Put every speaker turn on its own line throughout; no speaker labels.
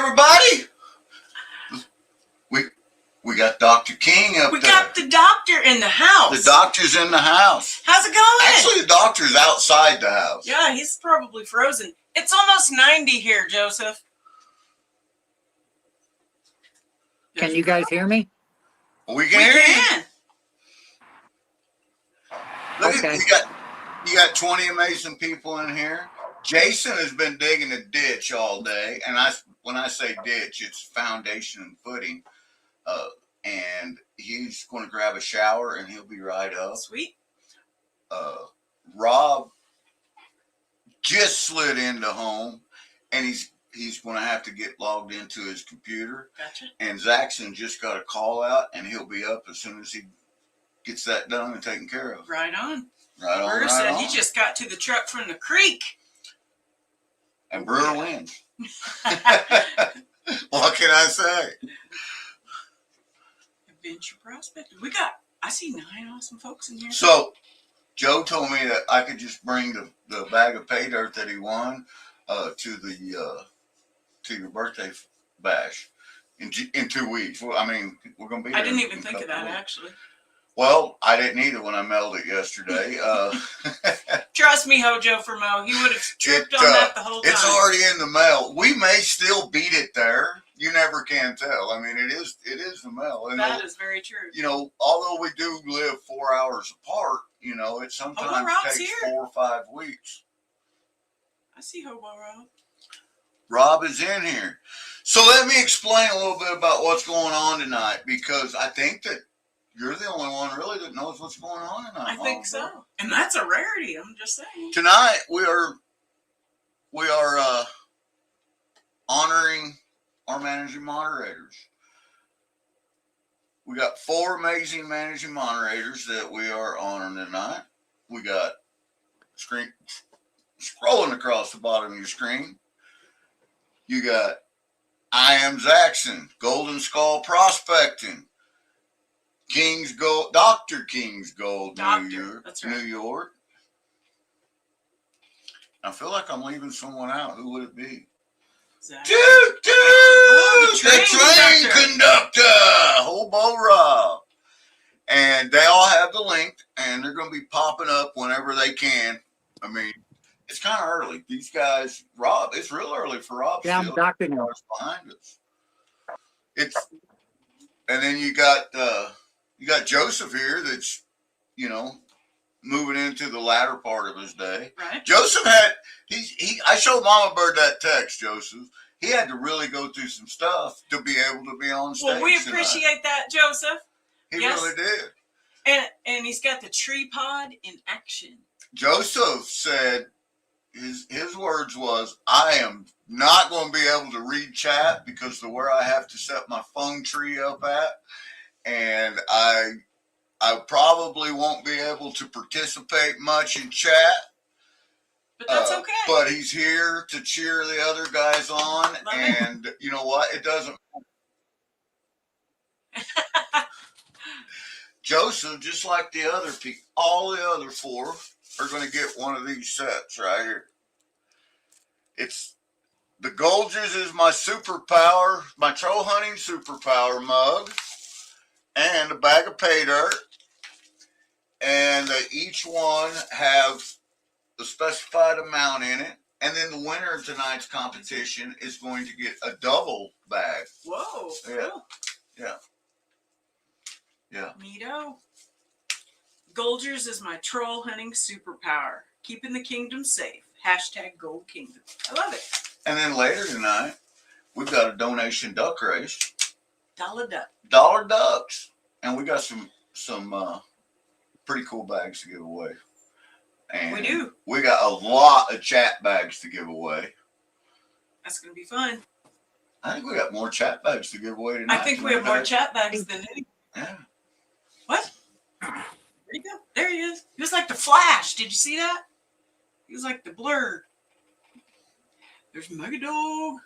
everybody. We got Dr. King up there.
We got the doctor in the house.
The doctor's in the house.
How's it going?
Actually, the doctor's outside the house.
Yeah, he's probably frozen. It's almost 90 here, Joseph.
Can you guys hear me?
We can hear you. Look
Okay.
at you got 20 amazing people in here. Jason has been digging a ditch all day, and when I say ditch, it's foundation and footing. And he's going to grab a shower, and he'll be right up.
Sweet.
Rob just slid into home, and he's going to have to get logged into his computer.
Gotcha.
And Zaxxon just got a call out, and he'll be up as soon as he gets that done and taken care of.
Right on.
Right on.
Brewer
right
said
on.
he just got to the truck from the creek.
And Brewer wins. What can I say?
Adventure prospecting. I see 9 awesome folks in here.
So, Joe told me that I could just bring the bag of pay dirt that he won to your birthday bash in 2 weeks. Well, I mean, we're going to be there.
I didn't even think of that, actually.
Well, I didn't either when I mailed it yesterday.
Trust me, Hojo for Mo. He would have tripped on that the whole time.
It's already in the mail. We may still beat it there. You never can tell. I mean, it is the mail. And
that is very true.
You know, although we do live 4 hours apart, you know, it sometimes takes 4 or 5 weeks.
I see Hobo Rob.
Rob is in here. So let me explain a little bit about what's going on tonight, because I think that you're the only one really that knows what's going on tonight.
I think so. And that's a rarity, I'm just saying.
Tonight we are honoring our managing moderators. We got 4 amazing managing moderators that we are honoring tonight. We got scrolling across the bottom of your screen. You got I Am Zaxxon, Golden Skull Prospecting, Dr. King's Gold,
That's right.
New York. I feel like I'm leaving someone out. Who would it be?
Exactly.
The train conductor, Hobo Rob. And they all have the link, and they're going to be popping up whenever they can. I mean, it's kind of early. These guys, Rob, it's real early for Rob.
Yeah, I'm Dr.
Now. Behind us. And then you got Joseph here that's, you know, moving into the latter part of his day.
Right.
Joseph I showed Mama Bird that text, Joseph. He had to really go through some stuff to be able to be on stage.
Well, we appreciate that, Joseph.
He really did.
And he's got the tree pod in action.
Joseph said his words was, I am not going to be able to read chat because of where I have to set my phone tree up at. And I probably won't be able to participate much in chat.
But that's okay.
But he's here to cheer the other guys on. And you know what? It doesn't. Joseph, just like the other people, all the other 4 are going to get one of these sets right here. It's the Golgers is my superpower, my troll hunting superpower mug, and a bag of pay dirt. And each one have a specified amount in it. And then the winner of tonight's competition is going to get a double bag.
Whoa.
Yeah.
Cool.
Yeah. Yeah.
Neato. Golgers is my troll hunting superpower. Keeping the kingdom safe. # Gold Kingdom. I love it.
And then later tonight, we've got a donation duck race.
$1
ducks. And we got some pretty cool bags to give away. And
we do.
We got a lot of chat bags to give away.
That's going to be fun.
I think we got more chat bags to give away tonight.
I think we have more chat bags than any.
Yeah.
What? Where'd he go? There he is. He was like the Flash. Did you see that? He was like the Blur. There's Megadog.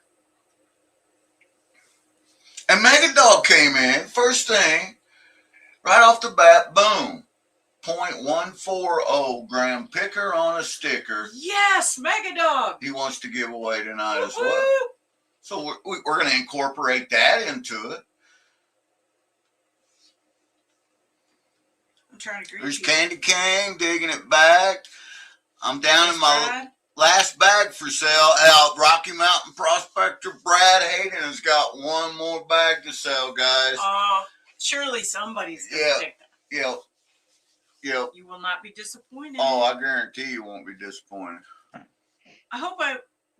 And Megadog came in. First thing, right off the bat, boom. 0.140 gram picker on a sticker.
Yes, Megadog.
He wants to give away tonight as well.
Woo-hoo.
So we're going to incorporate that into it.
I'm trying to greet
There's
you.
Candy Cane digging it back. I'm down in my
Brad.
last bag for sale. Rocky Mountain Prospector Brad Hayden has got one more bag to sell, guys.
Oh, surely somebody's going to take that.
Yep. Yep.
You will not be disappointed.
Oh, I guarantee you won't be disappointed.
I hope I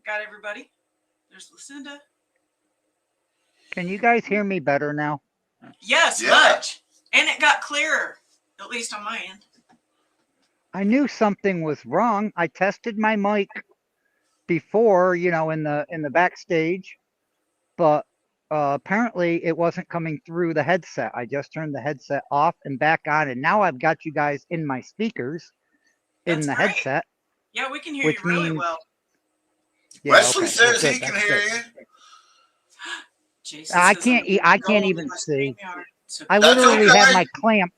got everybody. There's Lucinda.
Can you guys hear me better now?
Yes,
Yeah.
much. And it got clearer, at least on my end.
I knew something was wrong. I tested my mic before, you know, in the backstage, but apparently it wasn't coming through the headset. I just turned the headset off and back on, and now I've got you guys in my speakers in
That's
the
great.
headset.
Yeah, we can hear
Which
you really
means-
well.
Yeah,
Wesley
okay,
says
good,
he can
that's
hear
good.
you.
Jason
I
says
can't.
I'm
I can't
go
even
over
see.
StreamYard. So
I
That's
literally
okay.
have my clamp.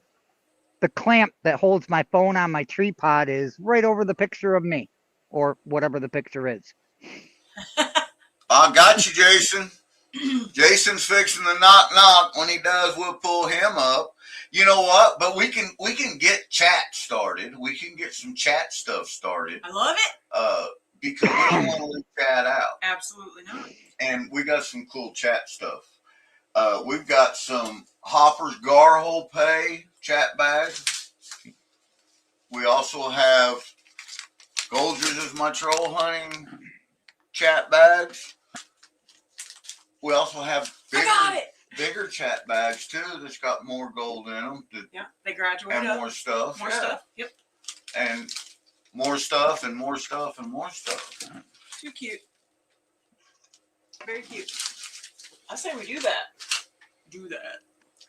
The clamp that holds my phone on my tripod is right over the picture of me, or whatever the picture is.
I got you, Jason. Jason's fixing the knock. When he does, we'll pull him up. You know what? But we can get chat started. We can get some chat stuff started.
I love it.
Because we don't want to leave chat out.
Absolutely not.
And we got some cool chat stuff. We've got some Hopper's Garhole Pay chat bags. We also have Golders is my troll hunting chat bags. We also have
I got it.
bigger chat bags too that's got more gold in them.
Yeah, they graduate
And
up.
more stuff.
More
yeah.
stuff. Yep.
And more stuff and more stuff and more stuff.
Too cute. Very cute. I say we do that. Do that.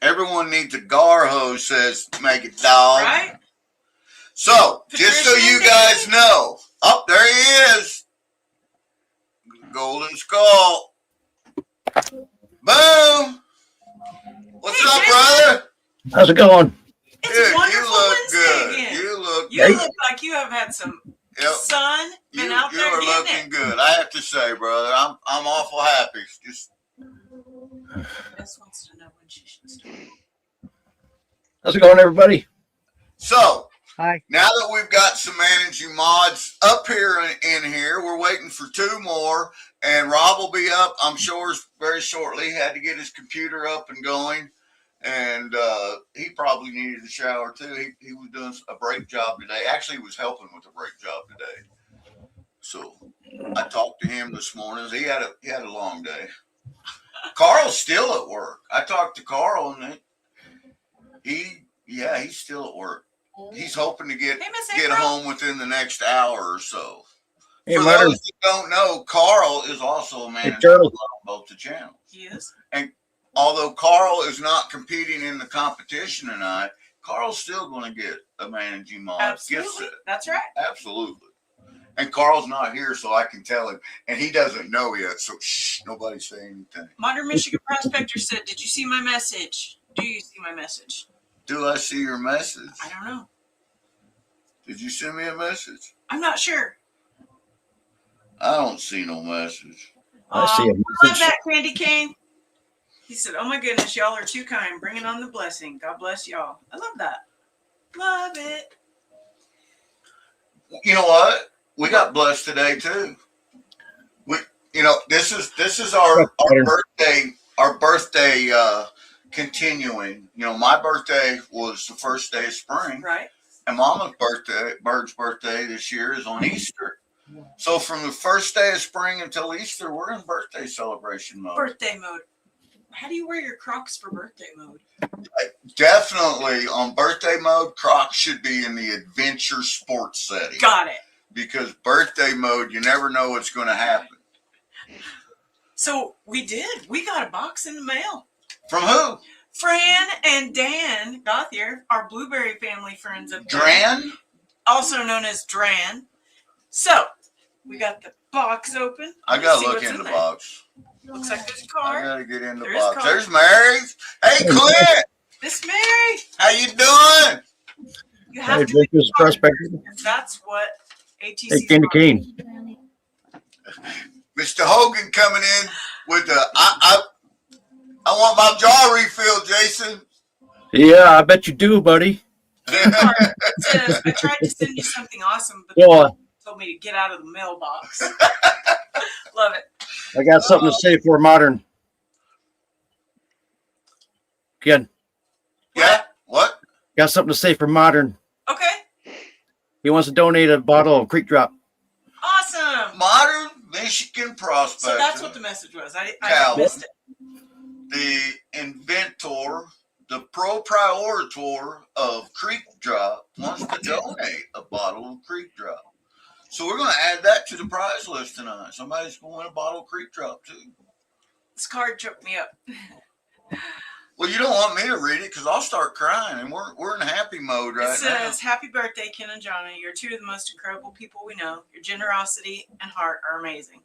Everyone needs a Garho, says Make It Dog.
Right?
So, just so you guys know, oh, there he is. Golden Skull. Boom. What's up, brother?
How's it going?
It's
Dude,
wonderful
you look
Wednesday
good.
again.
You look
look like you have had some
Yep.
sun, been out
You
there
are
getting
looking
it.
good. I have to say, brother, I'm awful happy. Just
Bess wants to know when she should start.
How's it going, everybody?
so
Hi.
now that we've got some managing mods up here in here, we're waiting for two more, and Rob will be up, I'm sure, very shortly. He had to get his computer up and going, and he probably needed a shower too. He was doing a brake job today. Actually, he was helping with a brake job today. So I talked to him this morning. He had a long day. Carl's still at work. I talked to Carl, and he's still at work. He's hoping to get
Hey, Miss April.
home within the next hour or so.
Hey,
For
Mutter.
those that don't know, Carl is also a manager
Charlie.
on both the channels.
He is.
Although Carl is not competing in the competition tonight, Carl's still going to get a managing mod gift
Absolutely.
set.
That's right.
Absolutely. And Carl's not here, so I can tell him. And he doesn't know yet, so shh, nobody say anything.
Modern Michigan Prospector said, "Did you see my message? Do you see my message?"
Do I see your message?
I don't know.
Did you send me a message?
I'm not sure.
I don't see no message.
I see a
Love
message.
that, Candy Cane. He said, "Oh my goodness, y'all are too kind. Bringing on the blessing. God bless y'all." I love that. Love it.
You know what? We got blessed today too. This is our birthday continuing. My birthday was the first day of spring,
Right.
and Mama's birthday, Bird's birthday this year is on Easter. So from the first day of spring until Easter, we're in birthday celebration mode.
Birthday mode. How do you wear your Crocs for birthday mode?
Definitely on birthday mode, Crocs should be in the adventure sports setting.
Got it.
Because birthday mode, you never know what's going to happen.
So we did. We got a box in the mail.
From who?
Fran and Dan Gothier, our Blueberry family friends of
Dran?
also known as Dran. So we got the box open.
I
Let's
got
see
to look
what's
in the
there.
box.
Looks like there's a
I
card.
got to get in the
There is
box.
card.
There's Mary. Hey, Clint.
Miss Mary,
How you doing?
you
Hey,
have to
Jake, this is Prospector.
because that's what ATC.
Hey, Candy Cane.
Mr. Hogan coming in with the I want my jaw refilled, Jason.
Yeah, I bet you do, buddy.
Sorry, it says, I tried to send you something awesome, but
Go on.
told me to get out of the mailbox. Love it.
I got something to say for modern. Ken,
Yeah. What?
got something to say for modern.
Okay.
He wants to donate a bottle of Creek Drop.
Awesome.
Modern Michigan prospector.
So that's what the message was. I
Cal.
missed it.
The inventor, the proprietor of Creek Drop wants to donate a bottle of Creek Drop. So we're going to add that to the prize list tonight. Somebody's going to win a bottle of Creek Drop too.
This card choked me up.
Well, you don't want me to read it because I'll start crying, and we're in happy mode right
It says, happy birthday, Ken and Johnny. You're two of the most incredible people we know. Your generosity and heart are amazing.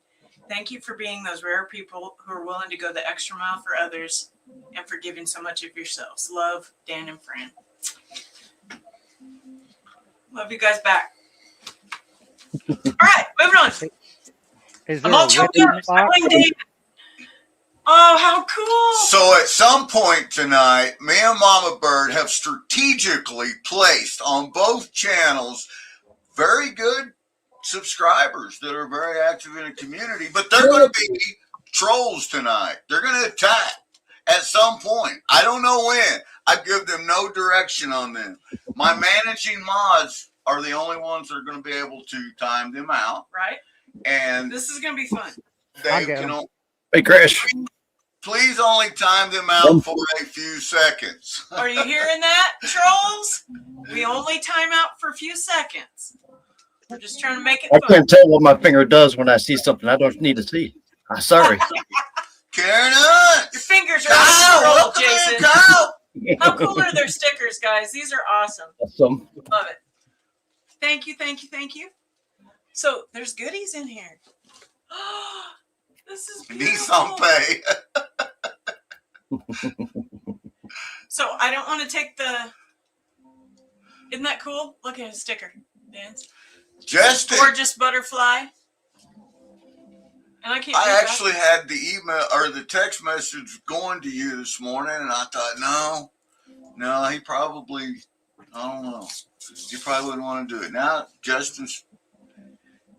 Thank you for being those rare people who are willing to go the extra mile for others and for giving so much of yourselves. Love, Dan and Fran. Love you guys back. All right, moving on.
Is there
I'm all
a whip
choked
in
up.
the box?
Smiling David. Oh, how cool.
So at some point tonight, me and Mama Bird have strategically placed on both channels very good subscribers that are very active in the community, but they're going to be trolls tonight. They're going to attack at some point. I don't know when. I give them no direction on them. My managing mods are the only ones that are going to be able to time them out.
Right?
And
This is going to be fun.
they can
Hey, Crash.
please only time them out for a few seconds.
Are you hearing that, trolls? We only time out for a few seconds. We're just trying to make it
I
fun.
can't tell what my finger does when I see something I don't need to see. I'm sorry.
Karen Hunt!
Your fingers are
Kyle,
out of control,
welcome
Jason.
in, Kyle!
How cool are their stickers, guys? These are awesome.
Awesome.
Love it. Thank you, thank you, thank you. So there's goodies in here. This is
Need some
beautiful.
pay.
So I don't want to take the. Isn't that cool? Look at his sticker, Dance.
Justin,
Gorgeous butterfly. And I can't.
I
read
actually had the email or the text message going to you this morning, and I thought, no, he probably, I don't know. He probably wouldn't want to do it. Now, Justin's,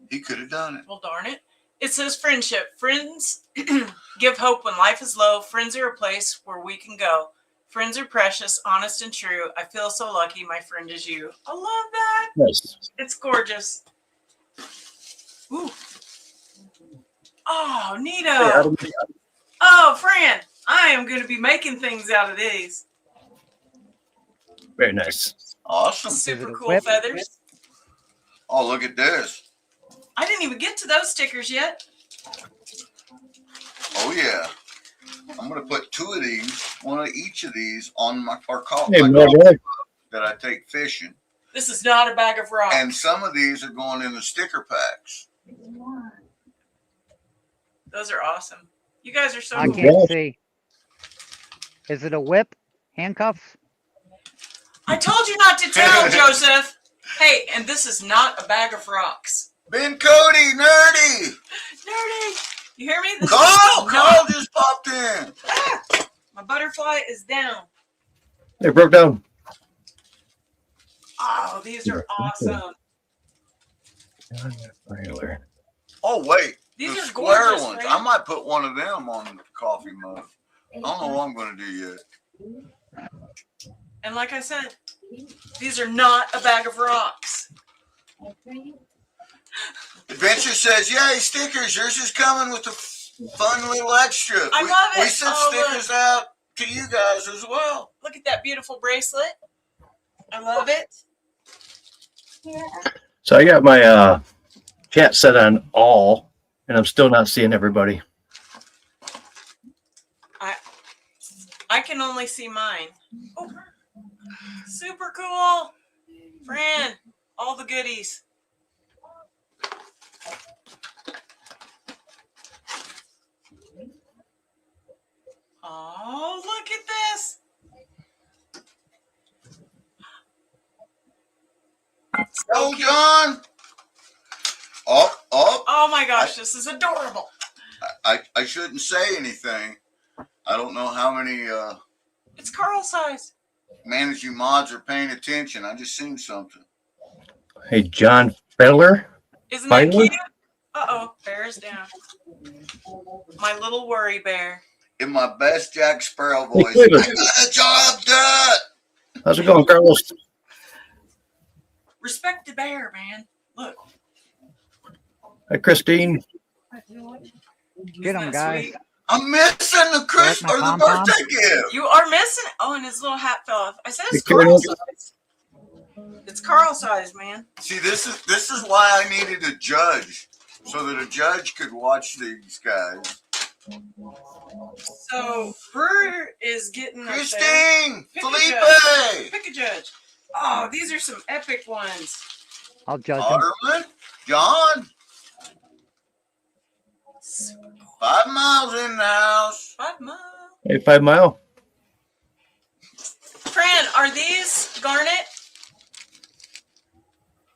he could have done it.
Well, darn it. It says friendship. Friends give hope when life is low. Friends are a place where we can go. Friends are precious, honest, and true. I feel so lucky my friend is you. I love that.
Nice.
It's gorgeous. Ooh. Oh, neato. Oh, Fran, I am going to be making things out of these.
Very nice.
Awesome.
Super
a
cool
whip?
feathers.
Oh, look at this.
I didn't even get to those stickers yet.
Oh, yeah. I'm going to put two of these, one of each of these on our coffee
Hey, my boy.
that I take fishing.
This is not a bag of rocks.
And some of these are going in the sticker packs.
Those are awesome. You guys are so
I
cool.
can't see. Is it a whip? Handcuffs?
I told you not to tell, Joseph. Hey, and this is not a bag of rocks.
Ben Cody, nerdy.
Nerdy. You hear me? This
Carl,
is
Carl just popped in.
My butterfly is down.
They broke down.
Oh, these are awesome.
Oh, wait.
These
The
are
square
gorgeous,
ones.
right?
I might put one of them on the coffee mug. I don't know what I'm going to do yet.
And like I said, these are not a bag of rocks.
Adventure says, yay, stickers. Yours is coming with a fun little extra.
I love it.
We sent
Oh,
stickers out to you guys as well.
Look at that beautiful bracelet. I love it.
So I got my chat set on all, and I'm still not seeing everybody.
I can only see mine. Oh, super cool. Fran, all the goodies. Oh, look at this.
Oh, John. Oh.
Oh my gosh, this is adorable.
I shouldn't say anything. I don't know how many
It's Carl size.
managing mods are paying attention. I just seen something.
Hey, John Feller.
Isn't that
Finally?
cute? Uh-oh, bear's down. My little worry bear.
In my best Jack Sparrow
Hey,
voice,
Cleveland.
I got a job done.
How's it going, Carlos?
Respect the bear, man. Look.
Hi, Christine.
Get 'em,
Isn't that
guys.
sweet?
I'm missing the Christmas
my
or the
pom-pom?
birthday gift.
You are missing. Oh, and his little hat fell off. I said it's
You carrying
Carl
it?
size. It's Carl size, man.
See, this is why I needed a judge, so that a judge could watch these guys.
So Brewer is getting up there.
Christine,
Pick a
Felipe,
Pick a judge. Oh, these are some epic ones.
I'll judge him.
Otterman, John. 5 miles in the house.
5 miles.
Hey, 5 Mile.
Fran, are these garnet?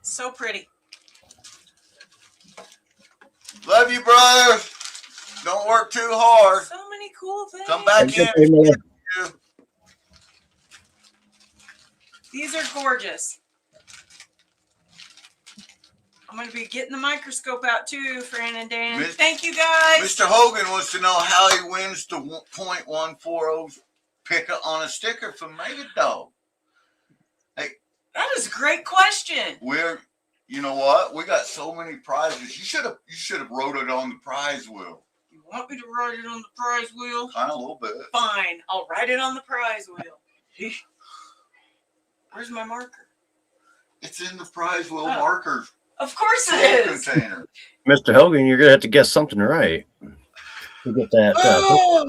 So pretty.
Love you, brother. Don't work too hard.
So many cool things.
Come back
Thank
in.
you, Miller.
These are gorgeous. I'm going to be getting the microscope out too, Fran and Dan. Thank you, guys.
Mr. Hogan wants to know how he wins the .140 pick on a sticker from Mega Dog.
That is a great question.
You know what? We got so many prizes. You should have wrote it on the prize wheel.
You want me to write it on the prize wheel?
Kind of a little bit.
Fine, I'll write it on the prize wheel. Where's my marker?
It's in the prize wheel
Oh.
marker
Of course it is.
container.
Mr. Hogan, you're gonna have to guess something right to get that.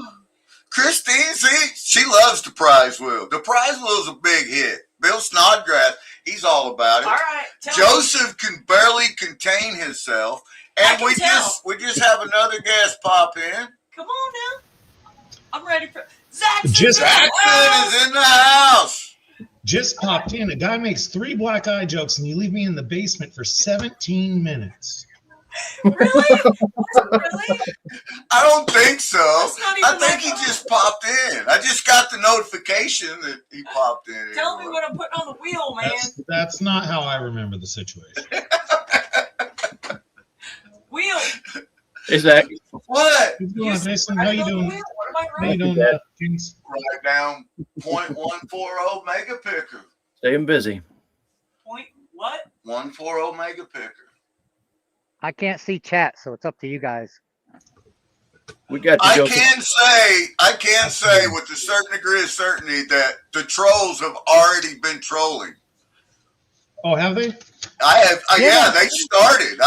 Christine, see, she loves the prize wheel. The prize wheel is a big hit. Bill Snodgrass, he's all about it.
All right. Tell me.
Joseph can barely contain himself, and
can tell.
we just have another guest pop in.
Come on now. I'm ready for Zaxxon.
Jackson is in the house.
Just popped in. A guy makes 3 black eye jokes and you leave me in the basement for 17 minutes.
Really? Really?
I don't think so.
That's not even
I think he
my fault.
just popped in. I just got the notification that he popped in.
Tell me what I'm putting on the wheel, man.
That's not how I remember the situation.
Wheel.
Is that
What?
What's going on, Jason? How you doing?
Wheel. What am I
How you
writing?
doing, James?
Write down .140 mega picker.
staying busy?
Point what?
140 mega picker.
I can't see chat, so it's up to you guys.
We got you,
I
Joseph.
can say with a certain degree of certainty that the trolls have already been trolling.
Oh, have they?
Yeah, they started.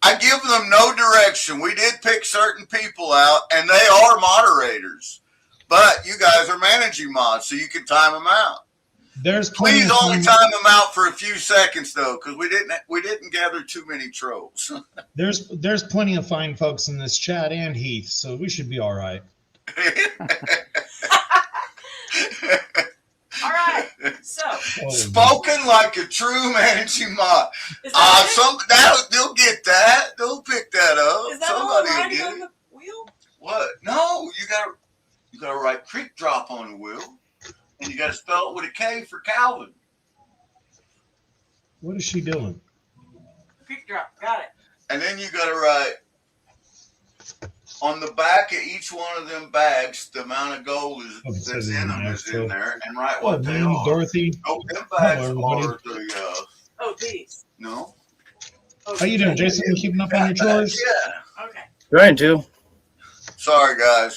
I give them no direction. We did pick certain people out, and they are moderators. But you guys are managing mods, so you can time them out.
There's plenty
Please
of
only
fine-
time them out for a few seconds, though, because we didn't gather too many trolls.
There's plenty of fine folks in this chat and Heath, so we should be all right.
All right. So,
Oh,
Spoken like a true managing mod.
is that
They'll get that. They'll pick that up.
it? Is that all I'm
Somebody will
writing
get
on
it.
the wheel?
What? No, you gotta write creek drop on the wheel, and you gotta spell it with a K for Calvin.
what is she doing?
Quick drop. Got it.
And then you gotta write on the back of each one of them bags the amount of gold
Oh, it
that's
says
in
in
them
there,
is
so-
in there, and write
Oh,
what they
me,
are.
Dorothy.
Oh, them bags
Hello,
are
everybody.
the
Oh, these.
no.
Oh,
How you doing, Jason? You keeping up on your chores?
Yeah.
Okay.
Trying to
Sorry, guys.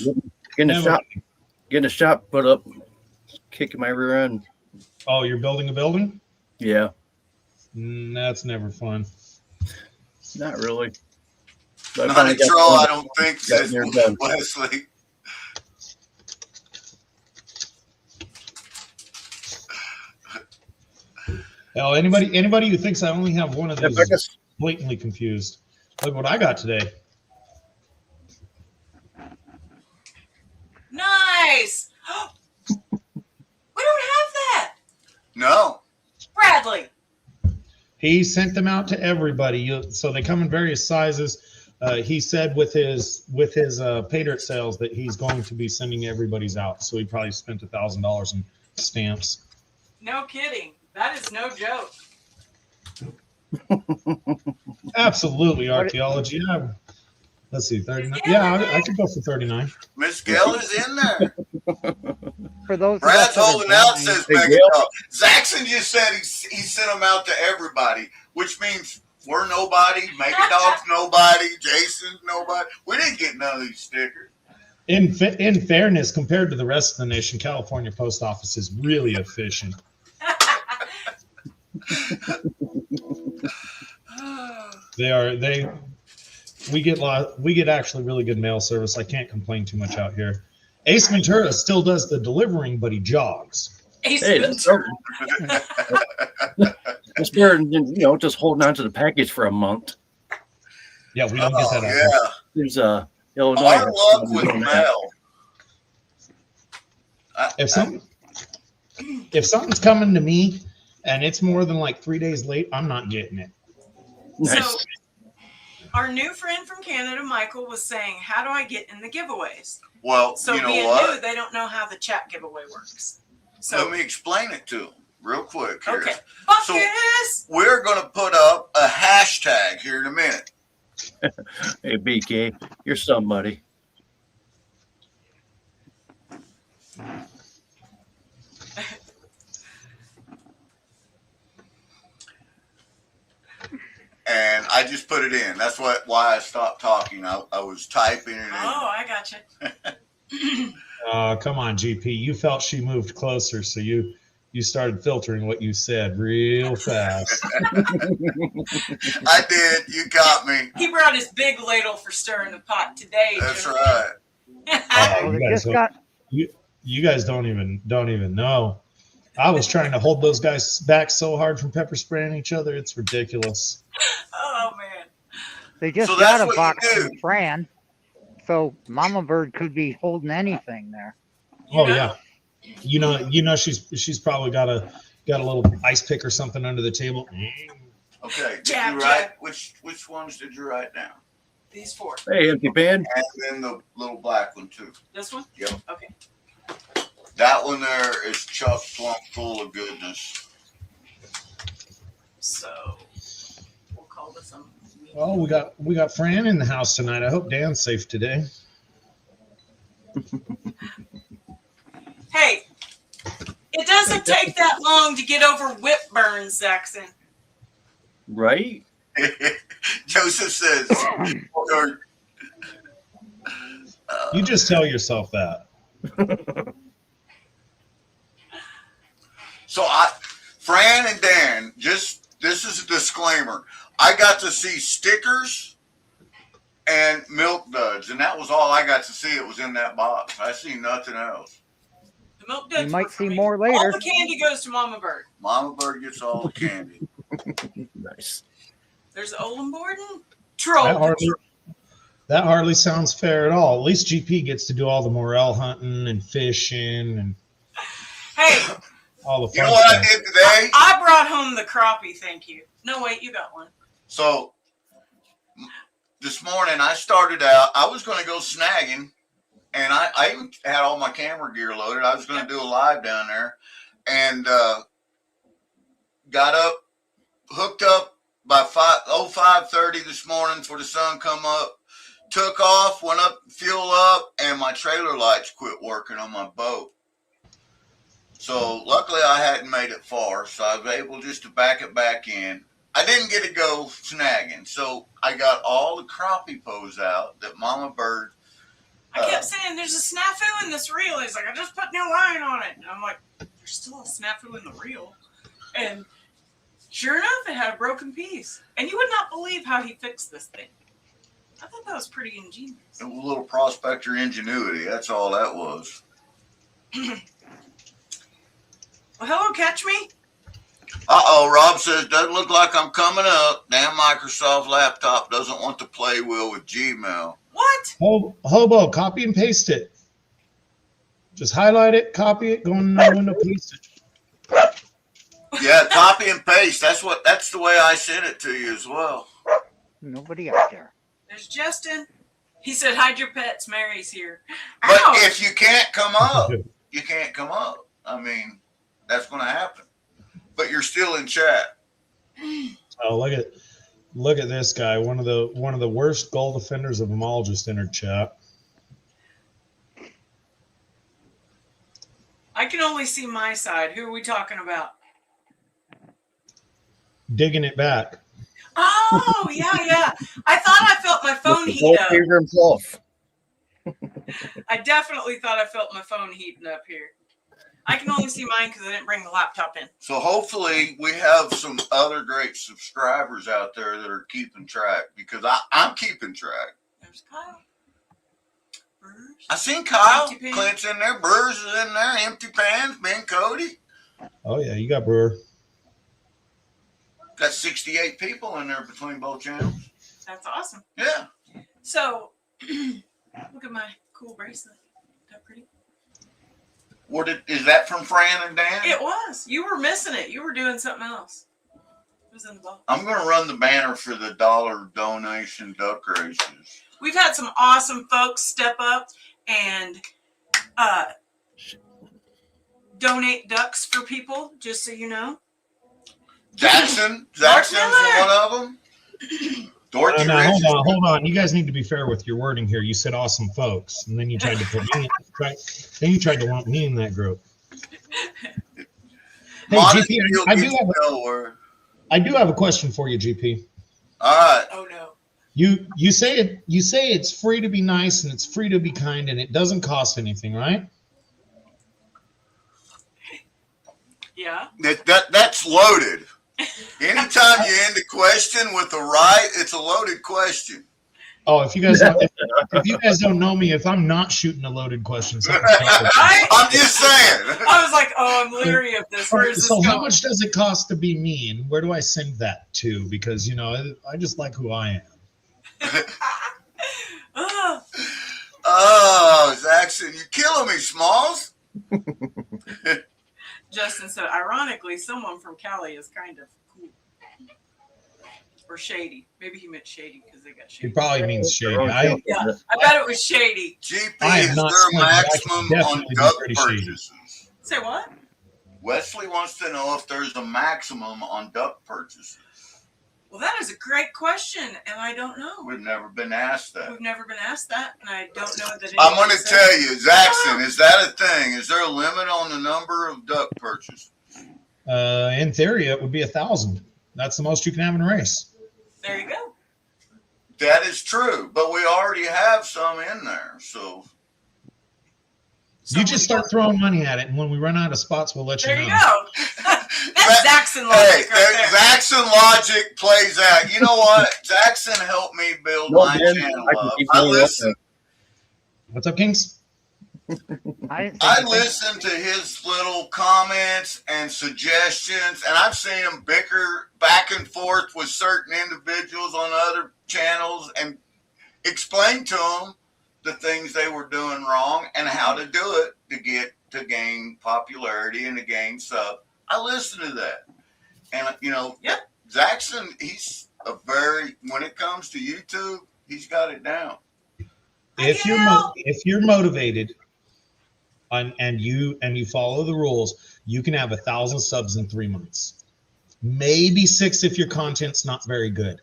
getting the
Never-
shop put up, kicking my rear end.
Oh, you're building a building?
Yeah,
That's never fun.
not really. But I
Not
finally
a
got
troll,
done.
I don't think, says
near done.
Wesley.
Oh, anybody who thinks I only have one of
Yeah,
these
I
is
guess-
blatantly confused. Look what I got today.
Nice. We don't have that,
No.
Bradley.
He sent them out to everybody. So they come in various sizes. he said with his pay dirt sales that he's going to be sending everybody's out. So he probably spent $1,000 in stamps.
No kidding. That is no joke.
Absolutely,
What-
archaeology. Let's see, 39. Yeah, I could go for 39.
Miss Gail is in there.
For those
Brad's
of us that are
holding out,
blind,
says
Hey,
Megan
Gail.
Dog. Zaxxon just said he sent them out to everybody, which means we're nobody. Megan Dog's nobody. Jason's nobody. We didn't get none of these stickers.
In fairness, compared to the rest of the nation, California Post Office is really efficient. We get actually really good mail service. I can't complain too much out here. Ace Ventura still does the delivering, but he jogs.
Ace
Hey, that's
Ventura.
it's better than, just holding on to the package for a month.
Yeah, we don't get that.
Yeah.
There's Illinois.
Our luck with mail.
If something's coming to me and it's more than like 3 days late, I'm not getting it.
Nice.
So, our new friend from Canada, Michael, was saying, how do I get in the giveaways?
Well,
So
you know
being
what?
new, they don't know how the chat giveaway works. So,
Let me explain it to them real quick here.
okay.
So-
Buckets!
We're going to put up a hashtag here in a minute.
Hey, BK, you're somebody.
And I just put it in. That's why I stopped talking. I was typing it in.
Oh, I gotcha.
Come on, GP. You felt she moved closer, so you started filtering what you said real fast.
I did. You got me.
He brought his big ladle for stirring the pot today.
That's
gentlemen.
right.
oh,
you
they
guys
just got
You guys don't even know. I was trying to hold those guys back so hard from pepper spraying each other. It's ridiculous.
Oh, man.
they just
So
got
that's
a
what
box
you
from
do.
Fran, so Mama Bird could be holding anything there.
Oh yeah, you know she's probably got a little ice pick or something under the table.
Okay. Did
Jab,
you write?
jab.
Which ones did you write down?
These four.
Hey, empty pan.
And then the little black one too.
This one?
Yep.
Okay.
That one there is chock plump full of goodness.
So, we'll call this one.
Well, we got Fran in the house tonight. I hope Dan's safe today.
Hey, it doesn't take that long to get over whip burns, Zaxxon.
Right?
Joseph says, or,
You just tell yourself that.
so Fran and Dan, this is a disclaimer. I got to see stickers and milk duds, and that was all I got to see. It was in that box. I see nothing else.
The milk duds
You might
were for
see
me.
more
All
later.
the candy goes to Mama Bird.
Mama Bird gets all the candy.
Nice.
There's Olin Borden.
That
Troll.
hardly sounds fair at all. At least GP gets to do all the morel hunting and fishing and
Hey,
all the
You
fun
know what I
stuff.
did today?
I brought home the crappie, thank you. No, wait, you got one.
So this morning I started out, I was going to go snagging, and I even had all my camera gear loaded. I was going to do a live down there, and got up, hooked up by 5:30 this morning for the sun come up, took off, went up, fuel up, and my trailer lights quit working on my boat. So luckily I hadn't made it far, so I was able just to back it back in. I didn't get to go snagging, so I got all the crappie pose out that Mama Bird.
I kept saying there's a snafu in this reel. He's like, I just put new line on it. And I'm like, there's still a snafu in the reel. And sure enough, it had a broken piece. And you would not believe how he fixed this thing. I thought that was pretty ingenious.
A little prospector ingenuity. That's all that was.
Well, hello, catch me.
Rob says, doesn't look like I'm coming up. Damn Microsoft laptop doesn't want to play well with Gmail.
What?
Hobo, copy and paste it. Just highlight it, copy it, go in the window, paste it.
Yeah, copy and paste. That's the way I sent it to you as well.
Nobody out there.
There's Justin. He said, hide your pets. Mary's here.
But
Ouch!
if you can't come up, you can't come up. I mean, that's going to happen. But you're still in chat.
Oh, look at this guy. One of the worst gold offenders of them all just entered chat.
I can only see my side. Who are we talking about?
Digging it back.
Oh, yeah. I thought I felt my phone heat up.
Fever himself.
I definitely thought I felt my phone heating up here. I can only see mine because I didn't bring the laptop in.
So hopefully we have some other great subscribers out there that are keeping track, because I'm keeping track.
There's Kyle. Bruce.
I seen Kyle.
Empty Pan.
Clint's in there. Burrs is in there. Empty Pans. Ben Cody.
Oh yeah, you got Brewer.
Got 68 people in there between both channels.
That's awesome.
Yeah.
So, look at my cool bracelet. Isn't that pretty?
Is that from Fran and Dan?
It was. You were missing it. You were doing something else. It was in the box.
I'm going to run the banner for the $1 donation duck races.
We've had some awesome folks step up and donate ducks for people, just so you know.
Jackson's one of them. Dorothy
No,
Rich.
hold on. You guys need to be fair with your wording here. You said awesome folks, and then you tried to put me. Then you tried to lump me in that group. Hey, GP, I do have a question for you, GP.
All right.
Oh no.
You say it's free to be nice and it's free to be kind and it doesn't cost anything, right?
Yeah.
That's loaded. Anytime you end a question with a right, it's a loaded question. Oh, if you guys don't know me, if I'm not shooting a loaded question,
I'm just saying.
I was like, oh, I'm leery of this. Where is this
so
going?
how much does it cost to be me, and where do I send that to? Because I just like who I am.
Oh, Jackson, you're killing me, Smalls.
Justin said, ironically, someone from Cali is kind of cool. Or shady. Maybe he meant shady because they got shady.
He probably means shady.
I bet it was shady.
GP, is there a maximum on duck purchases?
Say what?
Wesley wants to know if there's a maximum on duck purchases.
Well, that is a great question, and I don't know.
We've never been asked that.
We've never been asked that, and I don't know that.
I'm going to tell you, Jackson, is that a thing? Is there a limit on the number of duck purchases?
In theory, it would be 1,000. That's the most you can have in a race.
There you go.
That is true, but we already have some in there, so.
You just start throwing money at it, and when we run out of spots, we'll let you know.
There you go. That's Jackson logic right there.
Jackson logic plays out. You know what? Jackson helped me build my channel up. I listen.
What's up, Kings?
I listen to his little comments and suggestions, and I've seen him bicker back and forth with certain individuals on other channels and explain to them the things they were doing wrong and how to do it to gain popularity and to gain sub. I listen to that. And, Jackson, he's when it comes to YouTube, he's got it down.
If you're motivated and you follow the rules, you can have 1,000 subs in 3 months. Maybe 6 if your content's not very good.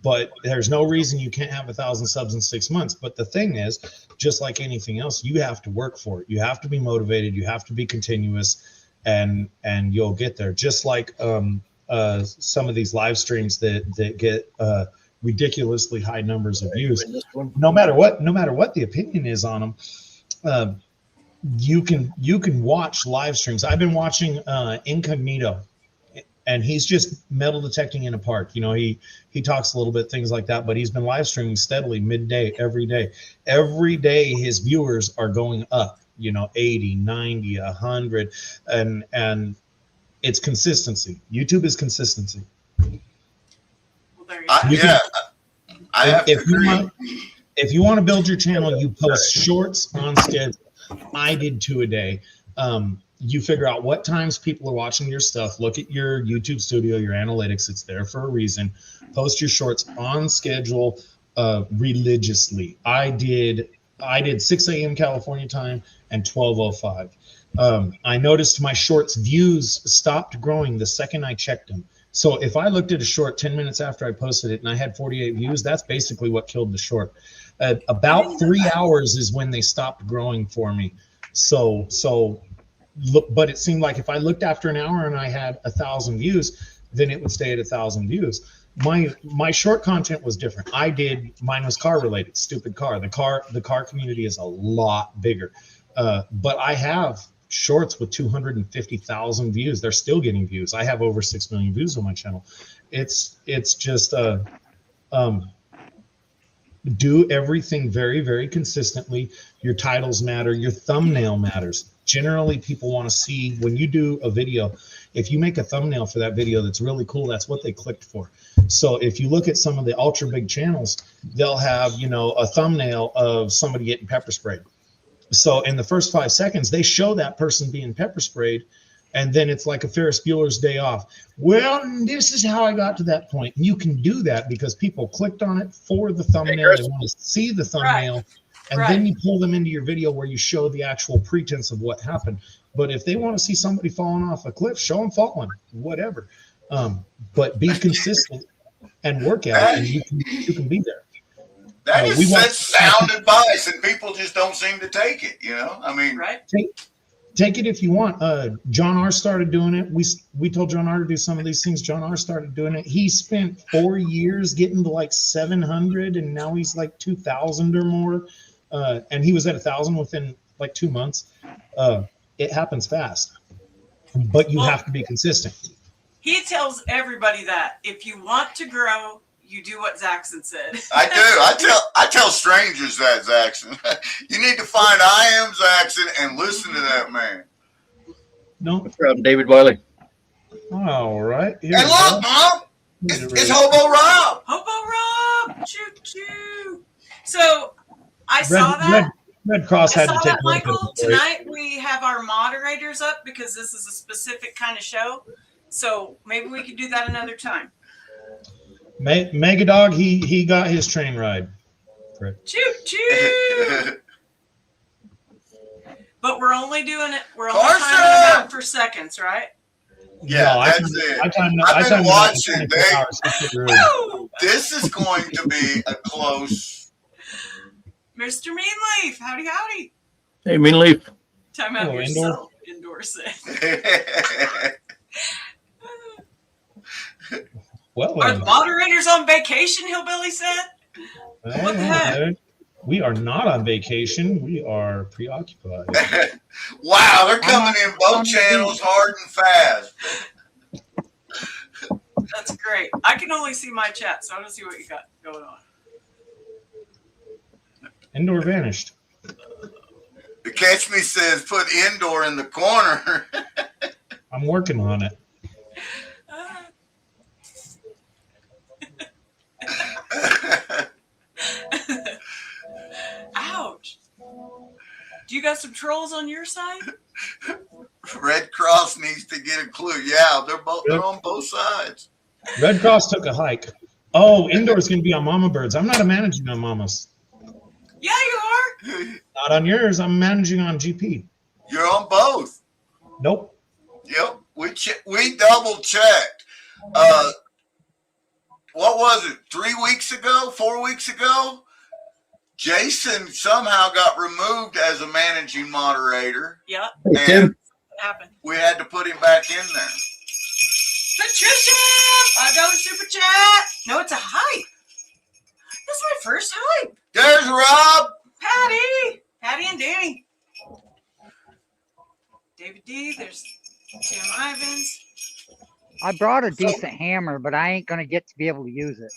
But there's no reason you can't have 1,000 subs in 6 months. But the thing is, just like anything else, you have to work for it. You have to be motivated. You have to be continuous, and you'll get there. Just like some of these live streams that get ridiculously high numbers of views. No matter what the opinion is on them, you can watch live streams. I've been watching Incognito. And he's just metal detecting in a park. He talks a little bit, things like that, but he's been live streaming steadily midday, every day. Every day his viewers are going up, 80, 90, 100. And it's consistency. YouTube is consistency.
Well, there you go.
I have to agree.
If you want to build your channel, you post shorts on schedule. I did 2 a day. You figure out what times people are watching your stuff. Look at your YouTube studio, your analytics. It's there for a reason. Post your shorts on schedule, religiously. I did 6 a.m. California time and 12:05. I noticed my shorts views stopped growing the second I checked them. So if I looked at a short 10 minutes after I posted it and I had 48 views, that's basically what killed the short. About 3 hours is when they stopped growing for me. So look, but it seemed like if I looked after an hour and I had 1,000 views, then it would stay at 1,000 views. My short content was different. Mine was car related, stupid car. The car community is a lot bigger. But I have shorts with 250,000 views. They're still getting views. I have over 6 million views on my channel. It's just do everything very, very consistently. Your titles matter. Your thumbnail matters. Generally, people want to see when you do a video, if you make a thumbnail for that video that's really cool, that's what they clicked for. So if you look at some of the ultra big channels, they'll have, a thumbnail of somebody getting pepper sprayed. So in the first 5 seconds, they show that person being pepper sprayed, and then it's like a Ferris Bueller's Day Off. Well, this is how I got to that point. And you can do that because people clicked on it for the thumbnail. They want to see the thumbnail. Right. And then you pull them into your video where you show the actual pretense of what happened. But if they want to see somebody falling off a cliff, show them falling, whatever. But be consistent and work at it, and you can be there.
That is such sound advice, and people just don't seem to take it. I mean,
take it if you want. John R. started doing it. We told John R. to do some of these things. John R. started doing it. He spent 4 years getting to like 700, and now he's like 2,000 or more. And he was at 1,000 within like 2 months. It happens fast, but you have to be consistent.
He tells everybody that if you want to grow, you do what Zaxxon said.
I do. I tell strangers that, Zaxxon. You need to find I Am Zaxxon and listen to that man.
No
problem, David Wiley.
All right.
And look, Mom, it's Hobo Rob.
Hobo Rob, choo choo. So I saw that.
Red Cross had to take
Michael. Tonight we have our moderators up because this is a specific kind of show. So maybe we could do that another time.
Mega Dog, he got his train ride.
Choo choo. But we're only doing it. We're only timing it out for seconds, right?
Yeah,
no,
that's it. I've been watching. This is going to be a close.
Mr. Meanleaf, howdy howdy.
Hey, Meanleaf.
Time out yourself. Indoor set.
Well,
are the moderators on vacation? Hillbilly said. What the heck?
We are not on vacation. We are preoccupied.
Wow, they're coming in both channels hard and fast.
That's great. I can only see my chat, so I don't see what you got going on.
Indoor vanished.
The Catch Me says put indoor in the corner.
I'm working on it.
Ouch. Do you got some trolls on your side?
Red Cross needs to get a clue. Yeah, they're on both sides.
Red Cross took a hike. Oh, indoor is going to be on Mama Birds. I'm not managing on Mama's.
Yeah, you are.
Not on yours. I'm managing on GP.
You're on both.
Nope.
Yep. We double checked. What was it? 3 weeks ago? 4 weeks ago? Jason somehow got removed as a managing moderator.
Yep.
And
what happened?
We had to put him back in there.
Patricia! $5 super chat. No, it's a hype. That's my first hype.
There's Rob.
Patty and Danny. David D. There's Tim Ivins.
I brought a decent hammer, but I ain't going to get to be able to use it.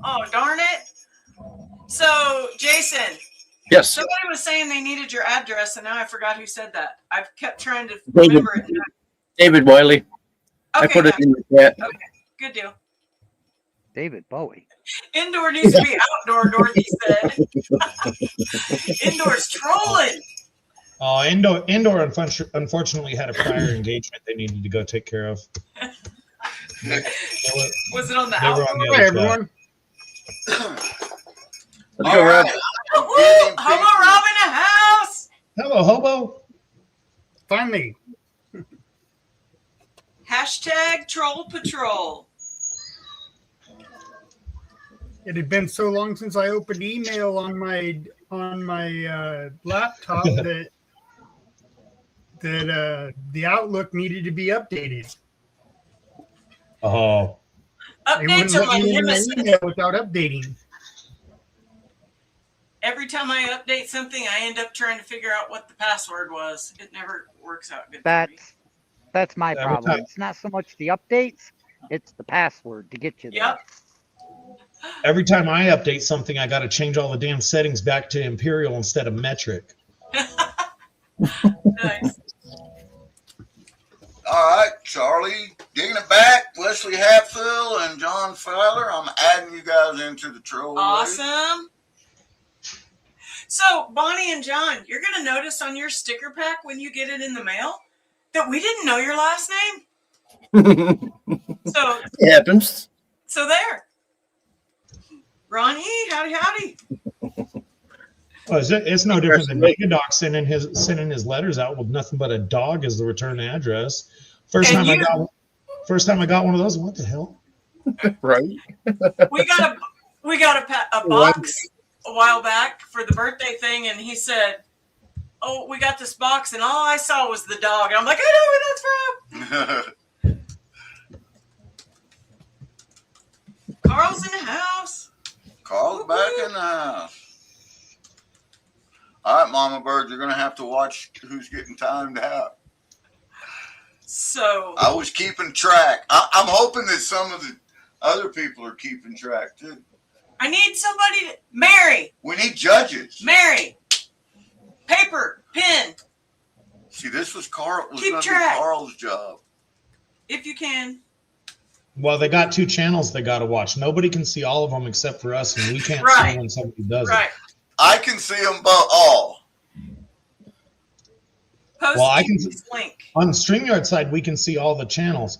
Oh, darn it. So, Jason.
Yes.
Somebody was saying they needed your address, and now I forgot who said that. I've kept trying to remember it.
David Wiley.
Okay,
I put it in the chat.
Okay, good deal.
David Bowie.
Indoor needs to be outdoor, Dorothy said. Indoor's trolling.
Oh, indoor unfortunately had a prior engagement they needed to go take care of.
Was it on the outdoor?
Hey, everyone.
Let's
All
go, Rob.
right.
Woo-hoo! Homo Rob in the house.
Hello, hobo.
Finally,
Hashtag Troll Patrol.
it had been so long since I opened email on my laptop that the Outlook needed to be updated.
Oh,
They wouldn't
Updates are
let
my
me in my
nemesis.
email without updating.
Every time I update something, I end up trying to figure out what the password was. It never works out good for me.
That's my
Every
problem.
time-
It's not so much the updates, it's the password to get you there.
Yep.
every time I update something, I got to change all the damn settings back to imperial instead of metric.
Nice.
All right, Charlie, digging it back, Wesley Hatfield and John Fowler. I'm adding you guys into the troll.
Awesome. So, Bonnie and John, you're going to notice on your sticker pack when you get it in the mail that we didn't know your last name. So,
It happens.
so there. Ronnie, howdy.
Well, it's no different than Megadoc sending his letters out with nothing but a dog as the return address. First
And
time I got one of those. What the hell?
Right.
We got a box a while back for the birthday thing, and he said, "Oh, we got this box," and all I saw was the dog. And I'm like, I know where that's from. Carl's in the house.
Carl's back in the house. All right, Mama Bird, you're going to have to watch who's getting timed out.
So
I was keeping track. I'm hoping that some of the other people are keeping track too.
I need somebody to Mary,
We need judges.
paper, pen,
See, this was going
Keep
to be
track.
Carl's job.
if you can.
Well, they got 2 channels they got to watch. Nobody can see all of them except for us, and we can't
Right.
see when somebody does
Right.
I can see them all.
Post
Well, I can-
this link.
it. On the StreamYard side, we can see all the channels,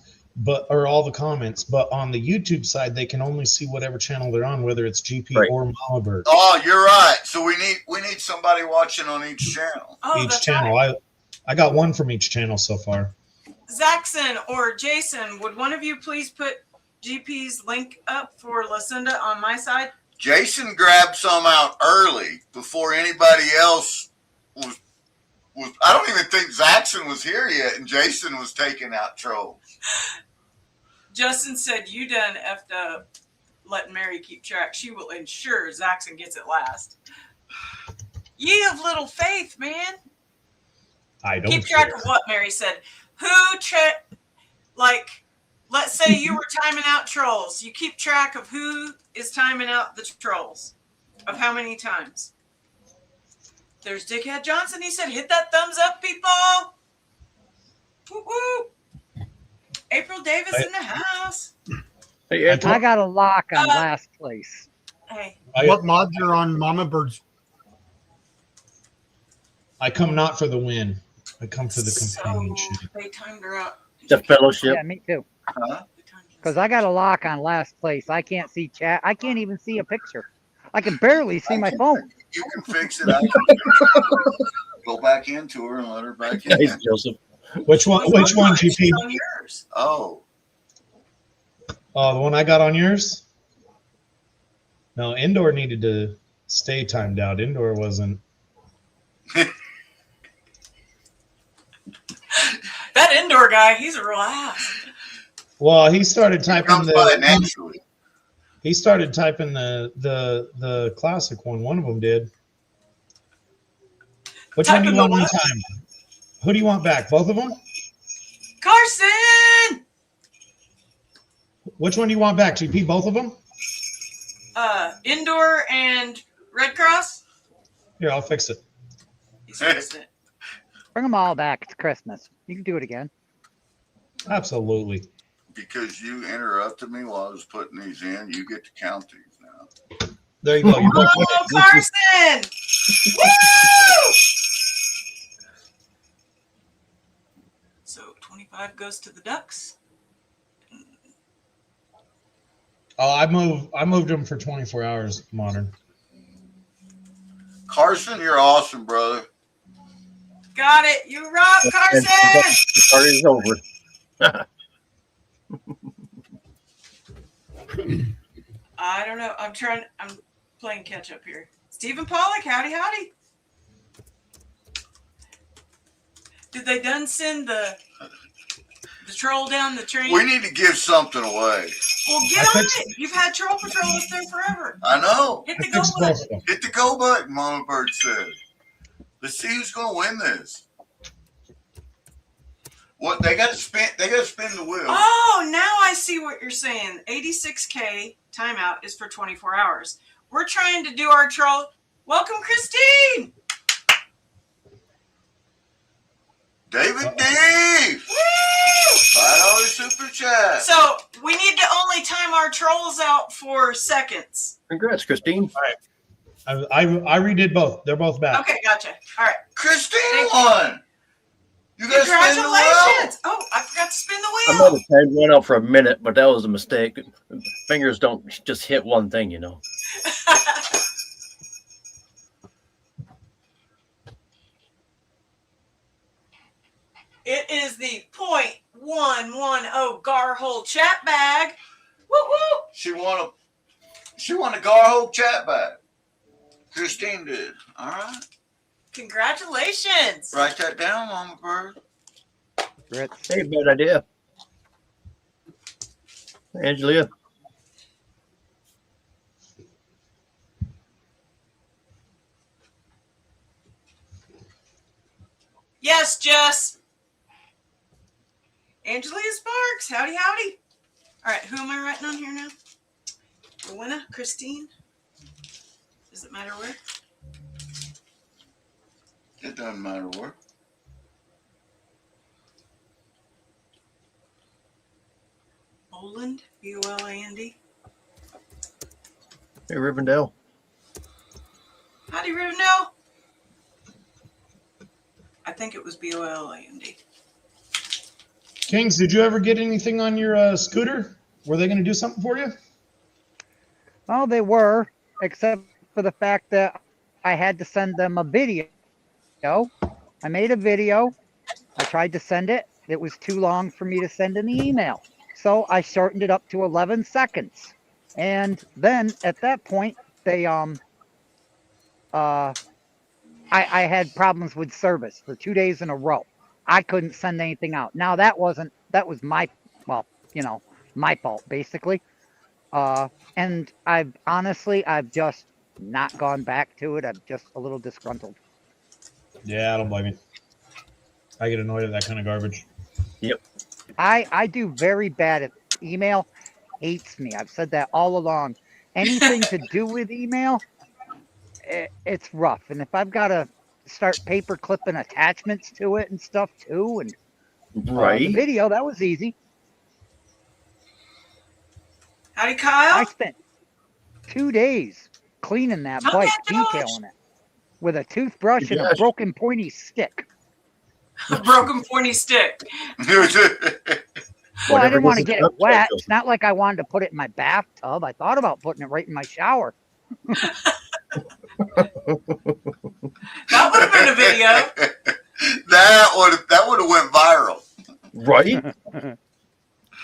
or all the comments. But on the YouTube side, they can only see whatever channel they're on, whether it's GP
Right.
or Mama Bird.
Oh, you're right. So we need somebody watching on each channel.
Oh,
Each
that's
channel,
right.
I got one from each channel so far.
Zaxxon or Jason, would one of you please put GP's link up for Lucinda on my side?
Jason grabbed some out early before anybody else was. I don't even think Zaxxon was here yet, and Jason was taking out trolls.
Justin said you done effed up letting Mary keep track. She will ensure Zaxxon gets it last. Ye of little faith, man.
I don't
Keep track
care.
of what Mary said. Let's say you were timing out trolls. You keep track of who is timing out the trolls, of how many times. There's Dickhead Johnson. He said, hit that thumbs up, people. Woo woo. April Davis in the house.
Hey,
I
I got a lock on
Uh,
last place.
Hey,
What mods are on Mama Bird's?
I come not for the win. I come for the
so
companionship.
they timed her out.
The fellowship.
Yeah, me too.
Huh?
Because I got a lock on last place. I can't see chat. I can't even see a picture. I can barely see my phone.
You can fix it. I can fix it. Go back into her and let her back in.
Nice, Joseph.
Which one,
She's
GP?
on yours.
Oh,
Oh, the one I got on yours? No, Indoor needed to stay timed out. Indoor wasn't.
That indoor guy, he's a real ass.
Well, he started typing
comes by
the.
naturally.
He started typing the classic one. One of them did. Which one do
Typing
you want
the
one
what?
time? Who do you want back? Both of them?
Carson!
Which one do you want back? GP, both of them?
Indoor and Red Cross?
Here, I'll fix it.
He's fixed it.
Bring them all back. It's Christmas. You can do it again.
Absolutely.
Because you interrupted me while I was putting these in, you get to count these now.
There you go. You both
Oh, Carson! Woo! So 25 goes to the Ducks.
Oh, I moved them for 24 hours modern.
Carson, you're awesome, brother.
Got it. You rock,
And
Carson.
the party is over.
I don't know. I'm playing catch up here. Stephen Pollock, howdy, howdy. Did they done send the troll down the train?
We need to give something away.
Well, get on it. You've had Troll Patrol up there forever.
I know.
Hit the go button.
Hit the go button, Mama Bird said. Let's see who's gonna win this. What they got to spin? They got to spin the wheel.
Oh, now I see what you're saying. 86K timeout is for 24 hours. We're trying to do our troll. Welcome, Christine.
David Dave. $5 super chat.
So we need to only time our trolls out for seconds.
Congrats, Christine.
I redid both. They're both back.
Okay, gotcha. All right.
Christine won. You got to spin the wheel.
Congratulations. Oh, I forgot to spin the
I
wheel.
might have timed one out for a minute, but that was a mistake. Fingers don't just hit one thing, you know.
It is the .110 Garhole chat bag. Woo woo!
She won a Garho chat bag. Christine did. All right.
Congratulations.
Write that down, Mama Bird.
Grits.
Hey, bad idea. Angelia.
Yes, Jess. Angelia Sparks. Howdy, howdy. All right, who am I writing on here now? Rowena, Christine. Does it matter where?
It doesn't matter where.
Boland, B-O-L-A-N-D.
Hey, Rivendell.
Howdy, Rivendell. I think it was B-O-L-A-N-D.
Kings, did you ever get anything on your scooter? Were they going to do something for you?
Well, they were, except for the fact that I had to send them a video. I made a video. I tried to send it. It was too long for me to send an email. So I shortened it up to 11 seconds. And then at that point, they I had problems with service for 2 days in a row. I couldn't send anything out. Now that was my, well, you know, my fault basically. And I've just not gone back to it. I'm just a little disgruntled.
Yeah, I don't blame you. I get annoyed at that kind of garbage.
Yep.
I do very bad at email. Hates me. I've said that all along. Anything to do with email, it's rough. And if I've got to start paper clipping attachments to it and stuff too, and the
Right.
video, that was easy.
Howdy, Kyle.
I spent 2 days cleaning that
Oh,
bike,
yeah, Josh.
detailing it with a toothbrush and a
Josh.
broken pointy stick.
A broken pointy stick.
Well, I
Whatever
didn't want to
gets
get
up,
it wet.
special.
It's not like I wanted to put it in my bathtub. I thought about putting it right in my shower.
That would have been a video.
that would have went viral.
Right?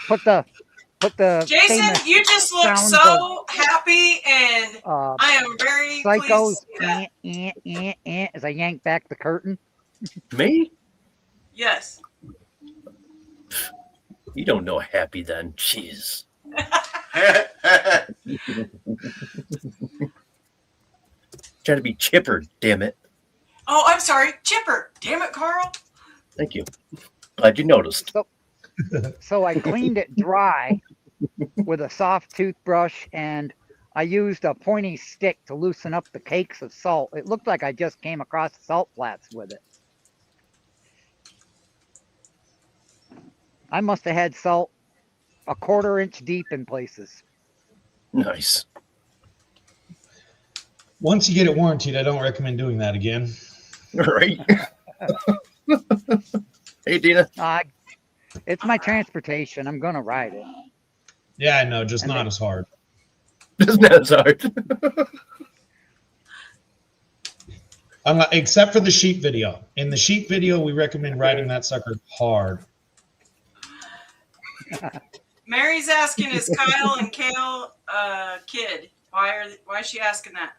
Put the
Jason,
famous,
you just look
sounds
so happy, and I am very
Psycho's
pleased.
as I yank back the curtain.
Me?
Yes.
You don't know happy then. Jeez. Trying to be chipper, damn it.
Oh, I'm sorry. Chipper. Damn it, Carl.
Thank you. Glad you noticed.
So I cleaned it dry with a soft toothbrush, and I used a pointy stick to loosen up the cakes of salt. It looked like I just came across salt flats with it. I must have had salt a 1/4 inch deep in places.
Nice.
Once you get it warranted, I don't recommend doing that again.
Right? Hey, Dina.
It's my transportation. I'm going to ride it.
Yeah, I know, just not as hard.
Isn't that hard?
Except for the sheep video. In the sheep video, we recommend riding that sucker hard.
Mary's asking, is Kyle and Kale kid? Why is she asking that?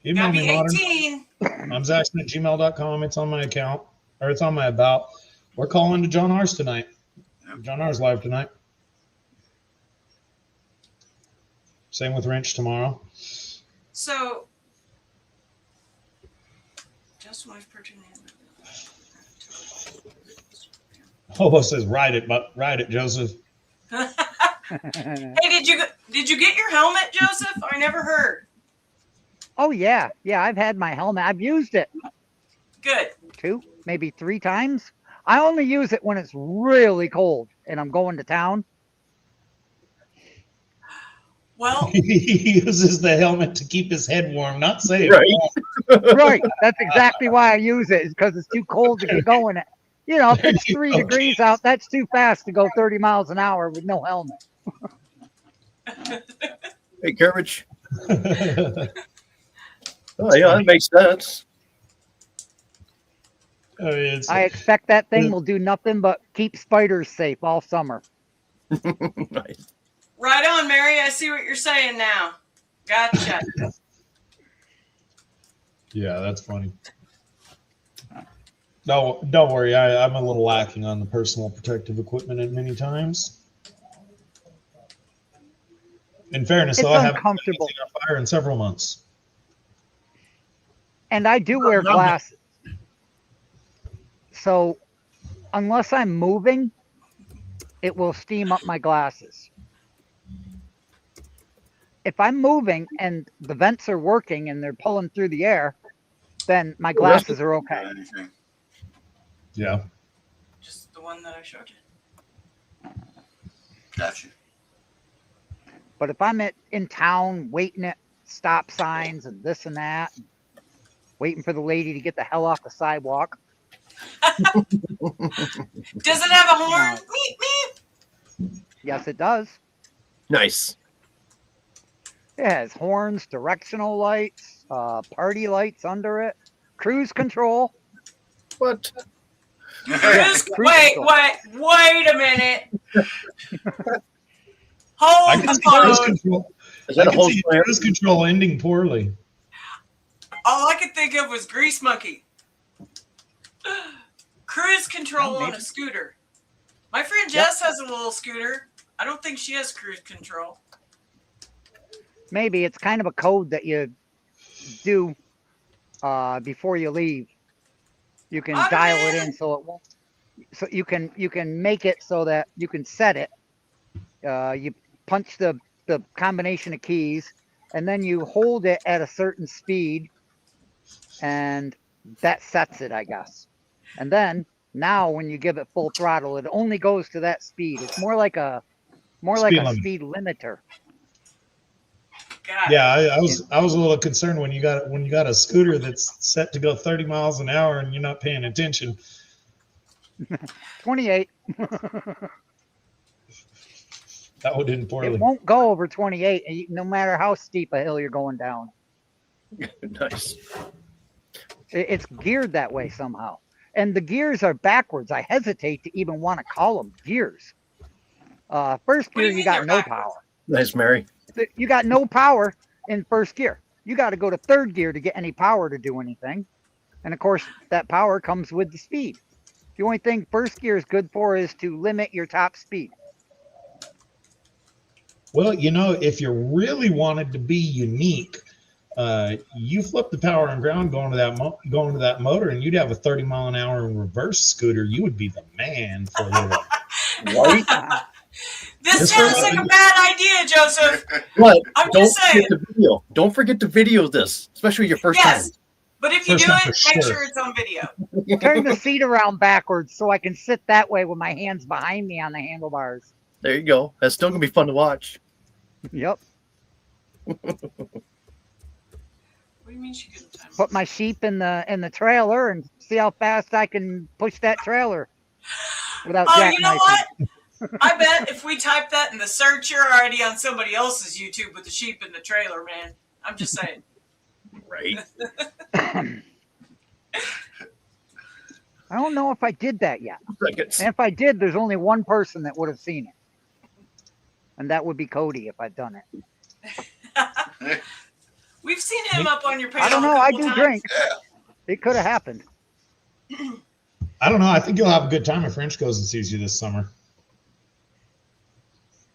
Email
Gotta
me,
be
Modern.
18.
I'm Zaxton@gmail.com. It's on my account, or it's on my about. We're calling to John R's tonight. John R's live tonight. Same with Wrench tomorrow.
So, just wife purchasing.
Hobo says, "Ride it, Joseph."
Hey, did you get your helmet, Joseph? I never heard.
Oh yeah, I've had my helmet. I've used it
Good.
2, maybe 3 times. I only use it when it's really cold and I'm going to town.
Well,
He uses the helmet to keep his head warm, not safe.
Right.
Right. That's exactly why I use it, is because it's too cold to get going. You know, if it's 3 degrees out, that's too fast to go 30 miles an hour with no helmet.
Hey, Courage. Oh, yeah, that makes sense.
I expect that thing will do nothing but keep spiders safe all summer.
Nice.
right on, Mary. I see what you're saying now. Gotcha.
Yeah, that's funny. No, don't worry. I'm a little lacking on the personal protective equipment at many times. In fairness,
It's
though, I haven't set
uncomfortable.
anything on fire in several months.
And I do wear glasses. So unless I'm moving, it will steam up my glasses. If I'm moving and the vents are working and they're pulling through the air, then my glasses are okay.
Anything.
Yeah.
Just the one that I showed you.
Gotcha.
But if I'm in town waiting at stop signs and this and that, waiting for the lady to get the hell off the sidewalk.
Does it have a horn? Meep, meep.
Yes, it does.
Nice.
It has horns, directional lights, party lights under it, cruise control.
What?
Cruise,
cruise
wait a minute.
I
Hold
can
the
see cruise
phone.
control.
Is that
I
a
can
whole
see
player?
cruise control ending poorly.
All I could think of was Grease Monkey. Cruise control on a scooter. My friend Jess has a little scooter. I don't think she has cruise control.
Maybe it's kind of a code that you do before you leave. You can dial it in so it won't. So you can make it so that you can set it. You punch the combination of keys, and then you hold it at a certain speed, and that sets it, I guess. And then now when you give it full throttle, it only goes to that speed. It's more like a speed limiter.
God.
Yeah, I was a little concerned when you got a scooter that's set to go 30 miles an hour and you're not paying attention.
28.
That would end poorly.
It won't go over 28, no matter how steep a hill you're going down.
Nice.
It's geared that way somehow. And the gears are backwards. I hesitate to even want to call them gears. First gear, you got no power.
Nice, Mary.
You got no power in first gear. You got to go to third gear to get any power to do anything. And of course, that power comes with the speed. The only thing first gear is good for is to limit your top speed.
Well, if you really wanted to be unique, you flip the power and ground going to that motor, and you'd have a 30 mile an hour in reverse scooter. You would be the man for a little while.
Right?
This sounds like a bad idea, Joseph.
But
I'm
don't
just saying.
forget the video. Don't forget to video this, especially your first
Yes.
time.
But if you
First
do
time
it,
for
make
sure.
sure it's on video.
Turn the seat around backwards so I can sit that way with my hands behind me on the handlebars.
There you go. That's still gonna be fun to watch.
Yep.
What do you mean she couldn't time?
Put my sheep in the trailer and see how fast I can push that trailer without
Oh,
jackknifing.
you know what? I bet if we type that in the search, you're already on somebody else's YouTube with the sheep in the trailer, man. I'm just saying.
Right.
I don't know if I did that yet.
Seconds.
And if I did, there's only one person that would have seen it. And that would be Cody if I'd done it.
We've seen him up on your page.
I don't
a
know. I
couple
do
times.
drink.
Yeah.
It could have happened.
I don't know. I think you'll have a good time if Wrench goes and sees you this summer.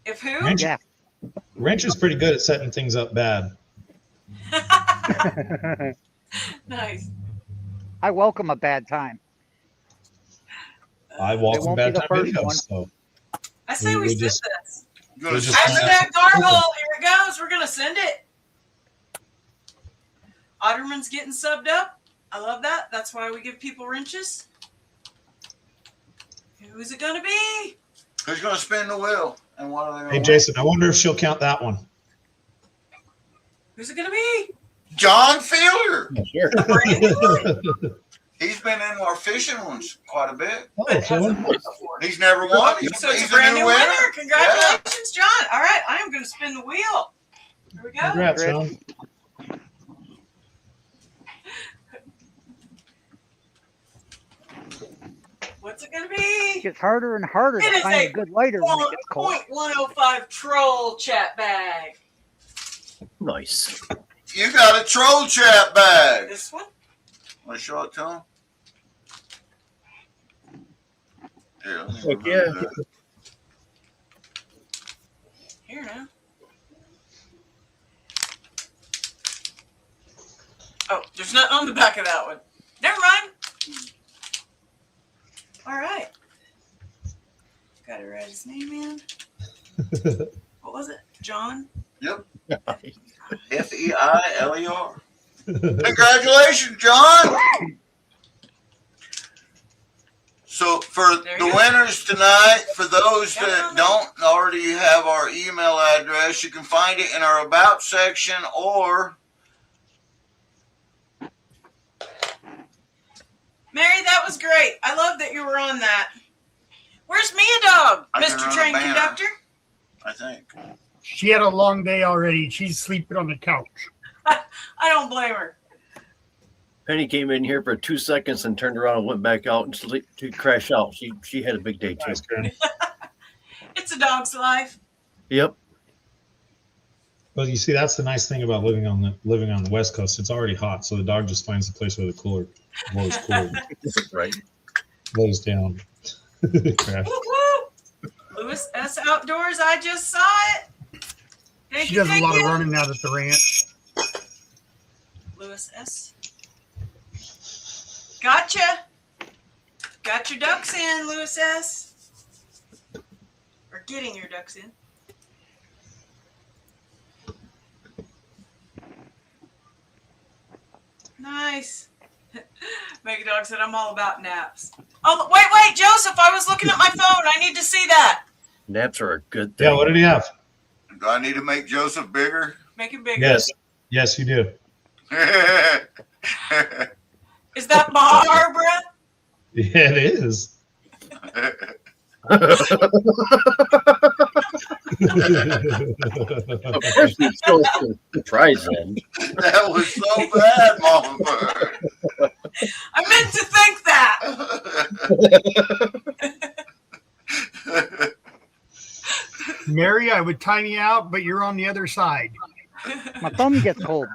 If who?
Wrench,
Yeah.
Wrench is pretty good at setting things up bad.
Nice.
I welcome a bad time.
I
It
welcome
won't be
bad
the
time
first
videos.
one.
So
I say we
We
send
just-
this.
You gonna
We just-
After
send
that gargle, here it goes. We're gonna send it. Otterman's getting subbed up. I love that. That's why we give people wrenches. Who's it gonna be?
Who's gonna spin the wheel? And what are they gonna
hey,
win?
Jason, I wonder if she'll count that one.
Who's it gonna be?
John Fielder.
Sure.
Brand new one.
He's been in our fishing ones quite a bit.
Oh,
But hasn't
Phil.
won before.
He's never won. He's,
So it's
he's
a brand
new
new
winner.
winner. Congratulations, John. All right, I am gonna spin the wheel. Here we go.
Congrats,
Chris.
Sean.
What's it gonna
It
be?
gets harder and harder
It
to
is
find
a
a good lighter when it gets cold.
1.105 troll chat bag.
Nice.
You got a troll chat bag.
This one?
Want to show it to him? Yeah. let me
Heck
remove
yeah.
that.
Here now. Oh, there's nothing on the back of that one. Never mind. All right. Got to write his name in. What was it? John?
Yep. Feiler. Congratulations, John. So for
There
the
you go.
winners tonight, for those
Got it
that
on there.
don't already have our email address, you can find it in our About section or
Mary, that was great. I love that you were on that. Where's Mia Dog,
I can
Mr.
run a
Train
banner.
Conductor?
I think.
She had a long day already. She's sleeping on the couch.
I don't blame her.
Penny came in here for 2 seconds and turned around and went back out and sleep to crash out. She had a big day too.
Nice, Karen.
It's a dog's life.
Yep.
Well, you see, that's the nice thing about living on the West Coast. It's already hot, so the dog just finds a place where the cooler blows cool,
Right.
lays down. Crash.
Woo woo. Lewis S. Outdoors, I just saw it. Thank
She
you,
does a
thank
lot of
you.
running out at the ranch.
Lewis S. Gotcha. Got your ducks in, Lewis S. Or getting your ducks in. Nice. Mega Dog said, I'm all about naps. Oh, wait, Joseph, I was looking at my phone. I need to see that.
Naps are a good thing.
Yeah, what did he have?
Do I need to make Joseph bigger?
Make it bigger.
Yes, you do.
Is that Barbara?
Yeah, it is.
Especially still surprise them.
That was so bad, Mama Bird.
I meant to think that.
Mary, I would time you out, but you're on the other side.
My thumb gets cold.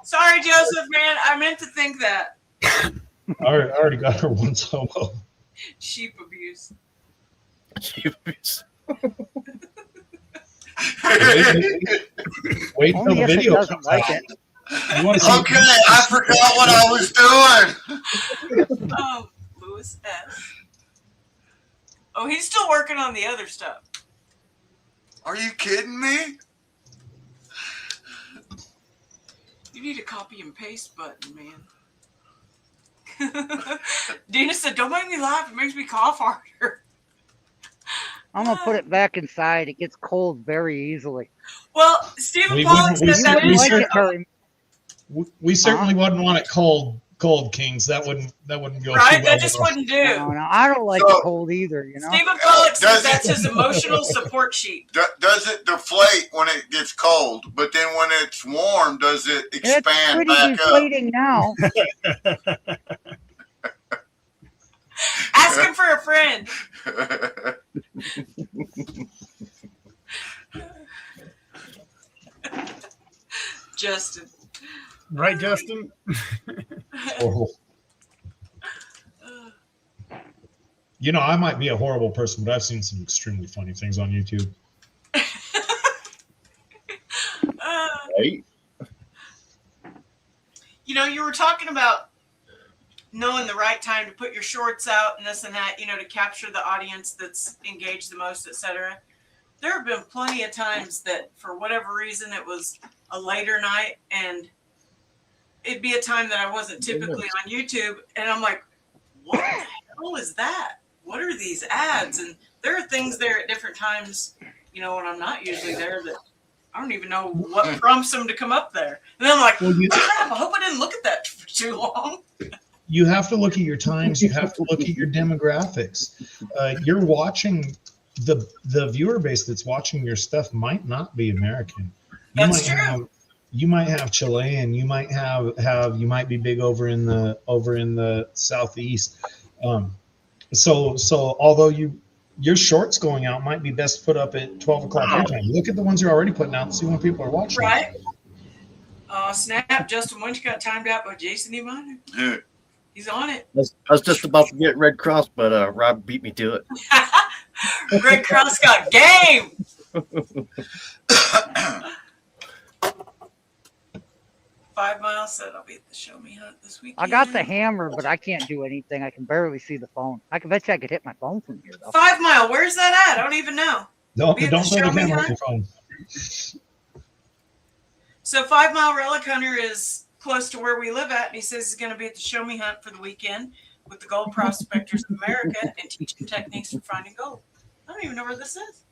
Sorry, Joseph, man. I meant to think that.
I already got her one solo.
Sheep abuse.
Wait till
Only
the
if it
video
doesn't
comes
like
out.
it.
You want to see?
Okay, I forgot what I was doing.
Oh, Lewis S. Oh, he's still working on the other stuff.
Are you kidding me?
You need a copy and paste button, man. Dina said, don't make me laugh. It makes me cough harder.
I'm gonna put it back inside. It gets cold very easily.
Well, Stephen
We
Pollock
wouldn't-
said
we
that.
I
we
like
cer-
it very.
We certainly wouldn't want it cold cold, Kings. That wouldn't go
Right?
too well.
That just wouldn't do.
No, I don't like the cold either. You know.
Stephen Pollock says
Does
that's
it-
his emotional support sheet.
Does it deflate when it gets cold? But then when it's warm, does it
It's
expand
pretty
back
deflating now.
Ask him for a friend.
up?
Justin.
Right, Justin?
Horrible. You know, I might be a horrible person, but I've seen some extremely funny things on YouTube.
Right?
You know, you were talking about knowing the right time to put your shorts out and this and that, you know, to capture the audience that's engaged the most, etc. There have been plenty of times that for whatever reason it was a later night and it'd be a time that I wasn't typically on YouTube and I'm like, what the hell is that? What are these ads? And there are things there at different times, you know, when I'm not usually there that I don't even know what prompts them to come up there. And then I'm like,
Well,
crap, I hope I didn't look at that for too long.
you have to look at your times. You have to look at your demographics. You're watching the viewer base that's watching your stuff might not be American.
That's true.
You might have Chilean. You might you might be big over in the southeast. So although your shorts going out might be best put up at 12 o'clock your time. Look at the ones you're already putting out and see when people are watching.
Right? Oh, snap. Justin Winch got timed out by Jason E. Minor. He's on it.
I was just about to get Red Cross, but Rob beat me to it.
Red Cross got game. 5 Mile said I'll be at the Show Me Hunt this weekend.
I got the hammer, but I can't do anything. I can barely see the phone. I bet you I could hit my phone from here, though.
5 Mile, where's that at? I don't even know.
Don't
Be at
throw
the
the
Show Me
camera on
Hunt?
your phone.
So 5 Mile Relic Hunter is close to where we live at, and he says he's going to be at the Show Me Hunt for the weekend with the Gold Prospectors of America and teaching techniques for finding gold. I don't even know where this is.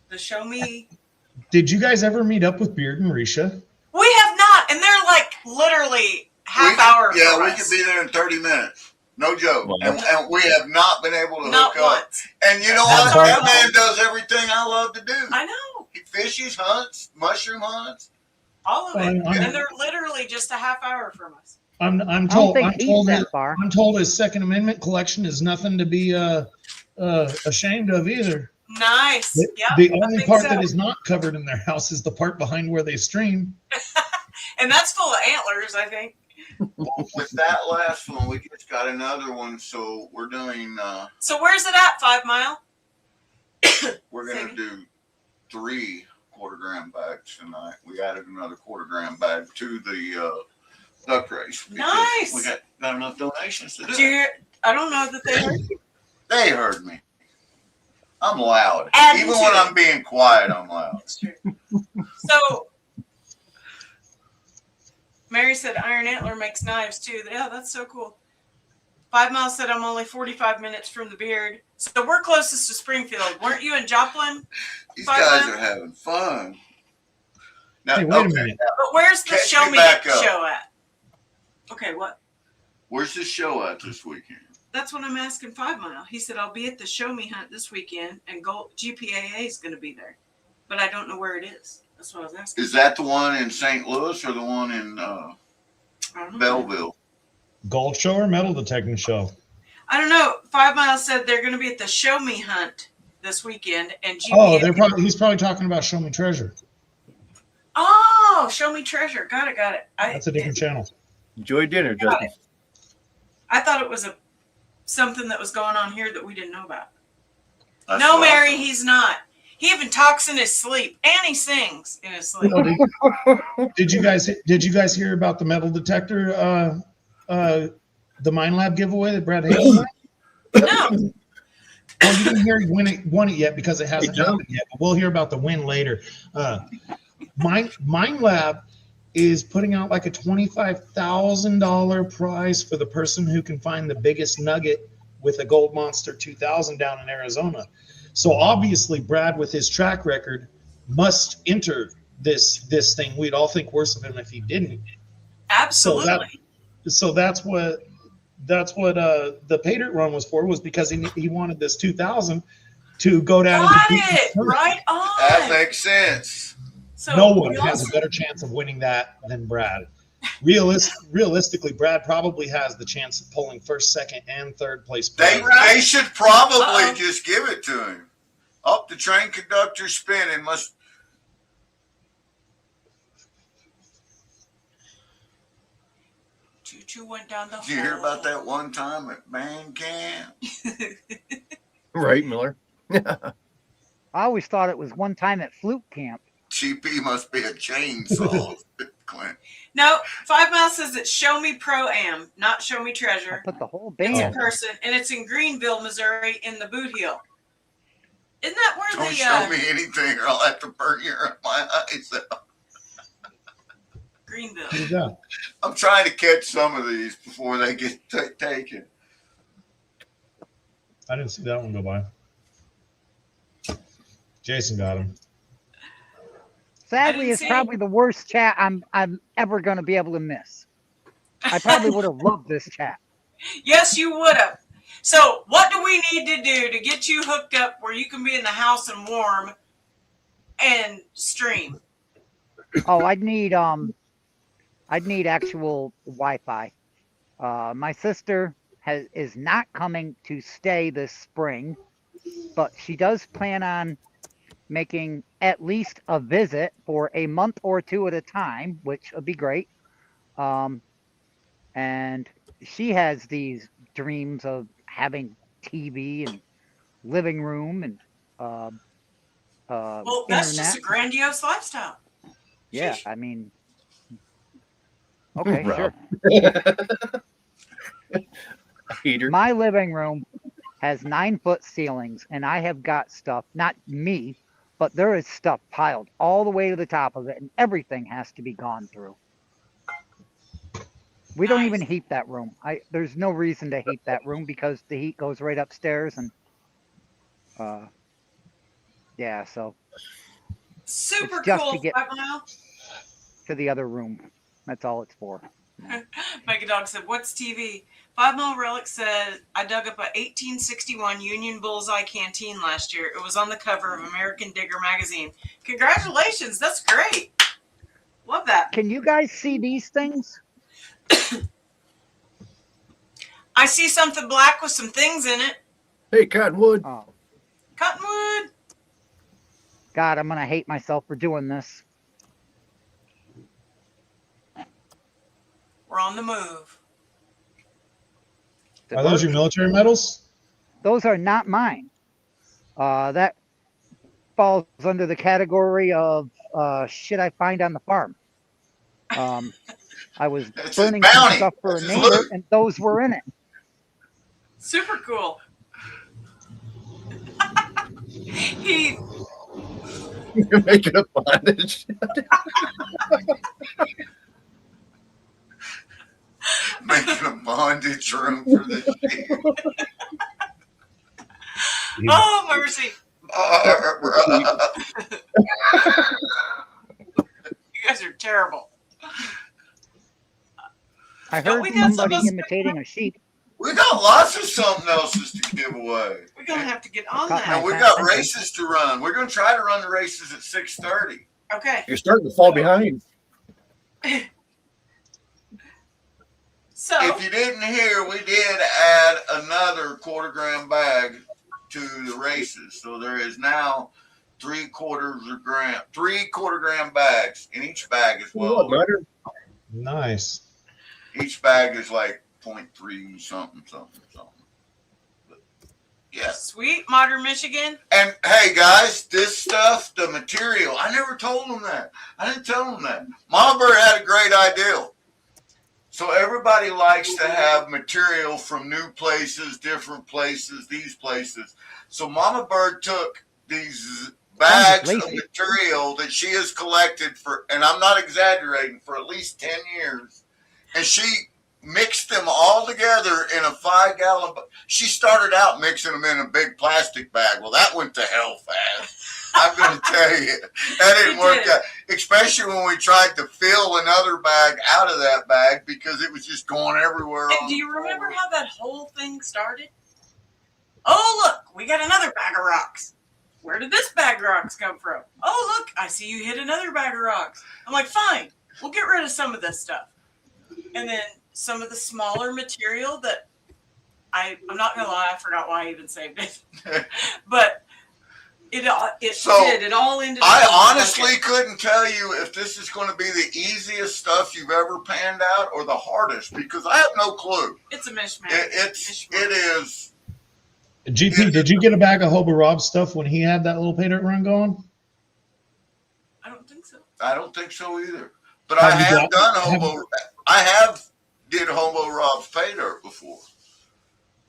The Show Me.
Did you guys ever meet up with Beard and Risha?
We have not, and they're like literally half hour.
Yeah,
from
we
us.
could be there in 30 minutes. No joke.
Wow.
And we have not been able to
Not
hook up.
once.
And you know
That's
what?
our
That man
fault.
does everything I love to do.
I know.
He fishes, hunts, mushroom hunts.
All of it.
I'm-
And they're literally just a half hour from us.
I'm
I don't
told
think he's that far.
I'm told his Second Amendment collection is nothing to be ashamed of either.
Nice.
The,
Yeah.
the
I
only
think
part
so.
that is not covered in their house is the part behind where they stream.
And that's full of antlers, I think.
With that last one, we just got another one. So we're doing,
So where's it at, 5 Mile?
we're going to do 3 quarter-gram bags tonight. We added another quarter-gram bag to the duck race. because
Nice.
We got enough donations to do
Did you
it.
hear? I don't know that they heard you.
They heard me. I'm loud.
Adding
Even
to
when
it.
I'm being quiet, I'm loud.
That's true. So Mary said Iron Antler makes knives too. Yeah, that's so cool. 5 Mile said I'm only 45 minutes from the Beard. So we're closest to Springfield. Weren't you in Joplin?
These
5
guys
Mile?
are having fun. Now,
Hey, wait a
okay,
minute.
But where's the
Catch
Show
me
Me
back up.
show at? Okay, what?
Where's the show at this weekend?
That's what I'm asking 5 Mile. He said I'll be at the Show Me Hunt this weekend and GPAA is going to be there. But I don't know where it is. That's what I was asking.
Is that the one in St. Louis or the one in
I don't know.
Belleville?
Gold show or metal detecting show?
I don't know. 5 Mile said they're going to be at the Show Me Hunt this weekend, and
Oh,
GPA.
he's probably talking about Show Me Treasure.
Oh, Show Me Treasure. Got it.
That's a different channel.
Enjoy dinner,
Got
Justin.
it. I thought it was something that was going on here that we didn't know about.
That's
No,
what I
Mary,
thought.
he's not. He even talks in his sleep, and he sings in his sleep.
Did you guys hear about the metal detector the Mind Lab giveaway that Brad Hayes won?
No.
Well, you didn't hear he won it yet because it hasn't happened yet. But we'll hear about the win later. Mind Lab is putting out like a $25,000 prize for the person who can find the biggest nugget with a Gold Monster 2000 down in Arizona. So obviously, Brad, with his track record, must enter this thing. We'd all think worse of him if he didn't.
Absolutely.
So that's what the pay dirt run was for, was because he wanted this 2,000 to go down and
Got
beat
it.
the
Right
That
on.
makes sense.
So
No one
we
has
also,
a better chance of winning that than Brad. Realistically, Brad probably has the chance of pulling first, second, and third place prize.
They should probably
Uh-oh.
just give it to him. Oh, the train conductor spinning must.
Choo-choo went down the hole.
Did you hear about that one time at band camp?
Right, Miller.
I always thought it was one time at flute camp.
CP must be a chainsaw, Clint.
No, 5 Mile says it's Show Me Pro-Am, not Show Me
I
Treasure.
put the whole
It's
band.
a person, and it's in Greenville, Missouri, in the Boot Heel. Isn't that where
Don't
the
show me anything or I'll have to burn my eyes out.
Greenville?
Who's that?
I'm trying to catch some of these before they get taken.
I didn't see that one go by. Jason got him.
Sadly,
didn't
it's
see
probably the worst chat I'm ever going to be able to miss. I probably would have loved this chat.
Yes, you would have. So, what do we need to do to get you hooked up where you can be in the house and warm and stream?
Oh, I'd need actual Wi-Fi. My sister is not coming to stay this spring, but she does plan on making at least a visit for a month or two at a time, which would be great. And she has these dreams of having TV and living room and
Well, that's
internet.
just a grandiose lifestyle.
Yeah,
Sheesh.
I mean, okay,
Rob.
sure.
Peter.
My living room has 9-foot ceilings, and I have got stuff, not me, but there is stuff piled all the way to the top of it, and everything has to be gone through. We don't even heat that room. There's no reason to heat that room because the heat goes right upstairs, and yeah, so
Super
it's just
cool,
to get
5 Mile.
to the other room. That's all it's for.
Mega Dog said, "What's TV?" 5 Mile Relic said, "I dug up a 1861 Union Bullseye canteen last year. It was on the cover of American Digger magazine. Congratulations, that's great. Love that.
Can you guys see these things?
I see something black with some things in it.
Hey, Cottonwood.
Oh,
Cottonwood.
God, I'm gonna hate myself for doing this.
We're on the move.
Are those your military medals?
Those are not mine. That falls under the category of shit I find on the farm. I was
That's his
burning some
bounty.
stuff for a
That's his
neighbor,
loot.
and those were in it.
Super cool. He
You're making a bondage.
Making a bondage room for this shit.
oh mercy. You guys are terrible.
I
Don't
heard
we got
somebody
some-
imitating a sheep.
We got lots of something else's to give away.
We're gonna have to get on
Cut
And
that.
we got races to run. We're going to try to run the races at 6:30.
Okay.
You're starting to fall behind.
So
If you didn't hear, we did add another quarter-gram bag to the races. So there is now 3/4 gram bags in each bag as
What,
well.
Matter?
Nice.
Each bag is like 0.3 something. But yeah.
sweet, Modern Michigan.
And hey guys, this stuff, the material, I never told them that. I didn't tell them that. Mama Bird had a great idea. So everybody likes to have material from new places, different places, these places. So Mama Bird took these bags of
lazy.
material that she has collected for, and I'm not exaggerating, for at least 10 years. And she mixed them all together in a 5-gallon. She started out mixing them in a big plastic bag. Well, that went to hell fast. I'm going to tell you, that didn't work out. Especially when we tried to fill another bag out of that bag because it was just going everywhere.
And do you remember how that whole thing started? Oh, look, we got another bag of rocks. Where did this bag of rocks come from? Oh, look, I see you hit another bag of rocks. I'm like, fine, we'll get rid of some of this stuff. And then some of the smaller material that I'm not going to lie, I forgot why I even saved it. But it all ended up.
I honestly couldn't tell you if this is going to be the easiest stuff you've ever panned out or the hardest because I have no clue.
It's a mishmash.
It is.
GP, did you get a bag of Hobo Rob stuff when he had that little pay dirt run going?
I don't think so.
I don't think so either. But I have done Hobo. I have did Hobo Rob's pay dirt before.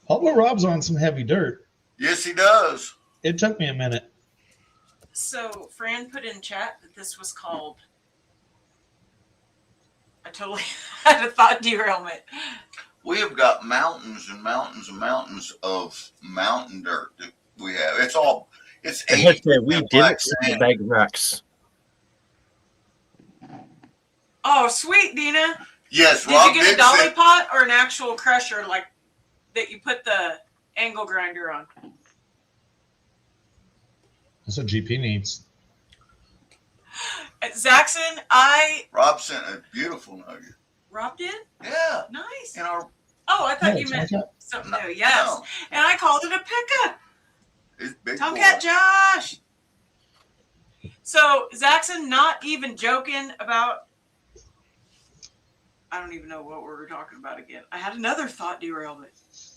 Hobo Rob's on some heavy dirt.
Yes, he does.
It took me a minute.
So Fran put in chat that this was called. I totally had a thought derailment.
We have got mountains and mountains and mountains of mountain dirt that we have. It's all. It's
I have to say, we didn't see the bag of rocks.
Oh, sweet, Dina.
Yes,
Did
Rob
you get a dolly pot or an actual crusher like that you put the angle grinder on?
That's what GP needs.
Zaxxon,
Rob sent a beautiful nugget.
Rob did?
Yeah.
Nice.
In our.
Oh, I thought
Yeah,
you meant
Tomcat.
something new. Yes.
No.
And I called it a pickup.
It's big.
Tomcat
boy.
Josh. So, Zaxxon, not even joking about. I don't even know what we were talking about again. I had another thought derailment.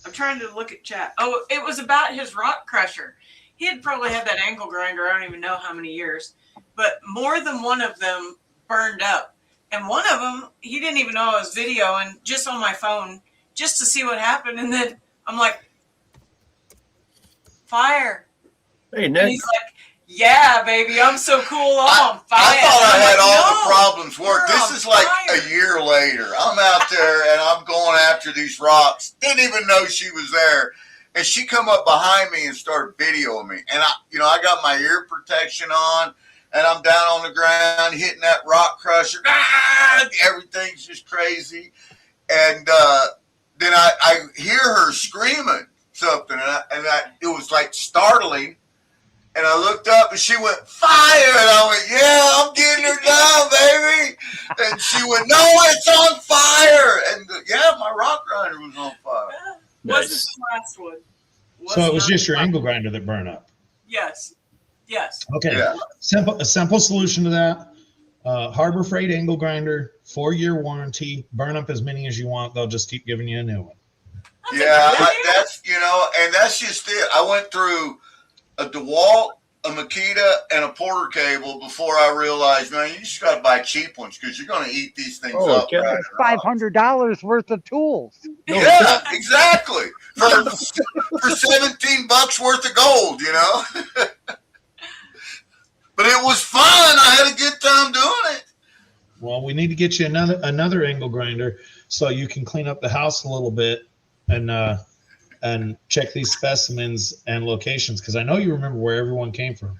I'm trying to look at chat. Oh, it was about his rock crusher. He had probably had that angle grinder, I don't even know how many years, but more than one of them burned up. And one of them, he didn't even know I was videoing just on my phone just to see what happened. And then I'm like, fire.
Hey,
And
Nick.
he's like, yeah, baby, I'm so cool. I'm on fire.
I thought I had all the problems worked.
you're
This
on
is like
fire.
a year later. I'm out there and I'm going after these rocks. Didn't even know she was there. And she come up behind me and started videoing me. And I got my ear protection on and I'm down on the ground hitting that rock crusher. Ah! Everything's just crazy. And then I hear her screaming something and it was like startling. And I looked up and she went, fire! And I went, yeah, I'm getting her down, baby. And she went, no, it's on fire. And yeah, my rock grinder was on fire.
Wasn't
Nice.
the last one.
So it was
not
just your
the last
angle grinder that burned up.
Yes. Yes.
Okay.
Yeah.
A simple solution to that. Harbor Freight angle grinder, 4-year warranty. Burn up as many as you want. They'll just keep giving you a new one.
That's a
Yeah,
good idea.
and that's just it. I went through a DeWalt, a Makita, and a Porter cable before I realized, man, you just got to buy cheap ones because you're going to eat these things
Oh,
up.
okay.
Right
That's $500 worth of tools.
Yeah, exactly. For $17 worth of gold, you know. But it was fun. I had a good time doing it.
Well, we need to get you another angle grinder so you can clean up the house a little bit and check these specimens and locations because I know you remember where everyone came from.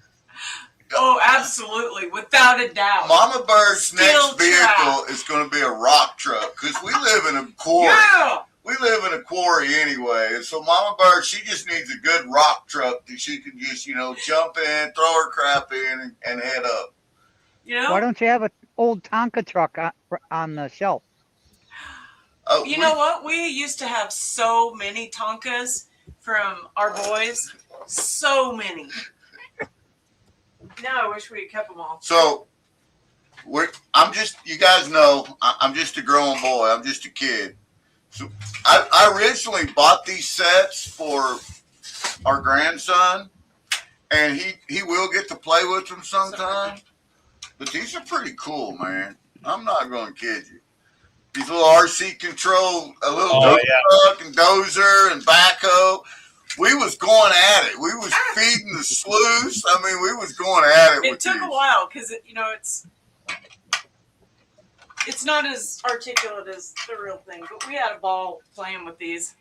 Oh, absolutely, without a doubt.
Mama Bird's
Steel
next vehicle is going to be a rock truck because we live in a quarry.
Yeah.
We live in a quarry anyway. And so Mama Bird, she just needs a good rock truck that she can just, jump in, throw her crap in, and head up.
You know.
Why don't you have an old Tonka truck on the shelf?
You know what? We used to have so many Tonkas from our boys. So many. Now I wish we had kept them all.
So you guys know, I'm just a growing boy. I'm just a kid. So I originally bought these sets for our grandson, and he will get to play with them sometime. But these are pretty cool, man. I'm not going to kid you. These little RC control, a little truck and dozer and backhoe. We was going at it. We was feeding the sluice. I mean, we was going at it.
It
with
took
these.
a while because it's. It's not as articulate as the real thing, but we had a ball playing with these.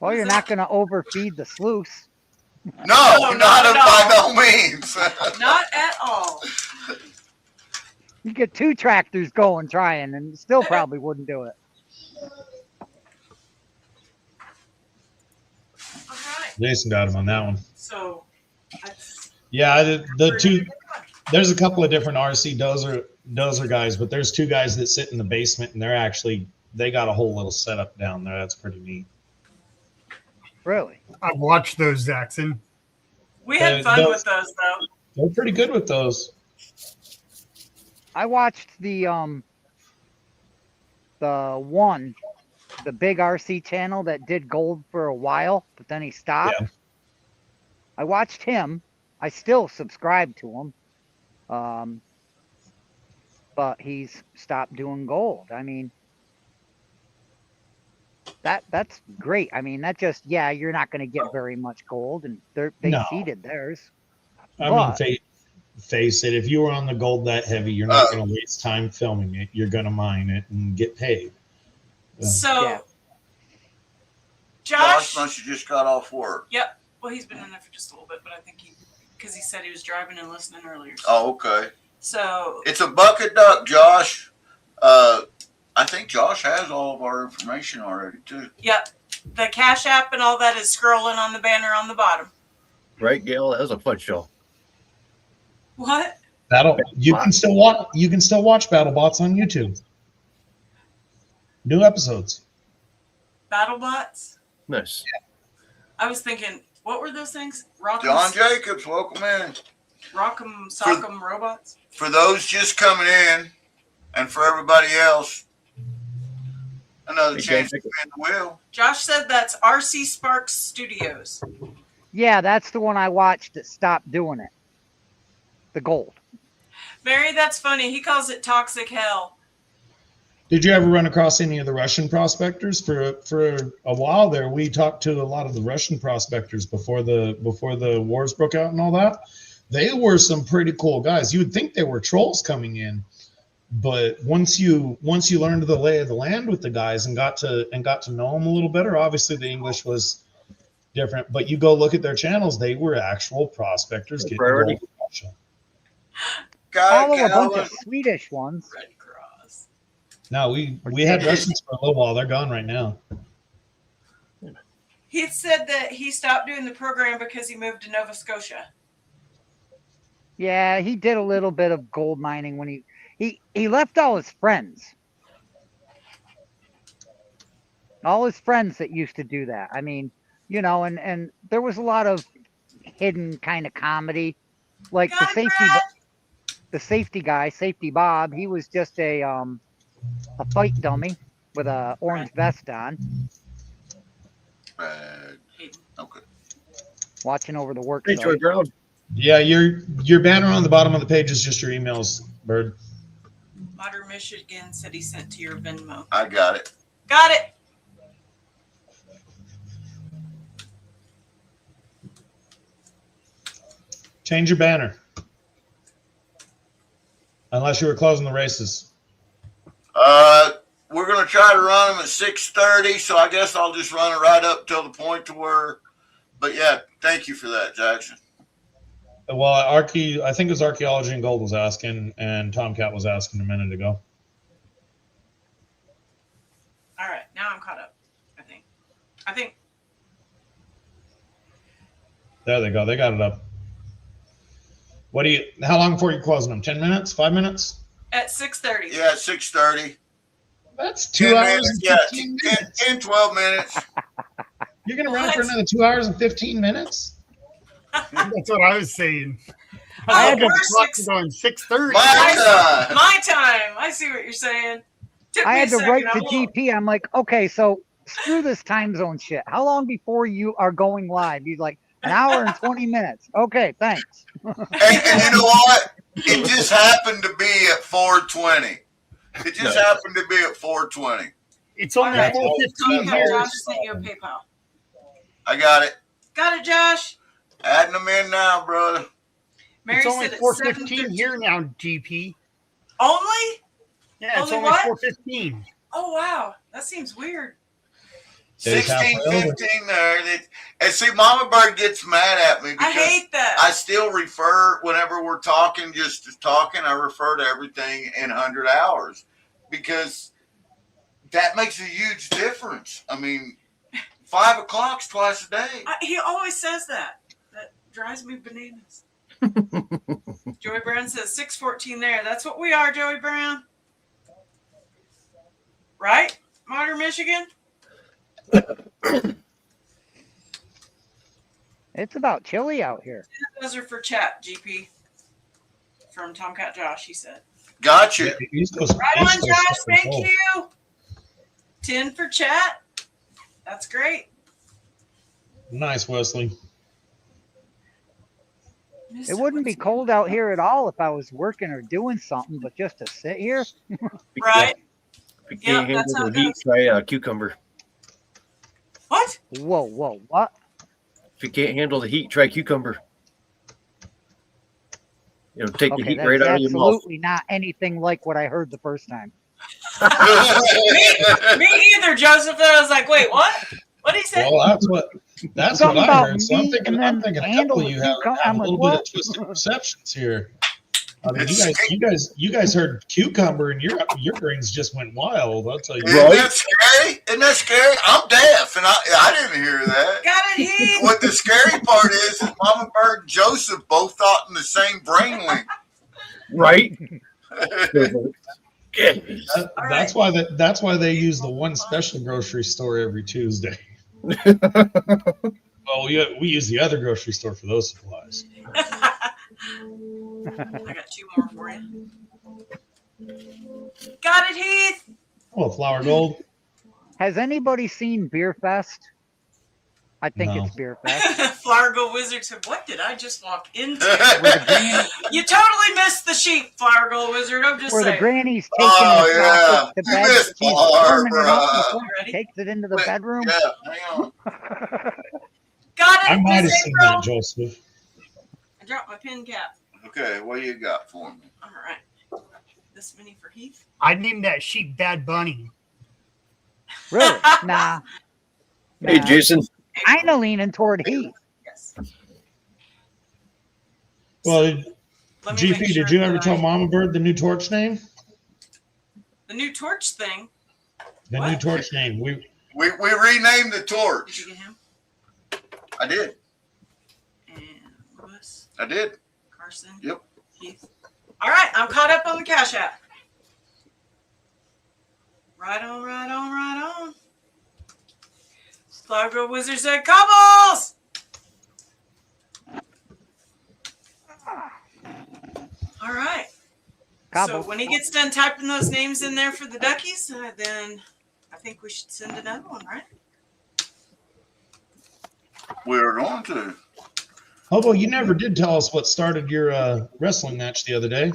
Well, you're not going to overfeed the sluice.
No,
No,
not
not at
by
all.
no means.
Not at all.
You get 2 tractors going trying, and still probably wouldn't do it.
All right.
Jason got him on that one.
So, that's
Yeah, the two. There's a couple of different RC dozer guys, but there's 2 guys that sit in the basement, and they got a whole little setup down there. That's pretty neat.
Really?
I've watched those, Zaxxon.
we had fun with those, though.
They're pretty good with those.
I watched the big RC channel that did gold for a while, but then he stopped.
Yeah.
I watched him. I still subscribe to him. But he's stopped doing gold. I mean, that's great. I mean, that just, yeah, you're not going to get very much gold, and they
No.
seeded theirs.
I mean, face it. If you were on the gold that heavy, you're not going to waste time filming it. You're going to mine it and get paid.
So,
Yeah.
Josh.
must have just got off work.
Yep. Well, he's been in there for just a little bit, but I think because he said he was driving and listening earlier. So.
Oh, okay.
So
It's a bucket duck, Josh. I think Josh has all of our information already, too.
yep, the Cash App and all that is scrolling on the banner on the bottom.
Right, Gail? That was a fun show.
What?
You can still watch BattleBots on YouTube. New episodes.
BattleBots?
Nice.
I was thinking, what were those things? Rock'em,
John Jacobs, welcome in.
Rock'em Sock'em Robots?
For those just coming in, and for everybody else, another
Hey,
chance to
Jacob.
spin the wheel.
Josh said that's RC Sparks Studios.
Yeah, that's the one I watched that stopped doing it. The gold.
Mary, that's funny. He calls it toxic hell.
Did you ever run across any of the Russian prospectors? For a while there, we talked to a lot of the Russian prospectors before the wars broke out and all that. They were some pretty cool guys. You would think they were trolls coming in, but once you learned the lay of the land with the guys and got to know them a little better, obviously the English was different. But you go look at their channels; they were actual prospectors getting
Priority.
gold in Russia.
Follow a bunch
Calvin.
of Swedish ones.
Red Cross.
No, we had Russians for a little while. They're gone right now.
He said that he stopped doing the program because he moved to Nova Scotia.
Yeah, he did a little bit of gold mining when he left all his friends. All his friends that used to do that. I mean, you know, and there was a lot of hidden kind of comedy. Like the safety guy, Safety Bob, he was just a fight dummy with a orange vest on,
Okay.
watching over the work
Hey, Troy
site.
Brown.
Yeah, your banner on the bottom of the page is just your emails, Bird.
Modern Michigan said he sent to your Venmo.
I got it.
Got it.
Change your banner. Unless you were closing the races.
We're gonna try to run them at 6:30, so I guess I'll just run it right up till the point to where. But yeah, thank you for that, Jackson.
Well, I think it was Archaeology and Gold was asking, and Tomcat was asking a minute ago.
All right, now I'm caught up. I think.
There they go. They got it up. How long before you're closing them? 10 minutes? 5 minutes?
At 6:30.
Yeah, at 6:30.
That's 2 hours
minutes,
and
yeah,
15 minutes.
12 minutes.
You're going to run it for another 2 hours and 15 minutes?
That's what I was saying.
I had
The
to-
clock is on 6:30.
My time.
My time. I see what you're saying. Took
I
me
had
a
to
second.
write
I
to
won't.
GP. I'm like, okay, so screw this time zone shit. How long before you are going live? He's like, an hour and 20 minutes. Okay, thanks.
And you know what? It just happened to be at 4:20. It just happened to be at 4:20.
It's only
That's
4:15
Okay,
here.
Josh sent you a PayPal.
I got it.
Got it, Josh.
Adding them in now, brother.
Mary
It's only
said it's
4:15
7:13.
here now, GP.
Only?
Yeah, it's
Only
only
what?
4:15.
Oh wow, that seems weird.
Day's
16,
halfway over.
15 there. And see, Mama Bird gets mad at me
I
because
hate that.
I still refer, whenever we're talking, just talking, I refer to everything in 100 hours because that makes a huge difference. I mean, 5 o'clock's twice a day.
He always says that. That drives me bananas. Joey Brown says 6:14 there. That's what we are, Joey Brown. Right? Modern Michigan?
It's about chilly out here.
Those are for chat, GP. From Tomcat Josh, he said.
Gotcha.
Yeah, East Coast-
Right
East
on,
Coast
Josh.
stuff is
Thank
cold.
you. 10 for chat. That's great.
Nice, Wesley.
It wouldn't be cold out here at all if I was working or doing something, but just to sit here.
Right?
If you can't
Yep, that's
handle
how
the
it
heat,
goes.
try a cucumber.
What?
Whoa, what?
If you can't handle the heat, try cucumber. It'll take the
Okay,
heat
that's
right out of your mouth.
absolutely not anything like what I heard the first time.
Me either, Joseph. I was like, wait, what? What did he say?
Well, that's
Something
what I
about
heard. So I'm
meat
thinking,
and
I'm
then
thinking a
handle
couple of
the
you have a
cucumber.
little bit of twisted perceptions here. I mean, you guys heard cucumber, and your brains just went wild. I'll tell you.
Isn't that scary? Isn't that scary? I'm deaf, and I didn't hear that.
Got it, Heath.
What the scary part is Mama Bird and Joseph both thought in the same brain link.
Right?
That's why they use the one special grocery store every Tuesday. Well, we use the other grocery store for those supplies.
I got 2 more for you. Got it, Heath.
Oh, Flower Gold.
Has anybody seen Beer Fest? I think
No.
it's Beer Fest.
Flowergo Wizard said, what did I just walk into?
Where the, granny,
You totally missed the sheep, Flowergo Wizard. I'm just
where the
saying.
granny's taking
Oh,
her
yeah.
chocolate to
You
bed.
missed
She's warming it up
Barbara.
before
Ready?
she takes it into the bedroom.
Yeah, hang on.
Got
I
it,
might have
Miss
seen
April.
that, Joseph.
I dropped my pin cap.
Okay, what you got for me?
All right. This mini for Heath.
I named that sheep Bad Bunny.
Really? Nah.
Hey, Jason.
Kind of leaning toward Heath.
Yes.
Well,
Let me
GP,
make sure
did you
that
ever tell
I-
Mama Bird the new torch name?
The new torch thing?
The
What?
new torch name.
We renamed the
Did
torch.
you get him?
I did.
And Lewis,
I did.
Carson.
Yep.
Heath. All right, I'm caught up on the Cash App. Right on, right on, right on. Flower Girl Wizard said, Cobbles! All right.
Cobbles.
So when he gets done typing those names in there for the duckies, then I think we should send another one, right?
We're going to.
Hobo, you never did tell us what started your wrestling match the other day.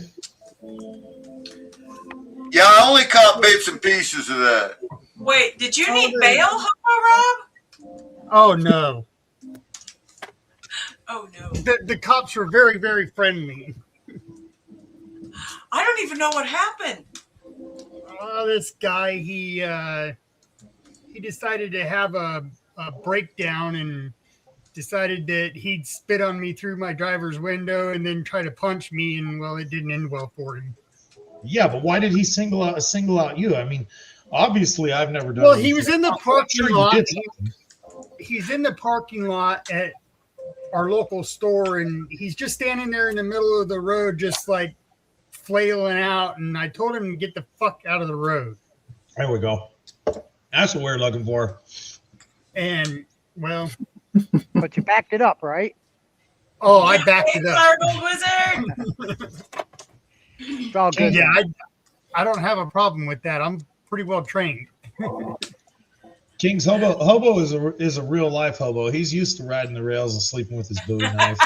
Yeah, I only caught bits and pieces of that.
Wait, did you
Oh,
need
the-
bail, Hobo Rob?
Oh no,
Oh no.
the cops were very, very friendly.
I don't even know what happened.
This guy, he decided to have a breakdown and decided that he'd spit on me through my driver's window and then try to punch me, and well, it didn't end well for him.
Yeah, but why did he single out you? I mean, obviously, I've never done.
Well,
this
he was
before.
in the
I'm
parking
sure you
lot.
did something.
He's in the parking lot at our local store, and he's just standing there in the middle of the road, just like flailing out. And I told him to get the fuck out of the road.
There we go. That's what we're looking for.
And well,
But you backed it up, right?
oh, I backed
Hey,
it up.
Flower Gold Wizard!
It's all good.
Yeah, I don't have a problem with that. I'm pretty well trained.
King's hobo is a real life hobo. He's used to riding the rails and sleeping with his Bowie knife.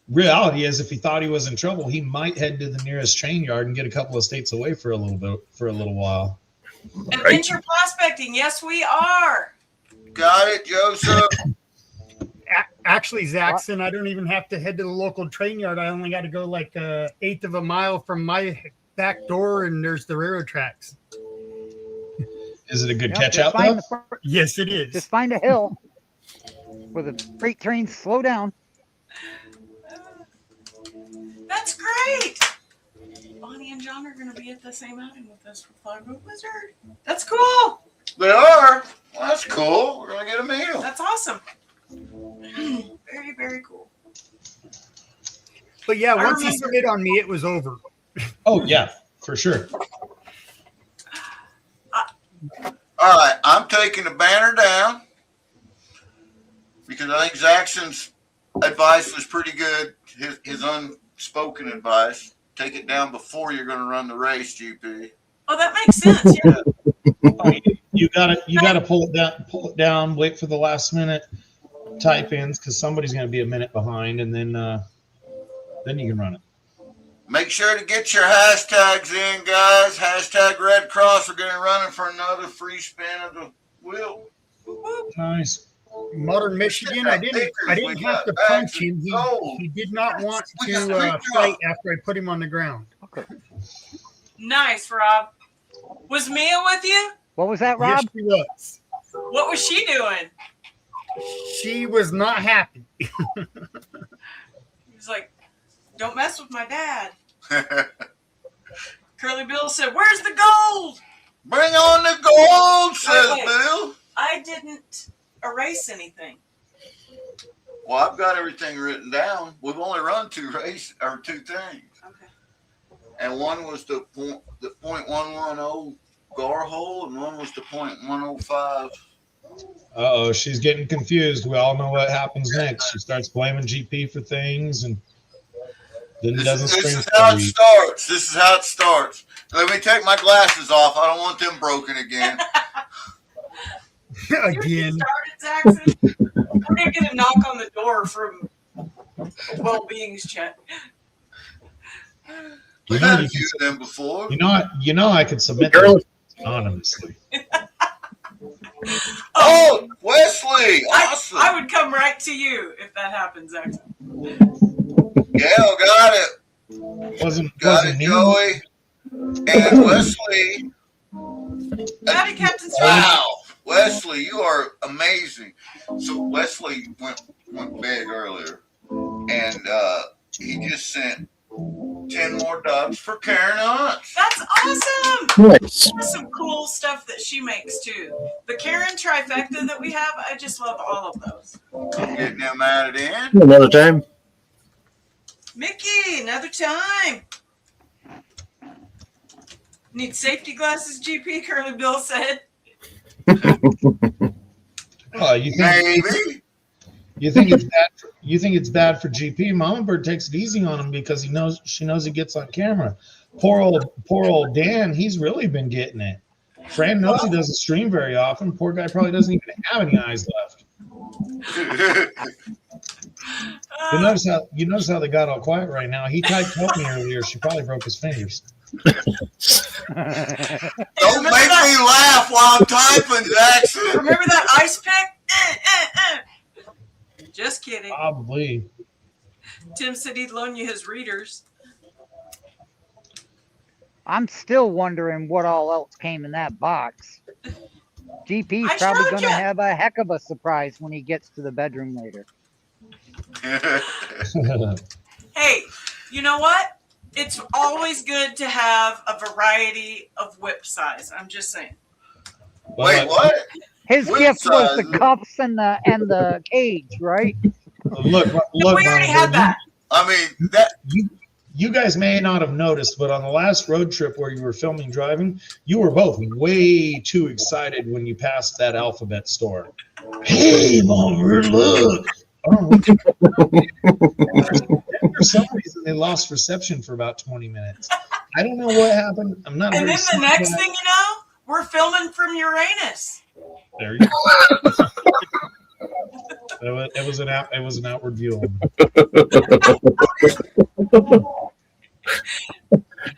Reality is, if he thought he was in trouble, he might head to the nearest chain yard and get a couple of states away for a little while.
Adventure prospecting, yes, we are.
Got it, Joseph.
Actually, Zaxxon, I don't even have to head to the local train yard. I only got to go like an eighth of a mile from my back door, and there's the railroad tracks.
Is it a good
Yep,
catch
just
out
find
though?
Yes, it is.
Just find a hill where the freight trains slow down.
That's great. Bonnie and John are going to be at the same outing with us for Fly Road Wizard. That's cool.
They are. Well, that's cool. We're gonna get a meal.
That's awesome. Very, very cool.
But yeah,
I
once he
remember-
spit on me, it was over.
Oh yeah, for sure.
All right, I'm taking the banner down because I think Zaxxon's advice was pretty good. His unspoken advice. Take it down before you're going to run the race, GP.
Oh, that makes sense. Yeah.
You gotta pull it down. Wait for the last minute type ins because somebody's gonna be a minute behind, and then you can run it.
Make sure to get your hashtags in, guys. Hashtag Red Cross. We're going to run it for another free spin of the wheel.
Nice.
Modern Michigan, I didn't have to punch him. He did not want to fight after I put him on the ground.
Okay.
Nice, Rob. Was Mia with you?
What was that, Rob?
Yes, she was.
What was she doing?
She was not happy.
He was like, don't mess with my dad. Curly Bill said, where's the gold?
Bring on the gold, says
Wait.
Bill.
I didn't erase anything.
Well, I've got everything written down. We've only run two things.
Okay.
And one was the .110 gar hole, and one was the .105.
Uh-oh, she's getting confused. We all know what happens next. She starts blaming GP for things, and then doesn't
This
scream
is how it
for
starts. This is how it starts. Let me take my glasses off. I don't want them broken again.
Again.
Started, Zaxxon. We're going to get a knock on the door from Well-Being's Chat.
We've had a few of them before.
You know I could submit those anonymously.
Oh, Wesley! Awesome.
I would come right to you if that happens, Zaxxon.
Yeah, got it.
Wasn't me.
Joey and Wesley.
Howdy, Captain Sweet.
Wow, Wesley, you are amazing. So Wesley went big earlier, and he just sent 10 more dubs for Karen Hunt.
That's awesome.
Nice.
There's some cool stuff that she makes too. The Karen trifecta that we have, I just love all of those.
I'm getting them added in.
Another time.
Mickey, another time. Need safety glasses, GP, Curly Bill said.
You think it's bad for GP? Mama Bird takes it easy on him because she knows he gets on camera. Poor old Dan, he's really been getting it. Fran knows he doesn't stream very often. Poor guy probably doesn't even have any eyes left. You notice how they got all quiet right now. He typed help me earlier. She probably broke his fingers.
Don't make me laugh while I'm typing, Jackson.
Remember that ice pick? Just kidding.
Probably.
Tim said he'd loan you his readers.
I'm still wondering what all else came in that box. GP's
I
probably
showed
going to
ya.
have a heck of a surprise when he gets to the bedroom later.
Hey, you know what? It's always good to have a variety of whip size. I'm just saying.
Wait, what?
His
Whip
gift was the
size.
cuffs and the cage, right?
Look,
We already had that.
I mean, that
You guys may not have noticed, but on the last road trip where you were filming driving, you were both way too excited when you passed that alphabet store. Hey, Mama, look. Oh, for some reason, they lost reception for about 20 minutes. I don't know what happened. I'm not.
And
very
then the
certain
next
why.
thing you know, we're filming from Uranus.
There you go. It was an outward view.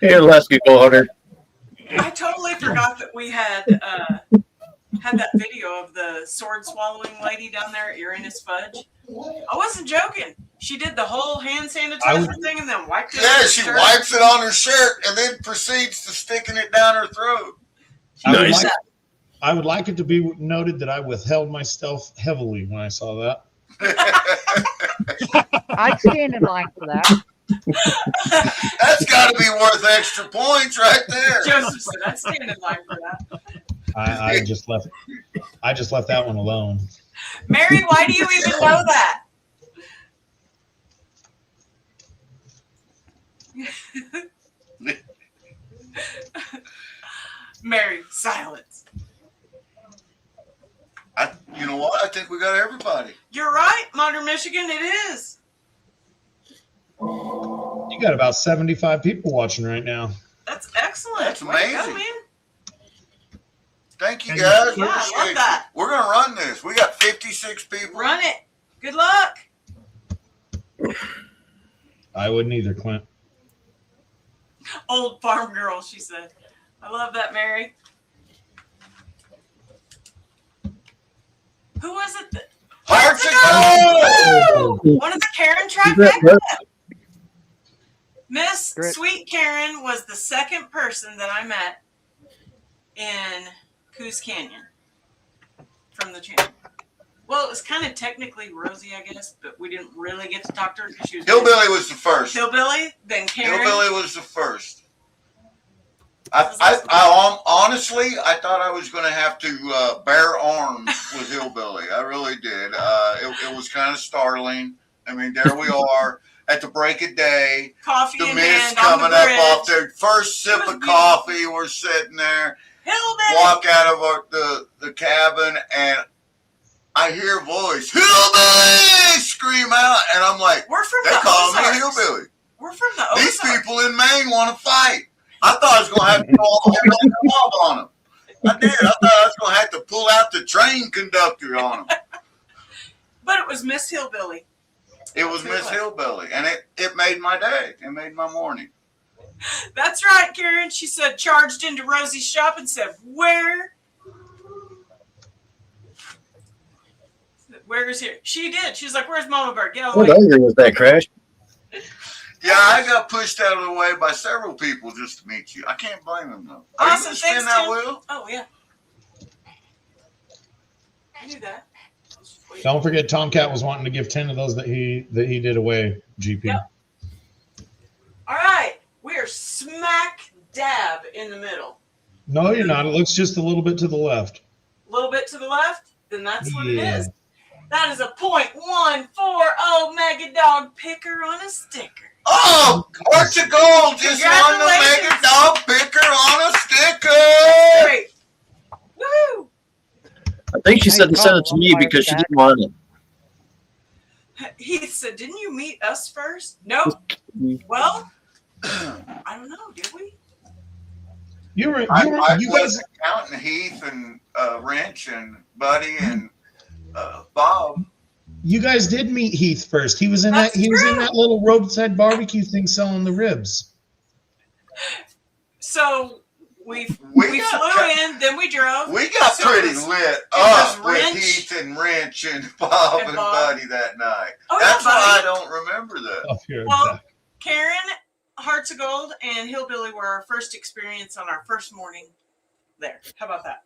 Hey, Lasky Hunter.
I totally forgot that we had that video of the sword swallowing lady down there at Uranus Fudge. I wasn't joking. She did the whole hand
I
sanitizer
would-
thing and then wiped it. on
Yeah,
her
she
shirt.
wipes it on her shirt and then proceeds to sticking it down her throat.
Nice.
I would like it to be noted that I withheld myself heavily when I saw that.
I'd stand in line for that.
That's got to be worth extra points right there.
Joseph said, I'd stand in line for that.
I just left that one alone.
Mary, why do you even know that? Mary, silence.
You know what? I think we got everybody.
You're right, Modern Michigan, it is.
You got about 75 people watching right now.
That's excellent.
That's
Way to go,
amazing.
man.
Thank you,
And-
guys.
Yeah, I
Appreciate
love
you.
that.
We're going to run this. We got 56 people.
Run it. Good luck.
I wouldn't either, Clint.
Old farm girl, she said. I love that, Mary. Who was it?
Hearts
Woo!
Oh,
One of the Karen
Congrats,
trifecta.
Clint.
Miss
Great.
Sweet Karen was the second person that I met in Coos Canyon from the channel. Well, it was kind of technically Rosie, I guess, but we didn't really get to talk to her because she was
Hillbilly was the first.
Hillbilly, then Karen.
Hillbilly was the first. I honestly, I thought I was going to have to bear arms with Hillbilly. I really did. It was kind of startling. I mean, there we are at the break of day.
Coffee
The
in
mist
hand on
coming
the
up
bridge.
off their first sip
was
of coffee. We're sitting there,
Hillbilly.
walk out of the cabin, and I hear a voice, Hillbilly! Scream out, and I'm like,
We're from
they
the
call me
Ozarks.
Hillbilly.
We're from the
These
Ozarks.
people in Maine want to fight. I thought I was going to have to call the mob on them. I did. I thought I was going to have to pull out the train conductor on them.
But it was Miss Hillbilly.
It was Miss Hillbilly, and it made my day. It made my morning.
That's right, Karen. She said, charged into Rosie's shop and said, where is here? She did. She was like, where's Mama Bird? Get out of the
What
way.
angry was that, Crash?
Yeah, I got pushed out of the way by several people just to meet you. I can't blame them, though. Are you
Awesome.
going to spin
Thanks,
that
Tim.
wheel?
Oh, yeah. I knew that.
don't forget, Tomcat was wanting to give 10 of those that he did away. GP.
Yep. All right. We are smack dab in the middle.
No, you're not. It looks just a little bit to the left.
A little bit to the left, then that's what it
Yeah.
is. That is a .140 Mega Dog picker on a sticker.
Oh, Hearts of Gold just won the Mega
Congratulations.
Dog picker on a sticker.
Great. Woo!
I think she said to send it to me because she didn't want it.
He said, didn't you meet us first? Nope. Well, I don't know. Did we?
You
I
guys.
wasn't counting Heath and Wrench and Buddy and Bob.
You guys did meet Heath first. He was in
That's
that. He was in
true.
that little roadside barbecue thing selling the ribs.
So we
We
flew
got-
in, then we drove.
We got
So
pretty
it was-
lit
was
up with
Wrench
Heath and Wrench and Bob
and
and
Bob.
Buddy that night.
Oh, yeah,
That's why I
Buddy.
don't remember that.
Oh, here,
Well, Karen, Hearts of Gold, and Hillbilly were our first experience on our first morning there. How about that?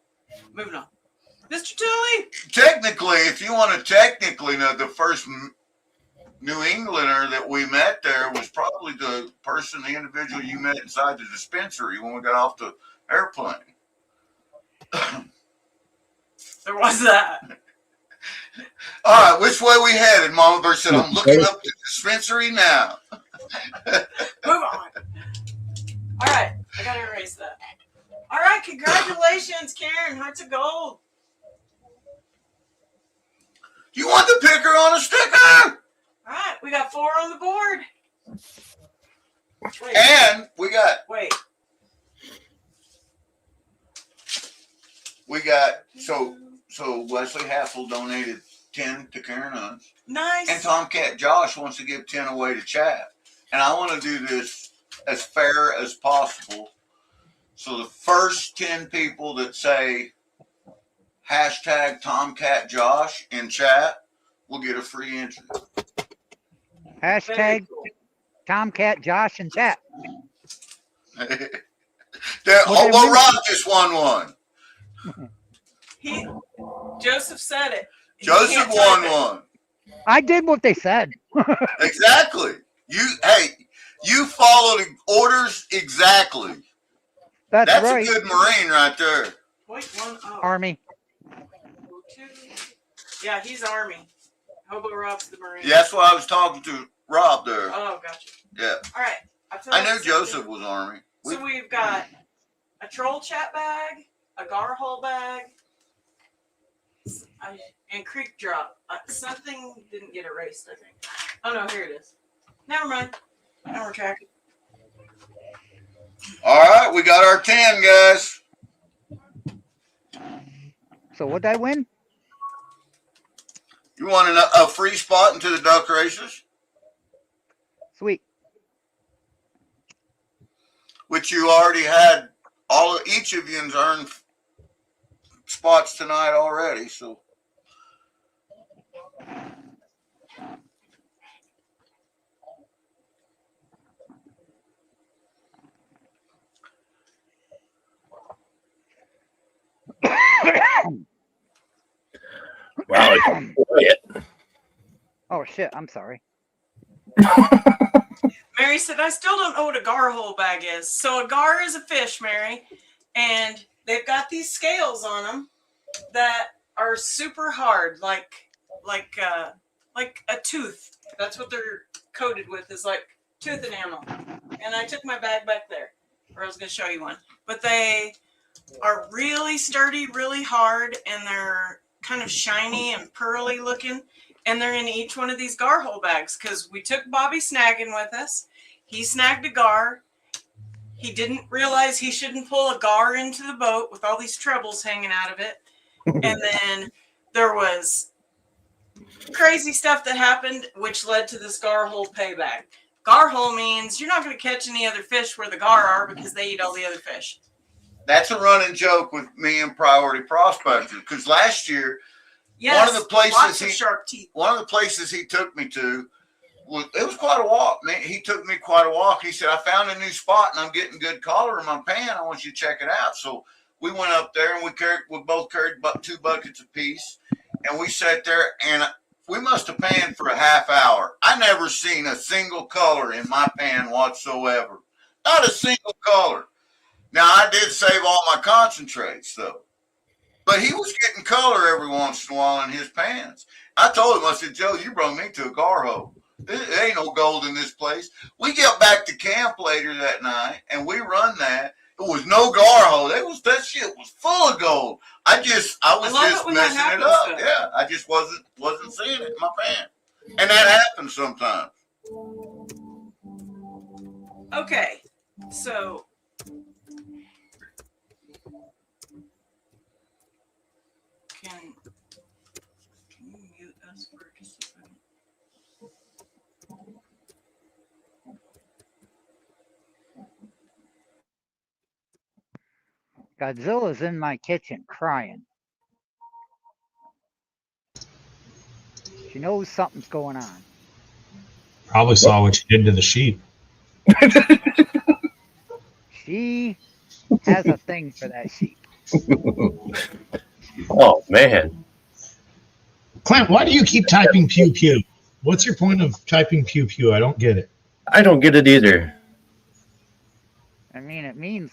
Moving on. Mr. Tully.
Technically, if you want to technically know, the first New Englander that we met there was probably the individual you met inside the dispensary when we got off the airplane.
There was that.
All right, which way we headed? Mama Bird said, I'm looking up the dispensary now.
Move on. All right. I got to erase that. All right. Congratulations, Karen. Hearts of Gold.
You want the picker on a sticker?
All right. We got 4 on the board. Wait.
And we got so Wesley Hassel donated 10 to Karen Huns.
Nice.
And Tomcat Josh wants to give 10 away to Chat. And I want to do this as fair as possible. So the first 10 people that say hashtag Tomcat Josh in chat will get a free entry.
Hashtag Tomcat, Josh, and Chat.
Hobo Rob just won one.
Joseph said it.
Joseph won one.
I did what they said.
Exactly. You follow the orders exactly. That's right. A good Marine right there.
Army.
Yeah, he's Army. Hobo Rob's the Marine.
Yeah, that's why I was talking to Rob there.
Oh, gotcha.
Yeah.
All right.
I knew Joseph was Army.
So we've got a troll chat bag, a gar hole bag, and creek drop. Something didn't get erased, I think. Oh, no, here it is. Never mind. Now we're tracking.
All right, we got our 10, guys.
So what did I win?
You want a free spot into the duck races?
Sweet.
Which you already had each of you's earned spots tonight already, so.
Wow, it's quiet.
Oh shit, I'm sorry.
Mary said, I still don't know what a gar hole bag is. So a gar is a fish, Mary, and they've got these scales on them that are super hard, like a tooth. That's what they're coated with, is like tooth enamel. And I took my bag back there, or I was going to show you one. But they are really sturdy, really hard, and they're kind of shiny and pearly looking. And they're in each one of these gar hole bags because we took Bobby snagging with us. He snagged a gar. He didn't realize he shouldn't pull a gar into the boat with all these trebles hanging out of it. And then there was crazy stuff that happened, which led to this gar hole payback. Gar hole means you're not going to catch any other fish where the gar are because they eat all the other fish.
That's a running joke with me and Priority Prospector because last year,
yes,
one of the places
sharp teeth.
One of the places he took me to it was quite a walk. Man, he took me quite a walk. He said, I found a new spot and I'm getting good color in my pan. I want you to check it out. So we went up there and we both carried 2 buckets apiece. And we sat there and we must have panned for a half hour. I never seen a single color in my pan whatsoever. Not a single color. Now, I did save all my concentrates, though. But he was getting color every once in a while in his pans. I told him, I said, Joe, you brought me to a gar hole. There ain't no gold in this place. We get back to camp later that night, and we run that. It was no gar hole. That shit was full of gold. I was just messing it up. Though. Yeah, I just wasn't seeing it in my pan. And that happens sometimes.
Okay, so can you mute us for just a second?
Godzilla's in my kitchen crying. She knows something's going on.
Probably saw what you did to the sheep.
She has a thing for that sheep.
Oh, man.
Clint, why do you keep typing pew pew? What's your point of typing pew pew? I don't get it.
I don't get it either.
I mean, it means,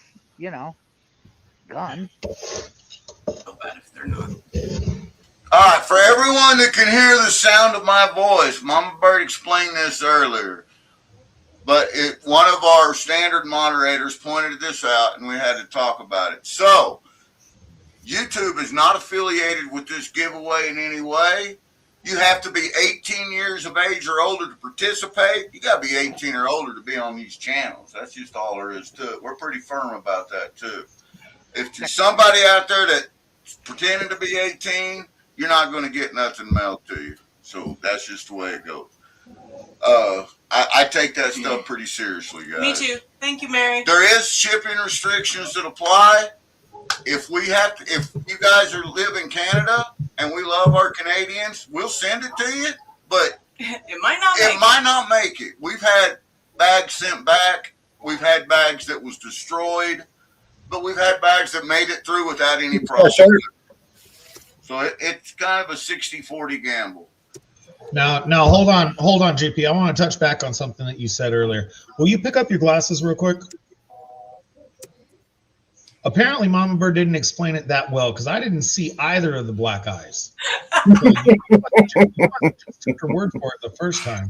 gun.
So bad if they're not.
All right, for everyone that can hear the sound of my voice, Mama Bird explained this earlier, but one of our standard moderators pointed this out, and we had to talk about it. So, YouTube is not affiliated with this giveaway in any way. You have to be 18 years of age or older to participate. You got to be 18 or older to be on these channels. That's just all there is to it. We're pretty firm about that, too. If there's somebody out there that's pretending to be 18, you're not going to get nothing mailed to you. So that's just the way it goes. I take that stuff pretty seriously, guys.
Me too. Thank you, Mary.
There is shipping restrictions that apply. if you guys live in Canada and we love our Canadians, we'll send it to you. But
it might not.
Make it. We've had bags sent back. We've had bags that was destroyed, but we've had bags that made it through without any problem. So it's kind of a 60-40 gamble.
Now, hold on, GP. I want to touch back on something that you said earlier. Will you pick up your glasses real quick? Apparently, Mama Bird didn't explain it that well because I didn't see either of the black eyes. So just took her word for it the first time.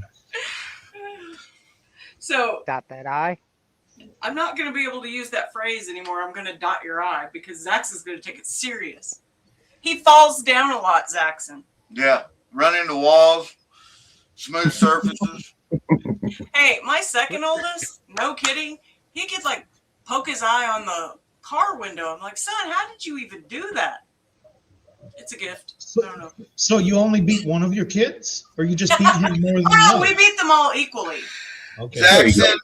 So
Dot that I.
I'm not going to be able to use that phrase anymore. I'm going to dot your I because Zax is going to take it serious. He falls down a lot, Zaxon.
Yeah, run into walls, smooth surfaces.
Hey, my second oldest, no kidding, he could like poke his eye on the car window. I'm like, son, how did you even do that? It's a gift. I don't know.
So you only beat one of your kids, or you just beat him more than the
Oh, no,
other?
we beat them all equally.
Okay.
Zaxon,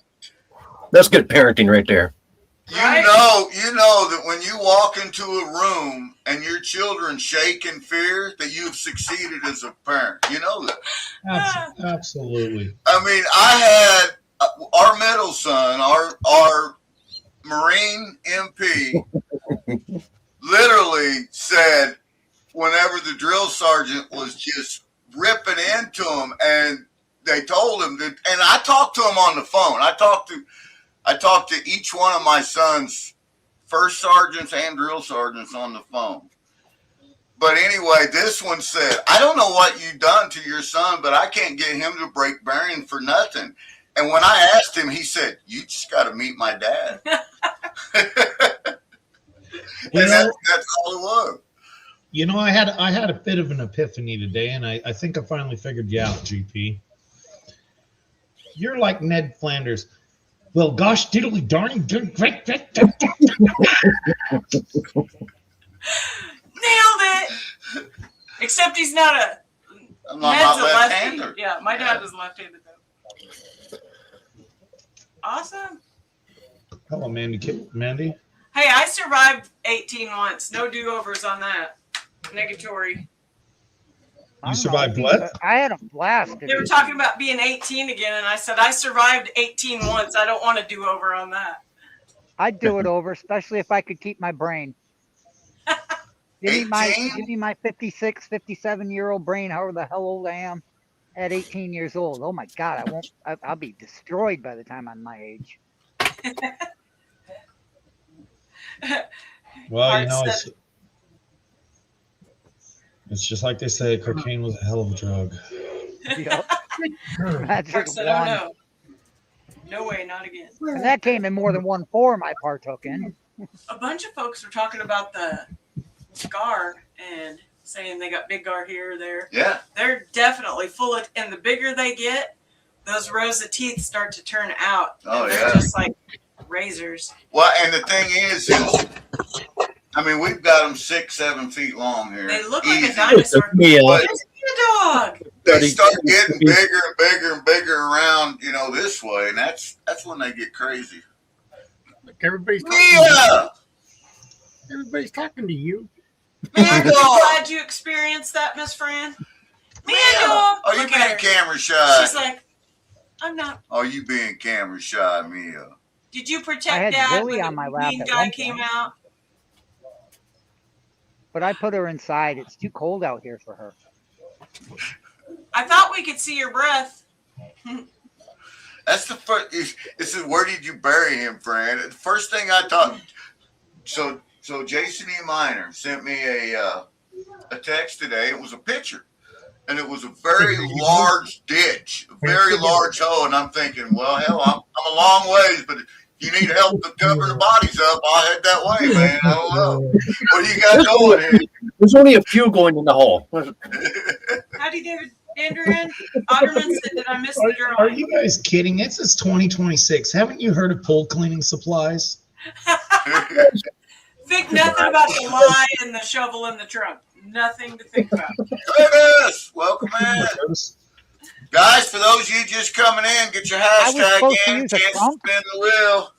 That's good parenting right there.
Right?
You know that when you walk into a room and your children shake in fear, that you've succeeded as a parent. You know that.
Absolutely.
I mean, I had our middle son, our Marine MP, literally said whenever the drill sergeant was just ripping into him, and they told him that, and I talked to him on the phone. I talked to each one of my sons, first sergeants and drill sergeants, on the phone. But anyway, this one said, I don't know what you done to your son, but I can't get him to break bearing for nothing. And when I asked him, he said, you just got to meet my dad. That's all it was.
You know, I had a bit of an epiphany today, and I think I finally figured you out, GP. You're like Ned Flanders. Well, gosh, diddly darn, you did great.
Nailed it. Except he's not a.
I'm
Ned's
not
a lefty.
left-hander.
Yeah, my dad is left-handed though. Awesome.
Hello, Mandy.
Hey, I survived 18 once. No do-overs on that. Negatory.
You survived what?
I had a blast.
They were talking about being 18 again, and I said, I survived 18 once. I don't want to do over on that.
I'd do it over, especially if I could keep my brain. Give me my 56, 57-year-old brain, however the hell old I am, at 18 years old. Oh my God, I'll be destroyed by the time I'm my age.
Well, you know, it's just like they say, cocaine was a hell of a drug.
Yep. Magic
Mark said, oh
one.
no. No way, not again.
And that came in more than one form I partook in.
A bunch of folks were talking about the scar and saying they got big gar here or there.
Yeah.
They're definitely full of, and the bigger they get, those rows of teeth start to turn out.
Oh,
and they're
yeah.
just like razors.
Well, and the thing is, I mean, we've got them 6-7 feet long here.
They look like
Easy.
a dinosaur.
Yeah.
But
Just be a dog.
they start getting bigger and bigger and bigger around, this way, and that's when they get crazy.
Look, everybody's talking to you.
Yeah.
Everybody's talking to you.
I'm glad you experienced that, Miss Fran. Me and dog.
Are you
Look at
being
her.
camera shy?
She's like, I'm not.
Are you being camera shy, Mia?
Did you
I
protect
had
Dad
Billy
when
on my
the
lap
mean
at
guy
one
came
point.
out?
But I put her inside. It's too cold out here for her.
I thought we could see your breath.
That's the first. This is where did you bury him, Fran? The first thing I thought. So Jason E. Minor sent me a text today. It was a picture, and it was a very large ditch, a very large hole. And I'm thinking, well, hell, I'm a long ways, but if you need help to cover the bodies up, I'll head that way, man. I don't know. What do you got going here?
There's only a few going in the hole.
Howdy, David Andrew. Otterman said, did I miss the drawing?
Are you guys kidding? It's 2026. Haven't you heard of pool cleaning supplies?
Think nothing about the lie and the shovel in the trunk. Nothing to think about.
Curtis, welcome in. Guys, for those of you just coming in, get your
was
hashtag
supposed to
in.
use a
Chance to
trunk.
spin the wheel.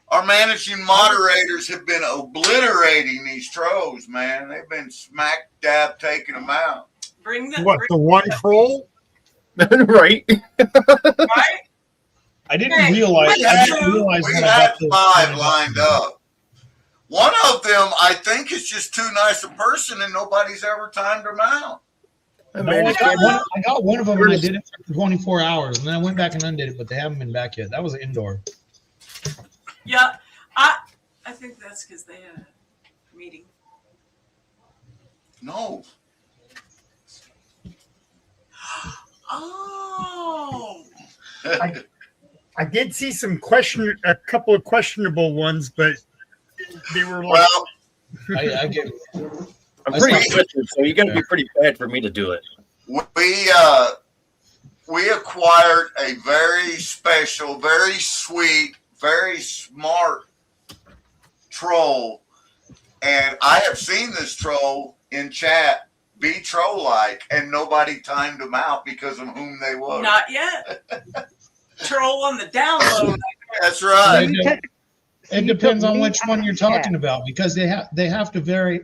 All Our managing moderators have been obliterating these trolls, man. They've been smack dab taking them out.
Bring the
What, the one troll?
Right.
right?
I didn't
Hey,
realize.
We
I
had,
didn't realize
we
when I
had
got to
5 lined up. One of them, I think, is just too nice a person, and nobody's ever timed him out.
No, I got one of them, and I did it for 24 hours, and then I went back and undid it, but they haven't been back yet. That was indoor.
Yeah, I think that's because they had a meeting.
No.
Oh.
I did see a couple of questionable ones, but they were like,
Well,
I get.
I'm pretty twisted, so you got to be pretty bad for me to do it.
we acquired a very special, very sweet, very smart troll, and I have seen this troll in chat be troll-like, and nobody timed them out because of whom they were.
Not yet. Troll on the download.
That's right.
It depends on which one you're talking about, because they have to vary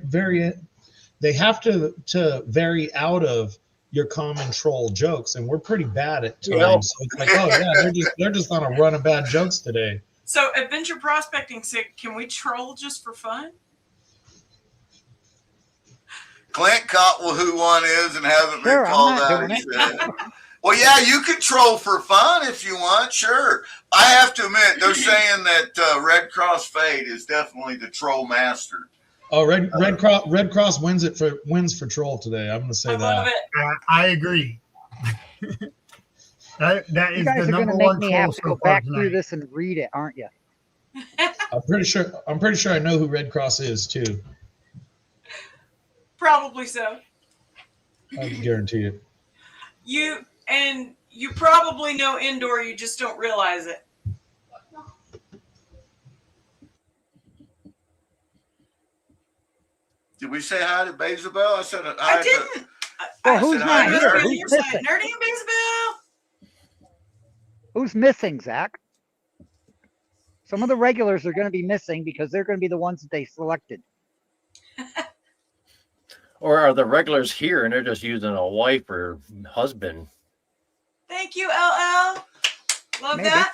out of your common troll jokes, and we're pretty bad at times.
Yeah.
So it's like, oh yeah, they're just on a run of bad jokes today.
So, adventure prospecting, can we troll just for fun?
Clint caught who one is and hasn't
Sure,
been called
I'm not
out.
doing
He
it.
said. Well, yeah, you can troll for fun if you want. Sure. I have to admit, they're saying that Red Cross Fade is definitely the troll master.
Oh, Red Cross wins for troll today. I'm going to say
I love
that.
it.
I agree. that
You
is
guys
the
are going
number
to make
one
me
troll
have to
so
go
far
back through
tonight.
this and read it, aren't you?
I'm pretty sure I know who Red Cross is too.
Probably so.
I guarantee it.
You probably know indoor, you just don't realize it.
Did we say hi to Bezabel? I said
I didn't.
Well,
I
who's
said
not
hi
here?
to
Who's
your side.
missing?
Nerdy and Bezabel.
Who's missing, Zach? Some of the regulars are going to be missing because they're going to be the ones that they selected.
Or are the regulars here and they're just using a wife or husband?
Thank you, LL. Love
Maybe.
that.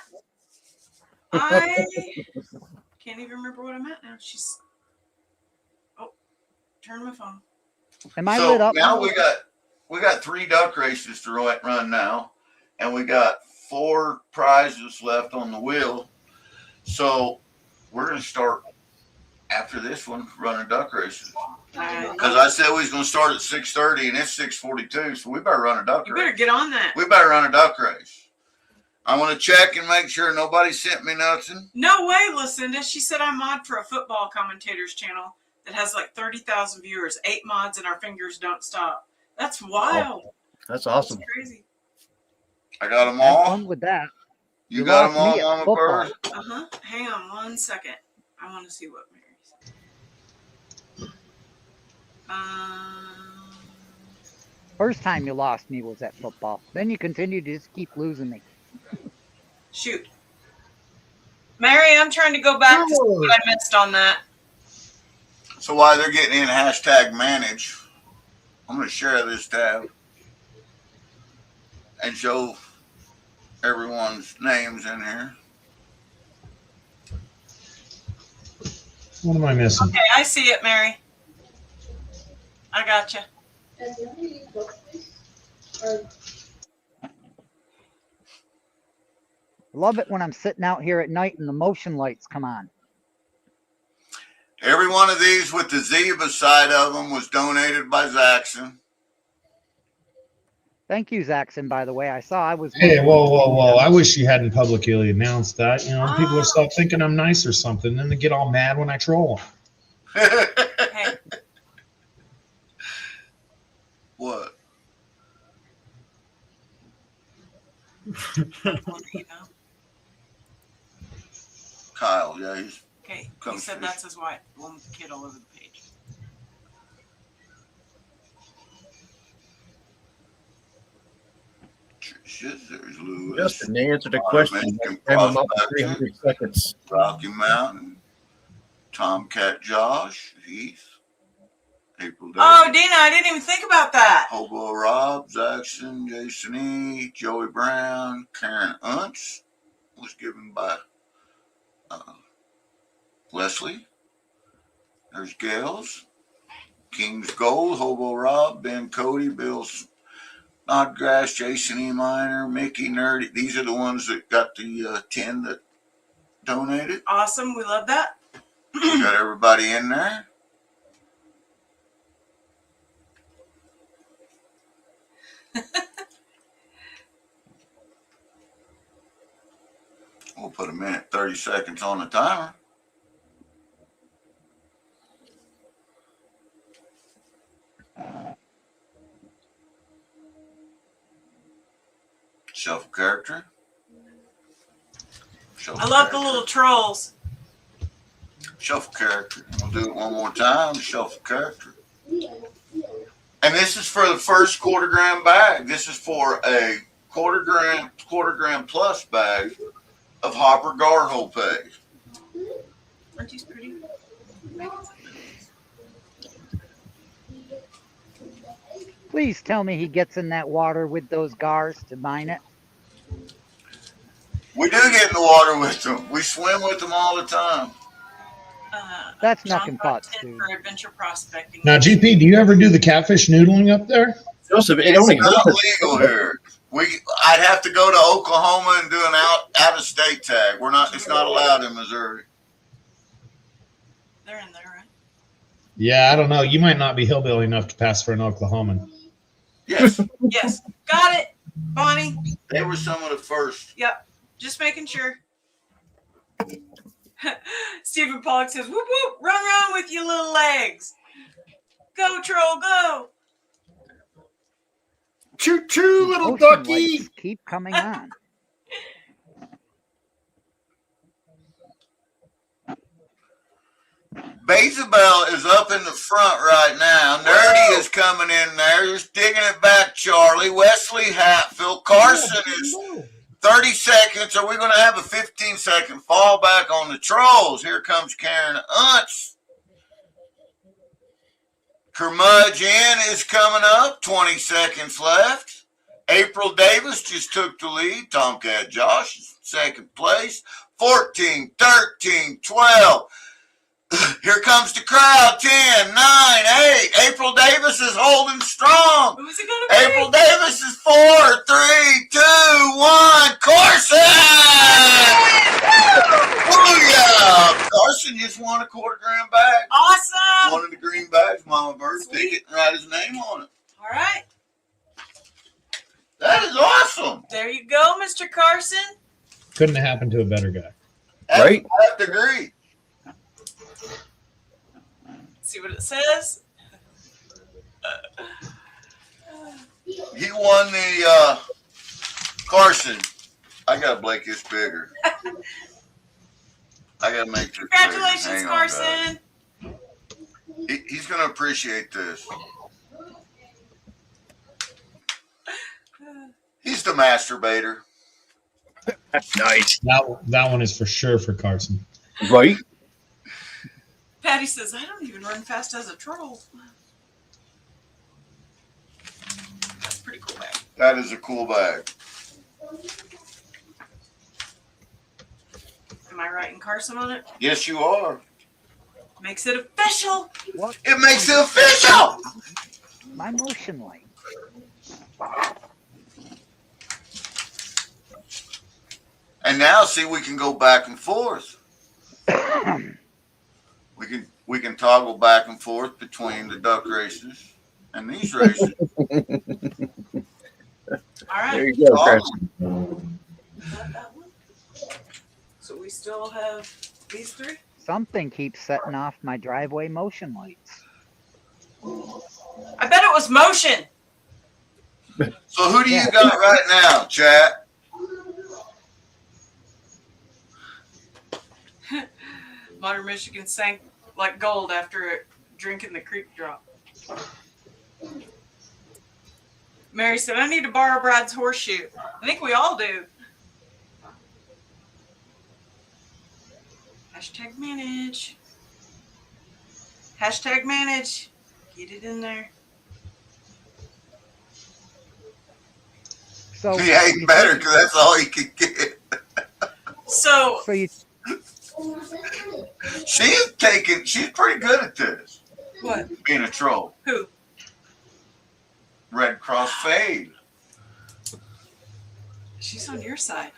I can't even remember what I'm at now. Turn my phone.
Am I lit up?
Now we got 3 duck races to run now, and we got 4 prizes left on the wheel. So we're going to start after this one running duck races. Because I said we was going to start at 6:30 and it's 6:42, so we better run a duck race.
You better get on that.
We better run a duck race. I want to check and make sure nobody sent me nothing.
No way, Lucinda. She said I'm mod for a football commentators channel that has like 30,000 viewers, 8 mods, and our fingers don't stop. That's wild.
Oh, that's awesome.
That's crazy.
I got them
Have
all.
fun with that.
You got them
lost me
all,
at
Mama Bird?
Uh-huh. Hang on 1 second. I want to see what Mary said.
First time you lost me was at football. Then you continue to just keep losing me.
Shoot. Mary, I'm trying to go back to see what I missed on that.
So while they're getting in #manage, I'm going to share this tab and show everyone's names in here.
What am I missing?
Okay, I see it, Mary. I got you.
Love it when I'm sitting out here at night and the motion lights come on.
Every one of these with the Z beside of them was donated by Zaxxon.
Thank you, Zaxxon, by the way. I was.
Hey, whoa. I wish you hadn't publicly announced that. You know, people will start thinking I'm nice or something. Then they get all mad when I troll them.
Hey.
What? Kyle, yeah, he's
Okay, he said that's his wife. The one with the kid all over the page.
There's Lewis.
Justin, to answer the question,
Michigan
time about
Prospector,
300 seconds.
Rocky Mountain, Tomcat Josh, Heath, April Day,
Oh, Dina, I didn't even think about that.
Hobo Rob, Jackson, Jason E, Joey Brown, Karen Untz was given by Leslie. There's Gales, King's Gold, Hobo Rob, Ben Cody, Bill Snodgrass, Jason E. Minor, Mickey Nerdy. These are the ones that got the 10 that donated.
Awesome. We love that.
Got everybody in there. We'll put a minute, 30 seconds on the timer. Shuffle character. Shuffle
I love
character.
the little trolls.
Shuffle character. We'll do it one more time. Shuffle character. And this is for the first $250 bag. This is for a $250 plus bag of Hopper Garhole pay.
Aren't these pretty?
Please tell me he gets in that water with those gars to mine it.
We do get in the water with them. We swim with them all the time.
That's
John
nothing
brought
but
10
Stu.
for adventure prospecting.
Now, GP, do you ever do the catfish noodling up there?
Joseph, it
It's
only
not
hurts.
legal here. I'd have to go to Oklahoma and do an out of state tag. It's not allowed in Missouri.
They're in there, right?
Yeah, I don't know. You might not be hillbilly enough to pass for an Oklahoman.
Yes,
Yes. Got it, Bonnie.
they were some of the first.
Yep. Just making sure. Stephen Pollock says, whoop, whoop, run with your little legs. Go, troll, go.
Choo choo, little
Ocean
ducky.
lights keep coming on.
Beelzebub is up in the front right now. Nerdy is coming in there. Just digging it back, Charlie. Wesley Hatfield. Carson is 30 seconds. Are we going to have a 15-second fallback on the trolls? Here comes Karen Untz. Curmudgeon is coming up. 20 seconds left. April Davis just took the lead. Tomcat Josh is second place. 14, 13, 12. Here comes the crowd. 10, 9, 8. April Davis is holding strong.
Who's it going to be?
April Davis is 4, 3, 2, 1. Carson! Booyah! Carson just won a $250 bag.
Awesome.
One of the green bags, Mama Bird. Stick it and write his name on it.
All right.
That is awesome.
There you go, Mr. Carson.
Couldn't have happened to a better guy.
Right?
I have to agree.
See what it says.
He won the Carson. I gotta make this bigger. I gotta make this
Congratulations,
bigger. Hang on,
Carson.
guys. He's gonna appreciate this. He's the masturbator.
Nice.
That one is for sure for Carson.
Right?
Patty says, I don't even run fast as a troll. That's a pretty cool bag.
That is a cool bag.
Am I writing Carson on it?
Yes, you are.
Makes it official.
What?
It makes it official.
My motion light.
And now, see, we can go back and forth. We can toggle back and forth between the duck races and these races.
All
There
right.
you go,
Awesome.
Carson.
Got that one. So we still have these three.
Something keeps setting off my driveway motion lights.
I bet it was motion.
So who do you got right now, chat?
Modern Michigan sank like gold after drinking the creek drop. Mary said, I need to borrow Brad's horseshoe. I think we all do. Hashtag manage. Hashtag manage. Get it in there.
So
Yeah, he
you
better
take-
because that's all he could get.
So
so you
She's pretty good at this,
what?
being a troll.
Who?
Red Cross Fade.
She's on your side.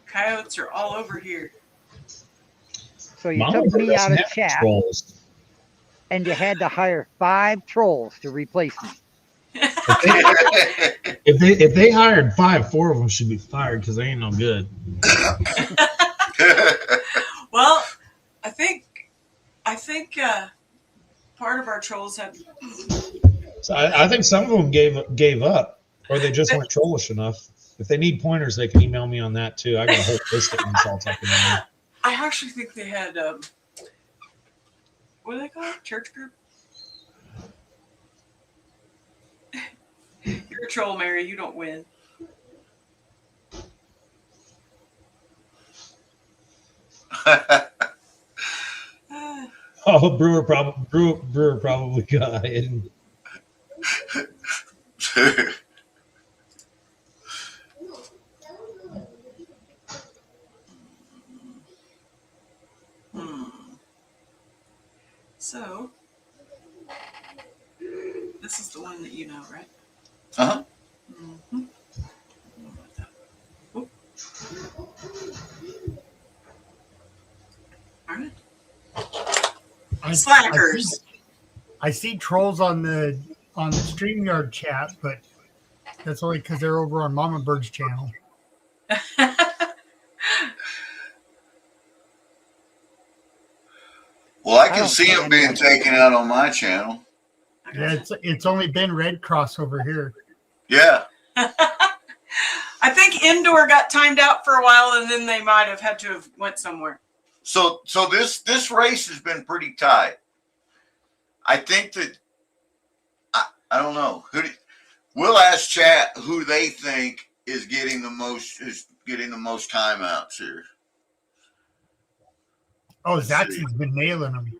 Coyotes are all over here.
so you
Mama
took me
doesn't
out of
have
chat,
trolls.
and you had to hire 5 trolls to replace me.
If they hired 5, 4 of them should be fired because they ain't no good.
Well, I think part of our trolls have.
So I think some of them gave up, or they just weren't trollish enough. If they need pointers, they can email me on that too. I got a whole list of insults I can email.
I actually think they had what do they call it? Church group. You're a troll, Mary. You don't win.
Oh, Brewer probably got it.
So, this is the one that you know, right?
Uh-huh.
Mm-hmm. Oh. All right. Slackers.
I see trolls on the StreamYard chat, but that's only because they're over on Mama Bird's channel.
Well, I
I
can
don't
see
see
him
any
being
of them.
taken out on my channel.
Yeah, it's only been Red Cross over here.
Yeah.
I think indoor got timed out for a while, and then they might have had to have went somewhere.
So this race has been pretty tight. I think that I don't know we'll ask chat who they think is getting the most timeouts here.
Oh, Zaxby's been nailing them.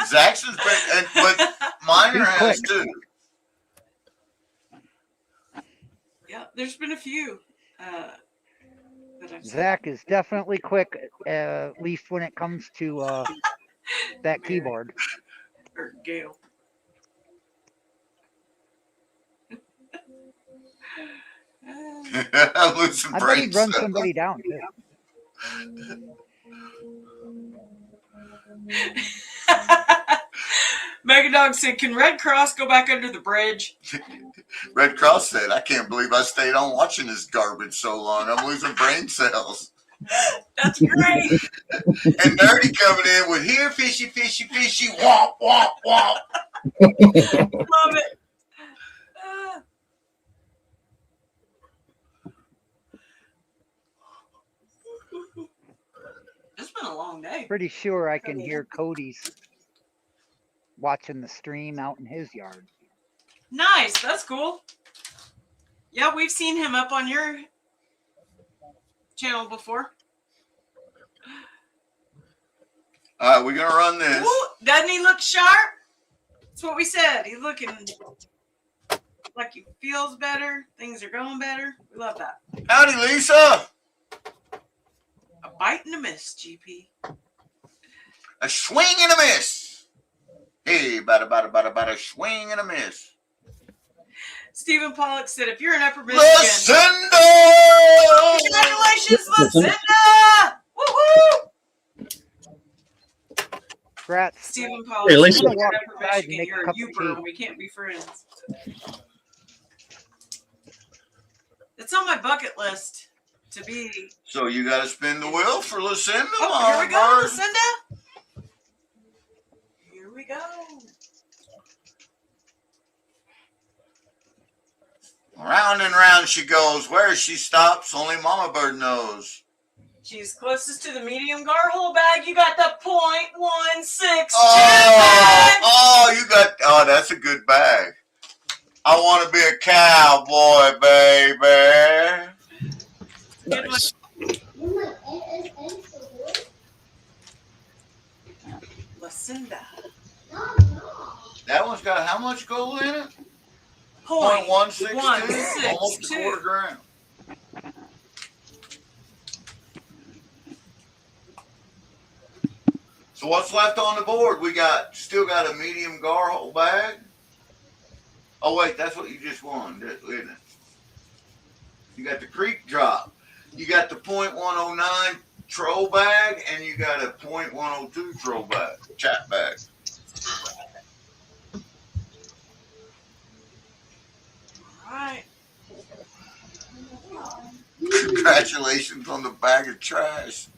Zax's been, but Miner
He's
has
quick.
too.
Yeah, there's been a few that I've seen.
Zach is definitely quick, at least when it comes to that keyboard.
Or Gail.
I'm losing
I bet
brain
he'd run
cells.
somebody down too.
Megadog said, "Can Red Cross go back under the bridge?"
Red Cross said, I can't believe I stayed on watching this garbage so long. I'm losing brain cells.
That's great.
And Nerdy coming in with here, fishy, fishy, fishy, womp, womp, womp.
Love it. It's been a long day.
Pretty sure I can hear Cody's watching the stream out in his yard.
Nice. That's cool. Yeah, we've seen him up on your channel before.
All right, we're going to run this.
Ooh, doesn't he look sharp? That's what we said. He's looking like he feels better. Things are going better. We love that.
Howdy, Lisa.
A bite and a miss, GP.
A swing and a miss. Hey, bada, swing and a miss.
Stephen Pollock said, if you're in Upper Michigan.
Lucinda!
Congratulations, Lucinda! Woo-hoo!
Congrats.
Stephen Pollock,
Hey,
if
Lisa.
you're in
Walk
Upper
inside and
Michigan,
make a
you're a
cup of
youper
tea.
and we can't be friends. It's on my bucket list to be.
So you got to spin the wheel for Lucinda.
Oh, here we go,
Mama.
Lucinda. Here we go.
Round and round she goes. Where she stops, only Mama Bird knows.
She's closest to the medium garhole bag. You got the .16
Oh, that's a good bag. I want to be a cowboy, baby.
Nice.
Lucinda.
That one's got how much gold in it?
.162.
Almost a quarter gram. So what's left on the board? We still got a medium garhole bag. Oh wait, that's what you just won, isn't it? You got the creek drop. You got the .109 troll bag, and you got a .102 troll bag, chat bag.
All right.
Congratulations on the bag of trash.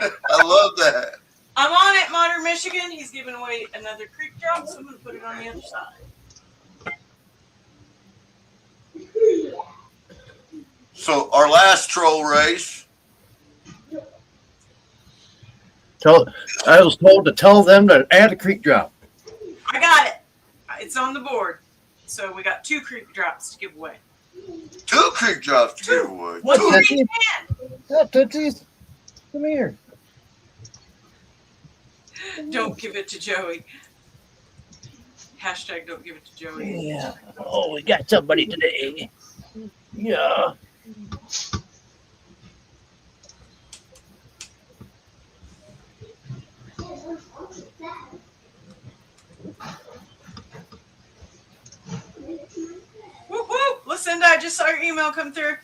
I love that.
I'm on it, Modern Michigan. He's giving away another creek drop, so I'm going to put it on the other side.
So our last troll race.
I was told to tell them to add a creek drop.
I got it. It's on the board. So we got 2 creek drops to give away.
2 creek drops to give away.
What
Two.
do you can?
Tootsies, come here.
Don't give it to Joey. Hashtag don't give it to Joey.
Yeah. Oh, we got somebody today. Yeah.
Whoop whoop! Lucinda, I just saw your email come through.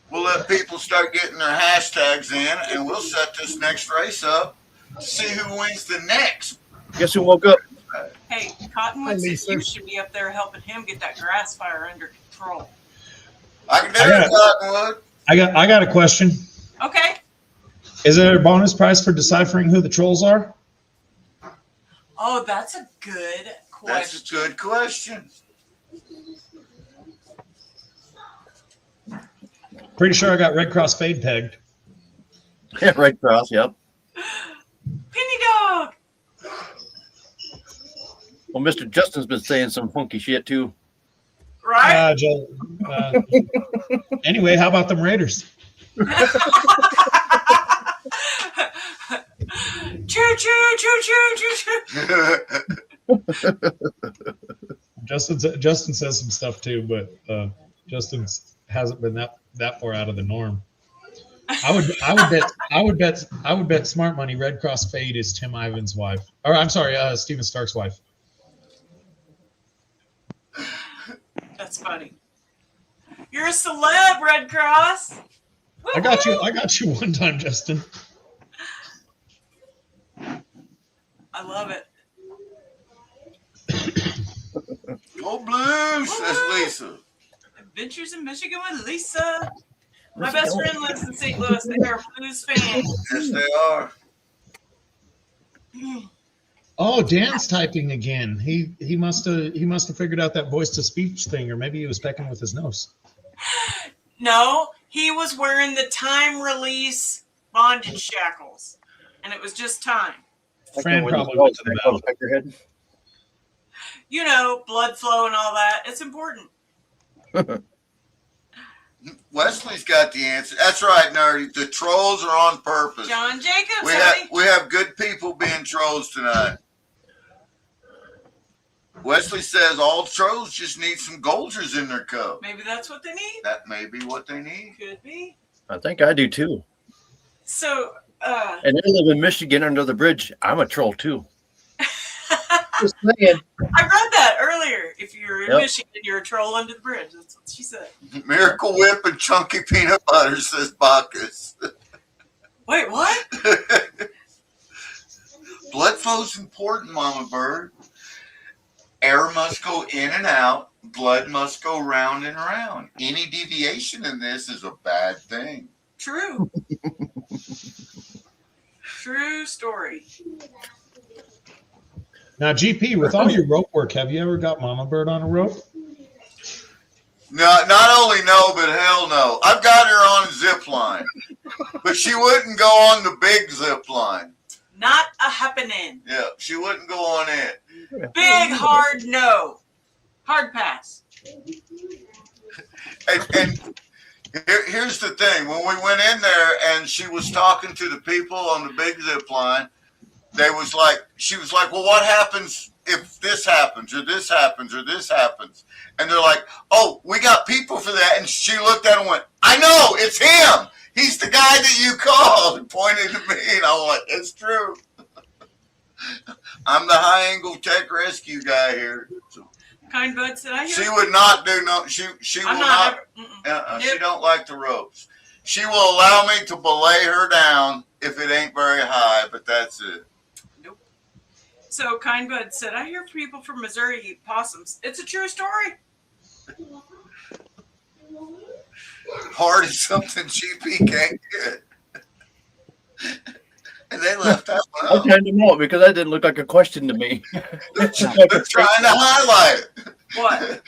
We'll let people start getting their hashtags in, and we'll set this next race up to see who wins the next.
Guess who woke up?
Hey, Cottonwood
Hi,
says you
Lisa.
should be up there helping him get that grass fire under control.
I can do it, Cottonwood.
I got a question.
Okay.
Is there a bonus prize for deciphering who the trolls are?
Oh, that's a good question.
That's a good question.
Pretty sure I got Red Cross Fade pegged.
Yeah, right cross. Yep.
Penny Dog.
Well, Mr. Justin's been saying some funky shit too.
Right?
Joel, anyway, how about them Raiders?
Choo choo choo choo choo choo.
Justin says some stuff too, but Justin hasn't been that far out of the norm. I would bet smart money Red Cross Fade is Tim Ivan's wife. Or I'm sorry, Steven Stark's wife.
That's funny. You're a celeb, Red Cross.
I got you one time, Justin.
I love it.
Go Blues, says Lisa.
Adventures in Michigan with Lisa. My best friend lives in St. Louis. They're a Blues fan.
Yes, they are.
Oh, Dan's typing again. He must have figured out that voice to speech thing, or maybe he was pecking with his nose.
No, he was wearing the time release bondage shackles, and it was just time.
Fran probably went to the bell.
Head.
You know, blood flow and all that. It's important.
Wesley's got the answer. That's right, Nerdy. The trolls are on purpose.
John Jacobs,
We
honey.
have good people being trolls tonight. Wesley says all trolls just need some Golgers in their cup.
Maybe that's what they need.
That may be what they need.
Could be.
I think I do too.
So,
And I live in Michigan under the bridge. I'm a troll too. Just saying.
I read that earlier. If you're in
Yep.
Michigan, you're a troll under the bridge. That's what she said.
Miracle Whip and chunky peanut butter, says Bacchus.
Wait, what?
Blood flow's important, Mama Bird. Air must go in and out. Blood must go round and round. Any deviation in this is a bad thing.
True. True story.
Now, GP, with all your rope work, have you ever got Mama Bird on a rope?
No, not only no, but hell no. I've got her on a zip line, but she wouldn't go on the big zip line.
Not a happening.
Yeah, she wouldn't go on it.
Big hard no. Hard pass.
And here's the thing: when we went in there and she was talking to the people on the big zip line, she was like, "Well, what happens if this happens or this happens or this happens?" And they're like, "Oh, we got people for that." And she looked at him and went, "I know, it's him. He's the guy that you called," and pointed to me. And I was like, "It's true. I'm the high angle tech rescue guy here." So
Kind Bud said, I hear.
she would not do no. She will
I'm
not.
Nope.
She don't like the ropes. She will allow me to belay her down if it ain't very high, but that's it.
Nope. So Kind Bud said, I hear people from Missouri eat possums. It's a true story.
Hard is something GP can't get. And they left that one
I
out.
turned them out because that didn't look like a question to me.
They're trying to highlight it.
What?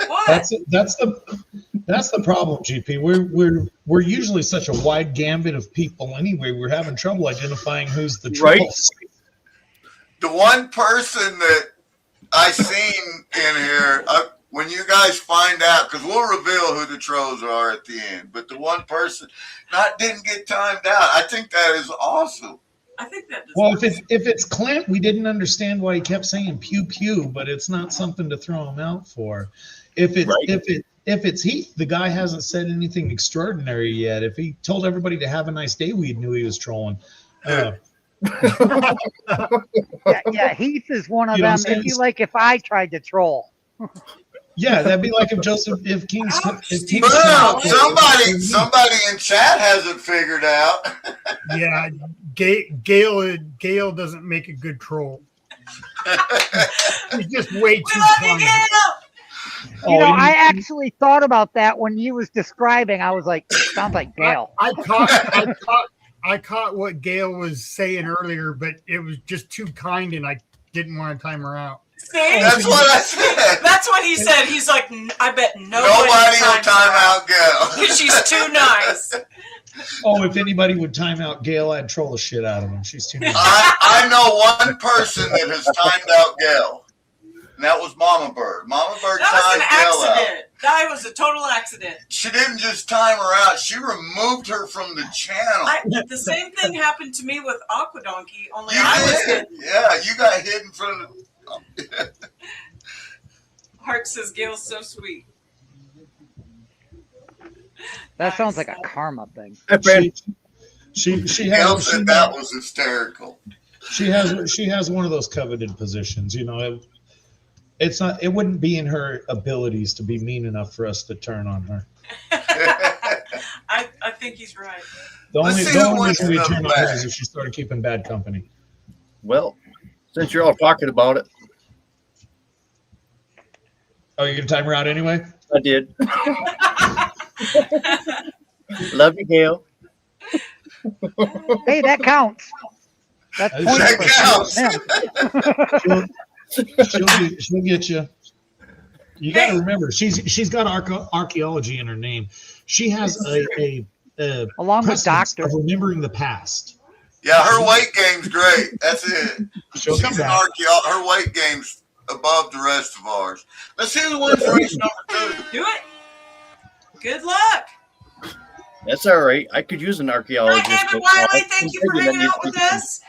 What?
That's the problem, GP. We're usually such a wide gambit of people anyway. We're having trouble identifying who's the trolls.
Right.
The one person that I seen in here, when you guys find out, because we'll reveal who the trolls are at the end, but the one person didn't get timed out. I think that is awesome.
I think that does.
Well, if it's Clint, we didn't understand why he kept saying pew pew, but it's not something to throw him out for. If it's Heath, the guy hasn't said anything extraordinary yet. If he told everybody to have a nice day, we knew he was trolling.
Yeah, Heath is one of
You know
them.
what I'm saying?
If I tried to troll.
Yeah, that'd be like if King.
Boom! Somebody in chat hasn't figured out.
Yeah, Gail doesn't make a good troll. He's just way
We
too
love you,
kind.
Gail!
You know, I actually thought about that when you was describing. I was like, sounds like Gail.
I caught what Gail was saying earlier, but it was just too kind, and I didn't want to time her out.
See?
That's what I said.
That's what he said. He's like, I bet
Nobody will time out Gail.
because she's too nice.
Oh, if anybody would time out Gail, I'd troll the shit out of him. She's too nice.
I know one person that has timed out Gail, and that was Mama Bird. Mama Bird
That was an
timed Gail out.
accident. That was a total accident.
She didn't just time her out; she removed her from the channel.
The same thing happened to me with Aqua Donkey. Only
You
I was
did. Yeah, you got hidden from the.
Hart says Gail's so sweet.
That sounds like a karma thing.
She
Gail
has
said that was hysterical.
she has one of those coveted positions. You know, it's not. It wouldn't be in her abilities to be mean enough for us to turn on her.
I think he's right.
The
Let's
only
see who wins
reason we
the
turn on her
bag.
is if she started keeping bad company.
Well, since you're all talking about it,
Oh, you're gonna time her out anyway?
I did. Love you, Gail.
Hey, that counts. That's
That
points.
counts.
She'll get you. You got to remember, she's got archaeology in her name. She has a
Along with
precedence
doctor.
of remembering the past.
Yeah, her weight game's great. That's it.
She'll
She's
come
an
back.
her weight game's above the rest of ours. Let's see who wins race number 2.
Do it. Good luck.
That's all right. I could use an
Hi,
archaeologist.
David
but,
Wiley.
I'm
Thank you for
thinking
hanging
that
out with
needs to be-
us.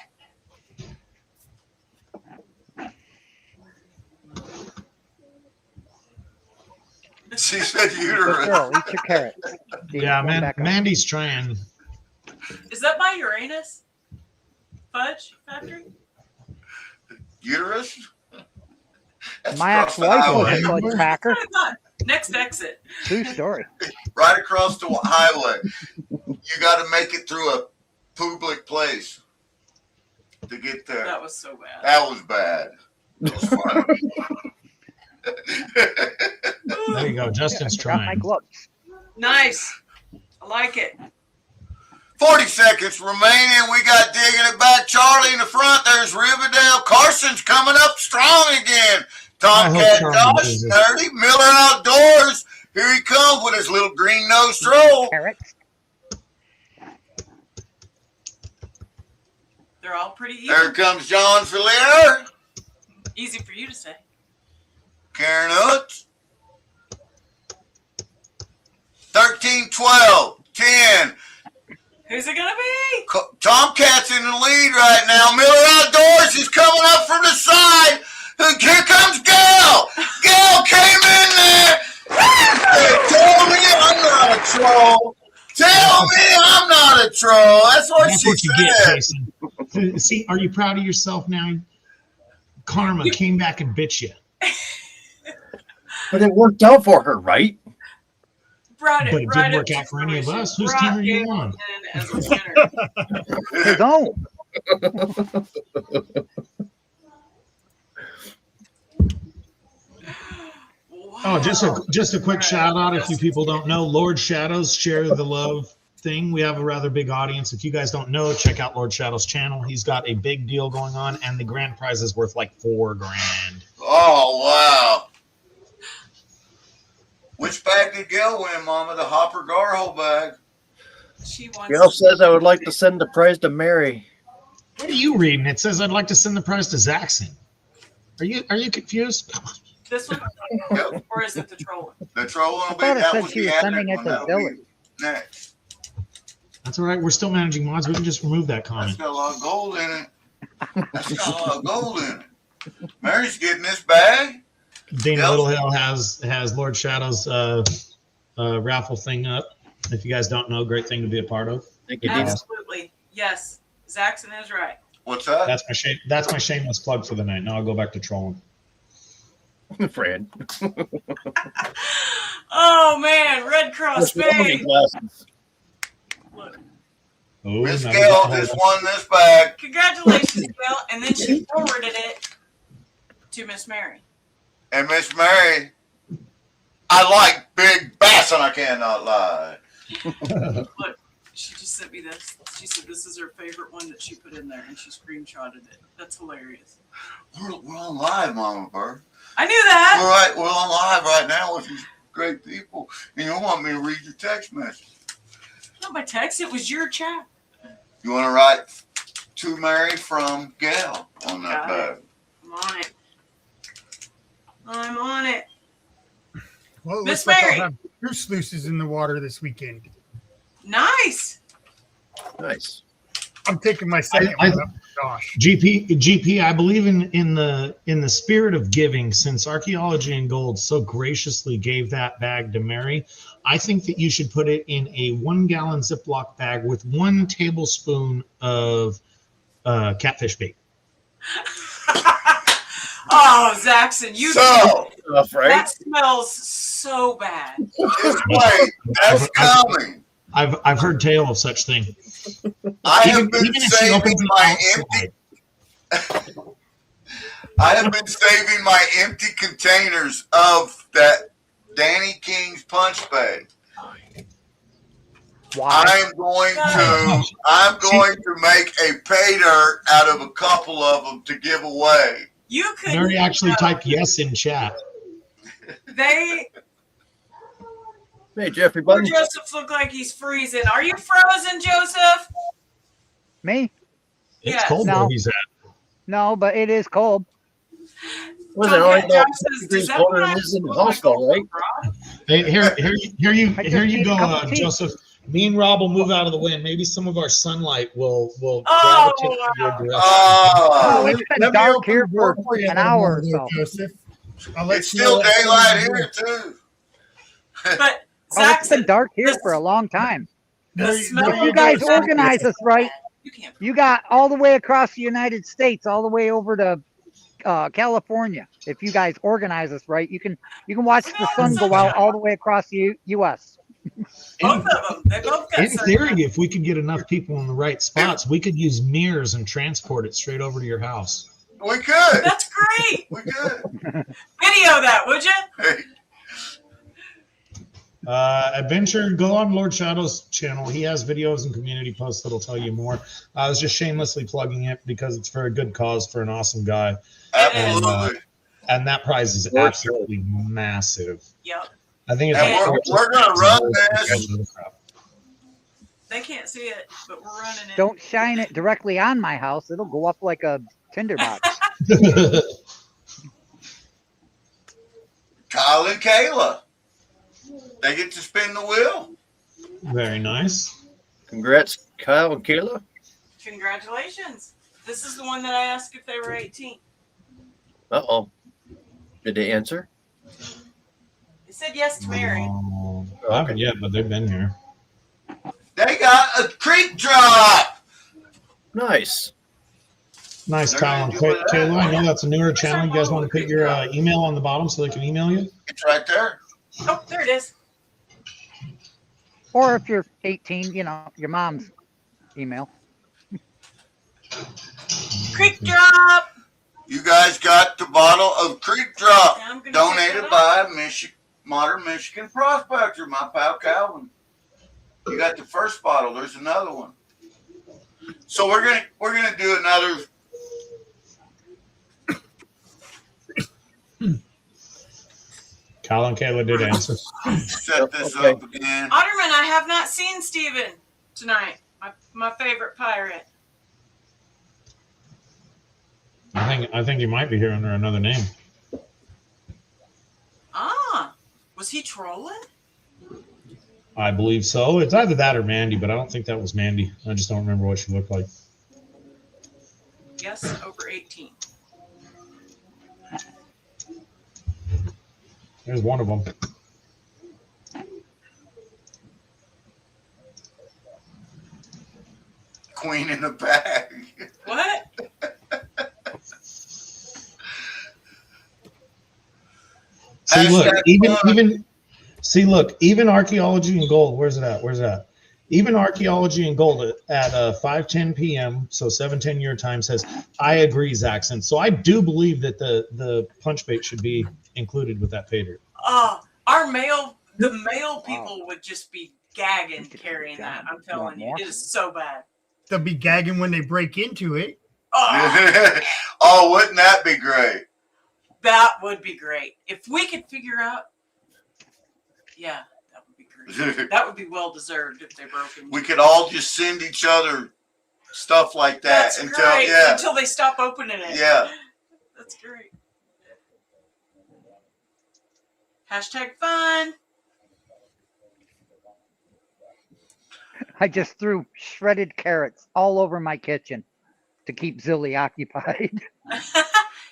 She said
Good
uterus.
girl, eat your carrots.
Yeah,
Going back up.
Mandy's trying.
Is that by Uranus? Fudge Factory?
Uterus? That's
My
across the
ex-wife was
highway.
a fudge packer.
That's what I thought. Next exit.
True story.
Right across the highway. You got to make it through a public place to get there.
That was so bad.
That was bad. It was funny.
There you go. Justin's
I forgot my
trying.
gloves.
Nice. I like it.
40 seconds remaining. We got digging it back. Charlie in the front. There's Riverdale. Carson's coming up strong again.
I hope
Tomcat
Charlie
Josh,
does it.
30. Miller Outdoors. Here he comes with his little green-nosed troll.
Carrots.
They're all pretty easy.
There comes John Filier.
Easy for you to say.
Karen Hoots. 13, 12, 10.
Who's it gonna be?
Tomcat's in the lead right now. Miller Outdoors is coming up from the side. Here comes Gal. Gal came in there. Tell me I'm not a troll. Tell me I'm not a troll. That's what
That's
she
what you
said.
get, Jason. See, are you proud of yourself now? Karma came back and bit you.
But it worked out for her, right?
Brought it
But it
right
didn't
up
work
to
out for any of
fruition.
us. Whose
Brought
team are you
Gale
on?
in as a winner.
His own.
Oh, just a quick shout out. If you people don't know, Lord Shadows Share the Love thing. We have a rather big audience. If you guys don't know, check out Lord Shadows' channel. He's got a big deal going on, and the grand prize is worth like $4,000.
Oh, wow. Which bag did Gail win, Mama? The Hopper Garho bag.
She wants
Gail says I would like to send the prize to Mary.
What are you reading? It says I'd like to send the prize to Zaxxon. Are you confused?
this one, or is it the troll one?
The troll will
I
be
thought it
that
said
was
she
the
was
other
sending it
one.
to
That'll be
Village.
next.
That's all right. We're still managing mods. We can just remove that
That's
comment.
got a lot of gold in it. That's got a lot of gold in it. Mary's getting this bag.
Dana
Yep.
Littlehill has Lord Shadow's raffle thing up. If you guys don't know, great thing to be a part of.
Thank you,
Yeah.
Dina.
Absolutely. Yes. Zaxxon is right.
What's that?
That's my shameless plug for the night. Now I'll go back to trolling.
Fran.
Oh man, Red Cross
What's wrong with
Spain.
glasses?
Look.
Oh,
Miss
now we
Gail
got-
just won this bag.
Congratulations, Gail. And then she forwarded it to Miss Mary.
And Miss Mary, I like big bass and I cannot lie.
Look, she just sent me this. She said this is her favorite one that she put in there, and she screenshotted it. That's hilarious.
We're on live, Mama Bird.
I knew that.
We're on live right now with these great people. And you want me to read your text message.
Not by text. It was your chat.
You want to write to Mary from Gail on that
Got it.
bag.
I'm on it. I'm on it.
Well, it
Miss
looks like
Mary.
I'll have goose sluices in the water this weekend.
Nice.
Nice.
I'm taking my second
I-
one up. Gosh.
GP, I believe in the spirit of giving, since Archaeology and Gold so graciously gave that bag to Mary, I think that you should put it in a 1 gallon Ziploc bag with 1 tablespoon of catfish bait.
Oh, Zaxxon, you
So,
Tough, right?
that smells so bad.
just wait. That's coming.
I've heard tale of such thing.
I have
Even
been
if she
saving
opens it
my
outside.
empty. I have been saving my empty containers of that Danny King's punch bag.
Why?
I'm going to make a pay dirt out of a couple of them to give away.
You could.
Mary actually typed yes in chat.
They.
Hey, Jeffrey
Poor
Button.
Joseph look like he's freezing. Are you frozen, Joseph?
Me?
It's
Yes.
cold
No.
where he's at.
No, but it is cold.
Was it only
Josh
about
says,
degrees
does that
colder
mean
than
I
this in the
look like
hospital, right?
abroad?
Hey, here
I just
you
need a
go,
cup of tea.
Joseph. Me and Rob will move out of the way, and maybe some of our sunlight will
Oh,
gravitate in your direction.
Oh,
Oh,
it's been
Let me
dark
open
here
the door
for
you a
an
little
hour
more
or
there,
so.
Joseph. I'll let
it's
you know
still
what's
daylight
going on.
here too.
But
Oh, it's been
Zaxxon,
dark here
this-
for a long time.
the
No,
smell
If
no,
of
you guys
the-
organize us right,
You can't.
you got all the way across the United States, all the way over to California. If you guys organize us right, you can watch the sun go out all the way across the U.S.
Both of them. They both got
In
sun.
theory, if we could get enough people in the right spots, we could use mirrors and transport it straight over to your house.
We could.
That's great.
We could.
Video that, would you?
Hey,
Adventure, go on Lord Shadow's channel. He has videos and community posts that'll tell you more. I was just shamelessly plugging it because it's for a good cause for an awesome guy.
absolutely.
And that prize is
Lord
absolutely massive.
Yep.
I think it's
And
like
we're gonna run this.
They can't see it, but we're running it.
Don't shine it directly on my house. It'll go up like a tinderbox.
Kyle and Kayla, they get to spin the wheel.
Very nice.
Congrats, Kyle and Kayla.
Congratulations. This is the one that I asked if they were 18.
Uh-oh. Did they answer?
They said yes to marry.
I haven't yet, but they've been here.
They got a creek drop.
Nice.
Nice,
They're
Kyle and
gonna do it.
Kayla. I know that's a newer channel. You guys want to put your email on the bottom so they can email you?
It's right there.
Oh, there it is.
Or if you're 18, you know, your mom's email.
Creek drop.
You guys got the bottle of creek drop
I'm gonna
donated
pick it
by Modern Michigan Prospector, my pal Calvin. You got the first bottle. There's another one. So we're gonna do another.
Kyle and Kayla did answer.
Set this
Okay.
up again.
Otterman, I have not seen Steven tonight. My favorite pirate.
I think you might be here under another name.
Ah, was he trolling?
I believe so. It's either that or Mandy, but I don't think that was Mandy. I just don't remember what she looked like.
Yes, over 18.
There's one of them.
Queen in the bag.
What?
See, look,
Hashtag
even archaeology and gold. Where's it at? Where's that? Even archaeology and gold at 5:10 p.m. So 7:10 your time says, I agree, Zaxxon. So I do believe that the punch bait should be included with that pay dirt.
The male people would just be gagging carrying that. I'm telling you, it is so bad.
They'll be gagging when they break into it.
Oh,
Oh, wouldn't that be great?
that would be great. If we could figure out, yeah, that would be great. That would be well deserved if they broke into
We could all just send each other stuff like that
That's great.
yeah,
Until they stop opening it.
yeah.
That's great. Hashtag fun.
I just threw shredded carrots all over my kitchen to keep Zilly occupied.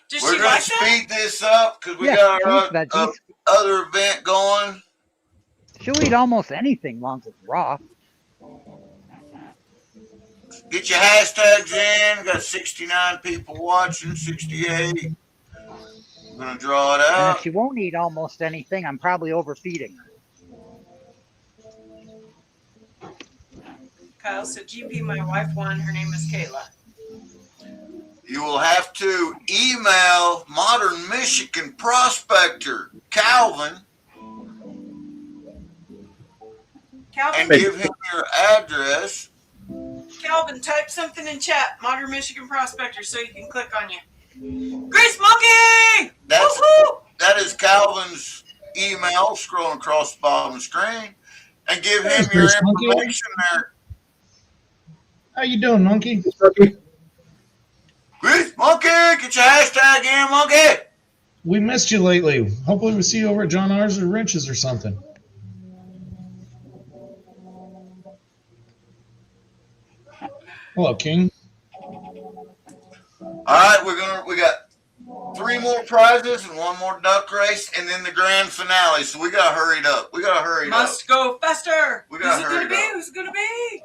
Does
We're
she
gonna
like that?
speed this up because we
Yeah,
got our
fruits, veggies.
other event going.
She'll eat almost anything long as it's raw.
Get your hashtags in. Got 69 people watching, 68. I'm gonna draw it
And
out.
if she won't eat almost anything, I'm probably overfeeding her.
Kyle said, GP, my wife won. Her name is Kayla.
You will have to email Modern Michigan Prospector Calvin
Calvin,
and give him your address.
Calvin, type something in chat. Modern Michigan Prospector, so you can click on you. Grace Monkey!
That's
Woohoo!
that is Calvin's email. Scrolling across the bottom of the screen, and give him
Thanks,
your
Grace Monkey.
information there.
How you doing, monkey?
Grease Monkey, get your hashtag in, Monkey.
We missed you lately. Hopefully we see you over at John R's or Wrenches or something. Hello, King.
All right, we got 3 more prizes and 1 more duck race, and then the grand finale. So we gotta hurry it up. We gotta hurry it up.
Must go faster.
We gotta
Who's it
hurry
gonna be?
it up.
Who's it gonna be?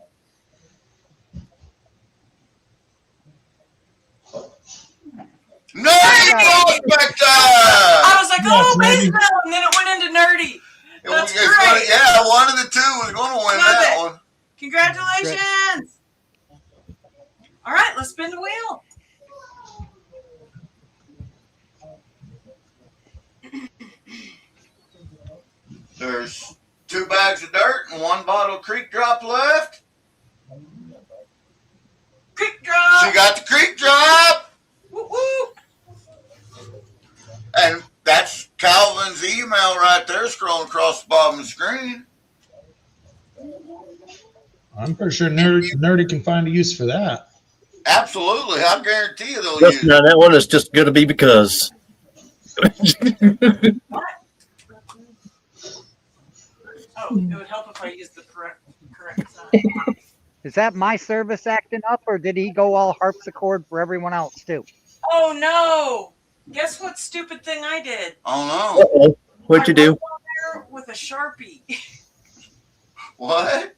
Nerdy Prospector!
I was like, oh,
Yes,
baseball, and then it went into nerdy. That's great.
Yeah, one of the two was going to win
Love
that
it.
one.
Congratulations. All right, let's spin the wheel.
There's 2 bags of dirt and 1 bottle of creek drop left.
Creek drop.
She got the creek drop.
Woo woo.
And that's Calvin's email right there scrolling across the bottom of the screen.
I'm pretty sure Nerdy can find a use for that.
Absolutely. I guarantee you they'll
Just
use
now,
it.
that one is just going to be because.
Oh, it would help if I used the correct sign.
Is that my service acting up, or did he go all harpsichord for everyone else too?
Oh no! Guess what stupid thing I did?
Oh no.
Uh-oh. What'd you
I
do?
wrote on there with a Sharpie.
What?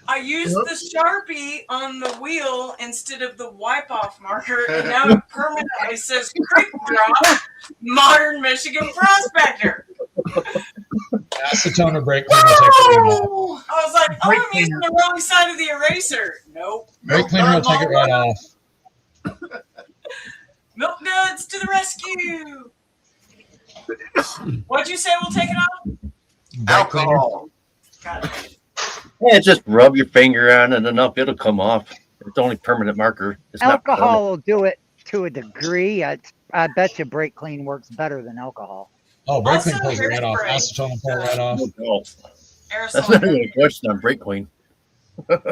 I used the Sharpie on the wheel instead of the wipe-off marker, and now it permanently says Creek Drop, Modern Michigan Prospector.
Acetone or brake cleaner will take it right off.
I was like, oh,
Brake
I'm using the wrong side of the eraser. Nope.
Brake cleaner will take it right off.
Milk Duds to the rescue. What'd you say we'll take it off?
Brake cleaner.
Alcohol.
Got it.
Yeah, just rub your finger on it enough, it'll come off. It's only permanent marker. It's not
Alcohol will do it to a degree. I bet you brake clean works better than alcohol.
Oh, brake
Also,
cleaner pulls it right off.
hairspray.
Acetone will pull it right off.
permanent. That's
Aerosol.
not even a question on brake clean.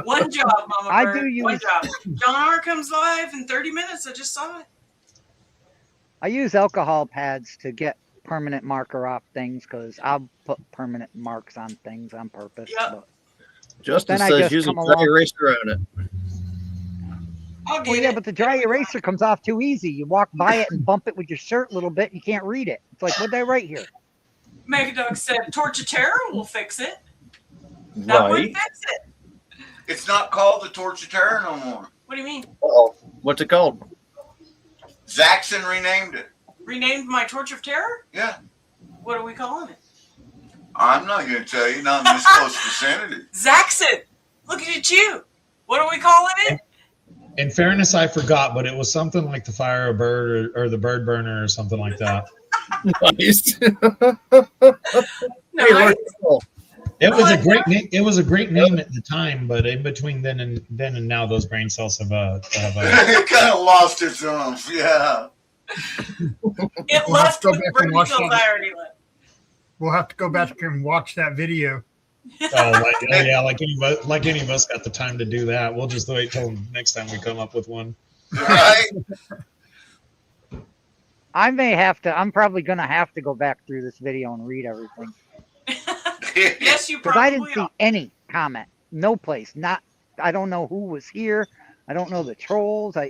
One job, Mama
I
Bird.
do
One
use-
job. John R. comes live in 30 minutes. I just saw it.
I use alcohol pads to get permanent marker off things because I'll put permanent marks on things on purpose.
Yep.
But,
Justin
Then I
says
just
use a
come
dry
along-
eraser on it.
I'll
well,
get
yeah,
it.
but the dry eraser comes off too easy. You walk by it and bump it with your shirt a little bit, you can't read it. It's like, what did I write here?
Megadog said Torch of Terror will fix it. That would
Right.
fix it.
It's not called the Torch of Terror no more.
What do you mean?
Uh-oh. What's it called?
Zaxxon renamed it.
Renamed my Torch of Terror?
Yeah.
What are we calling it?
I'm not going to tell you, not in this close vicinity.
Zaxxon. Looking at you. What are we calling it?
In fairness, I forgot, but it was something like the fire a bird or the bird burner or something like that.
Nice.
No,
Hey,
I,
look.
It was a
like
great name. It was a great name at the time, but in between then and now, those brain cells have
It kind of lost its oomph, yeah.
it
We'll have
left
to go
with
back and
brain
watch
cells
that.
I already left.
We'll have to go back and watch that video.
like any of us got the time to do that. We'll just wait till next time we come up with one.
Right?
I'm probably going to have to go back through this video and read everything.
Yes, you
Because
probably
I didn't see
are.
any comment. No place. I don't know who was here. I don't know the trolls. I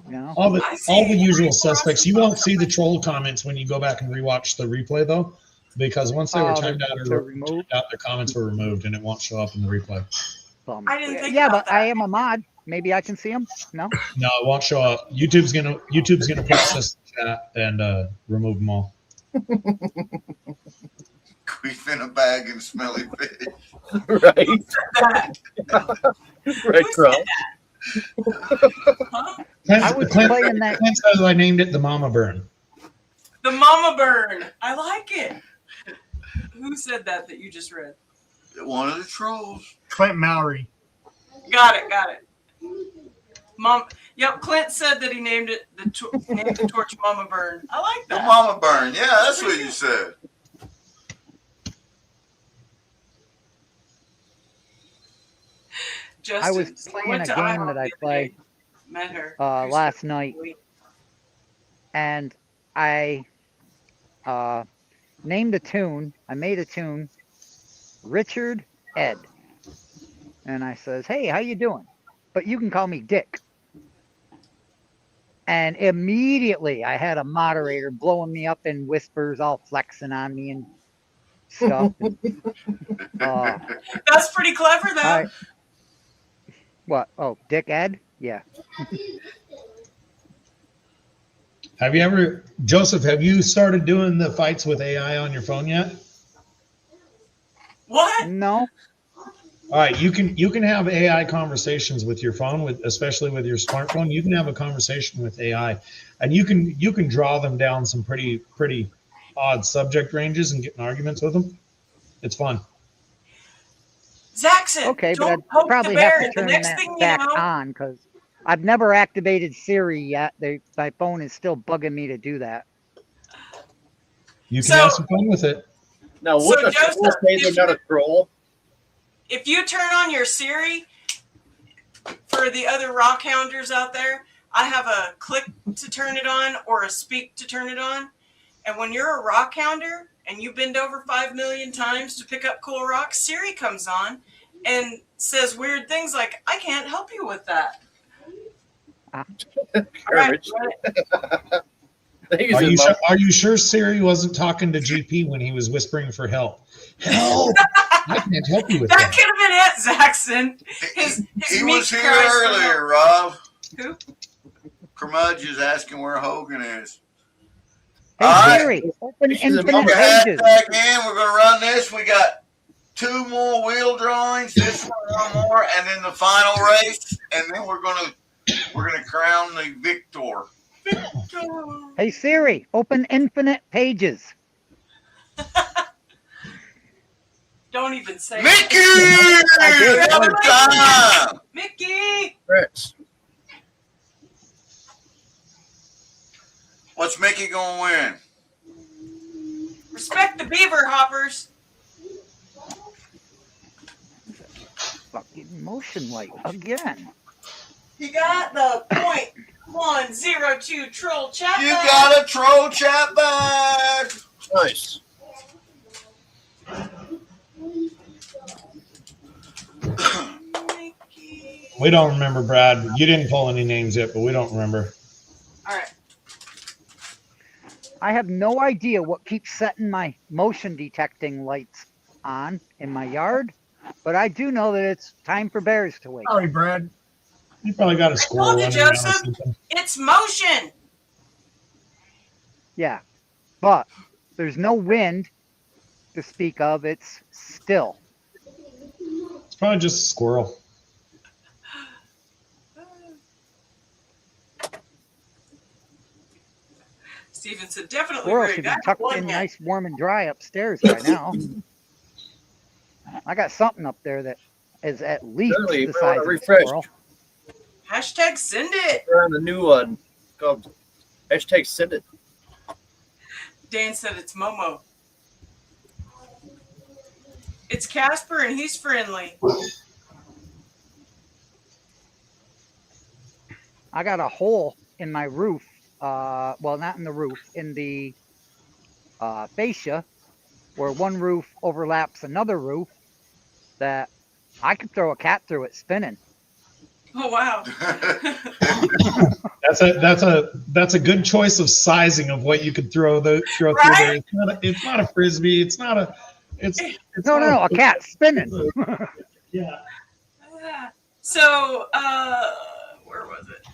you know.
All the
I see.
all the usual suspects. You won't see the troll comments when you go back and rewatch the replay though, because once they were timed out,
they're removed.
the comments were removed and it won't show up in the replay.
Bummer.
I didn't think
Yeah,
about
but I
that.
am a mod. Maybe I can see them. No.
No, it won't show up. YouTube's gonna process the chat and remove them all.
Queef in a bag and smelly fish.
Right. Right,
Who
Carl.
said Huh?
I was playing that.
Clint says I named it the Mama Burn.
The Mama Burn. I like it. Who said that you just read?
One of the trolls.
Clint Mowry.
Got it. Mom. Yep, Clint said that he named it named the torch Mama Burn. I like
The
that.
Mama Burn. Yeah, that's what you said.
Justin
I was playing
went
a
to
game
IHOP
that I
the other
play
day, met her
last night, and I named a tune. I made a tune, Richard Ed, and I says, "Hey, how you doing? But you can call me Dick." And immediately I had a moderator blowing me up in whispers, all flexing on me and stuff.
That's pretty clever, though.
I, what? Oh, Dick Ed? Yeah.
Have you ever, Joseph? Have you started doing the fights with AI on your phone yet?
What?
No.
All right, you can have AI conversations with your phone, especially with your smartphone. You can have a conversation with AI, and you can draw them down some pretty odd subject ranges and get in arguments with them. It's fun.
Zaxxon,
Okay, but
don't
I'd
poke
probably
the
have
bear.
to
The
turn
next
that
thing you
back
know,
on because I've never activated Siri yet. My phone is still bugging me to do that.
You can
So-
have some fun with it.
Now,
So,
would a
Joseph,
troll say they're not a troll?
if you turn on your Siri, for the other rock hounders out there, I have a click to turn it on or a speak to turn it on. And when you're a rock hounder and you bend over 5 million times to pick up cool rocks, Siri comes on and says weird things like, I can't help you with that.
Courage.
Are you sure Siri wasn't talking to GP when he was whispering for help? Help! I can't help you with
That
that.
could have been it, Zaxxon.
He
meek
was here
cries for
earlier,
help.
Rob.
Who?
Curmudge is asking where Hogan is.
Hey
All right.
Siri, open
She's a
Put
infinite
your
pages.
hashtag in. We're going to run this. We got 2 more wheel drawings. This one more, and then the final race, and then we're gonna crown the victor.
Hey Siri, open infinite pages.
Don't even say
Mickey!
did.
Another time!
Mickey!
Fritz.
What's Mickey gonna win?
Respect the beaver hoppers.
Fucking motion light again.
You got the .102 troll chat.
You
bag.
got a troll chat bag!
Nice.
Mickey.
We don't remember, Brad. You didn't pull any names yet, but we don't remember.
All right.
I have no idea what keeps setting my motion detecting lights on in my yard, but I do know that it's time for bears to wake.
Sorry, Brad.
You probably got a squirrel
told you,
running around or
Joseph.
something.
It's motion.
Yeah, but there's no wind to speak of. It's still.
It's probably just a squirrel.
Steven said, definitely
Squirrel
very
should be
good.
tucked in nice, warm, and dry upstairs by now. I got something up there that is at least
Really,
the
you might
size
wanna
of a
refresh.
squirrel.
Hashtag send it.
We're on the new one called hashtag send it.
Dan said it's Momo. It's Casper and he's friendly.
I got a hole in my roof. Well, not in the roof, in the fascia, where one roof overlaps another roof. That I could throw a cat through it spinning.
Oh wow.
That's a good choice of sizing of what you could throw through there. It's not a frisbee. It's not a. It's
No, a cat spinning.
Yeah.
So where was it?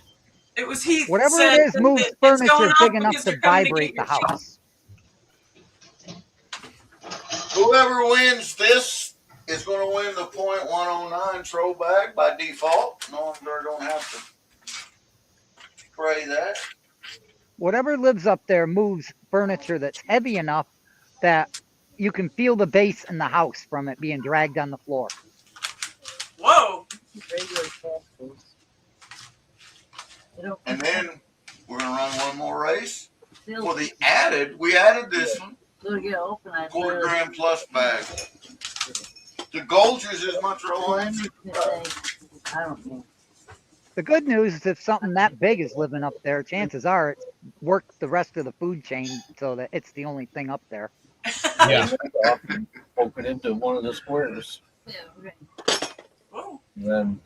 It was Heath.
Whatever
said
it is
that
moves
it's going
furniture
off
big enough
because
to
they're coming
vibrate
get
the
your
house.
Whoever wins this is going to win the .109 troll bag by default. No one they're going to have to spray that.
Whatever lives up there moves furniture that's heavy enough that you can feel the base in the house from it being dragged on the floor.
Whoa.
And then we're going to run one more race. For the we added this one. Quarter gram plus bag. The Golgers is much rolling.
The good news is if something that big is living up there, chances are it's worked the rest of the food chain so that it's the only thing up there.
Yeah.
Poke it into one of the squares.
Whoa.
And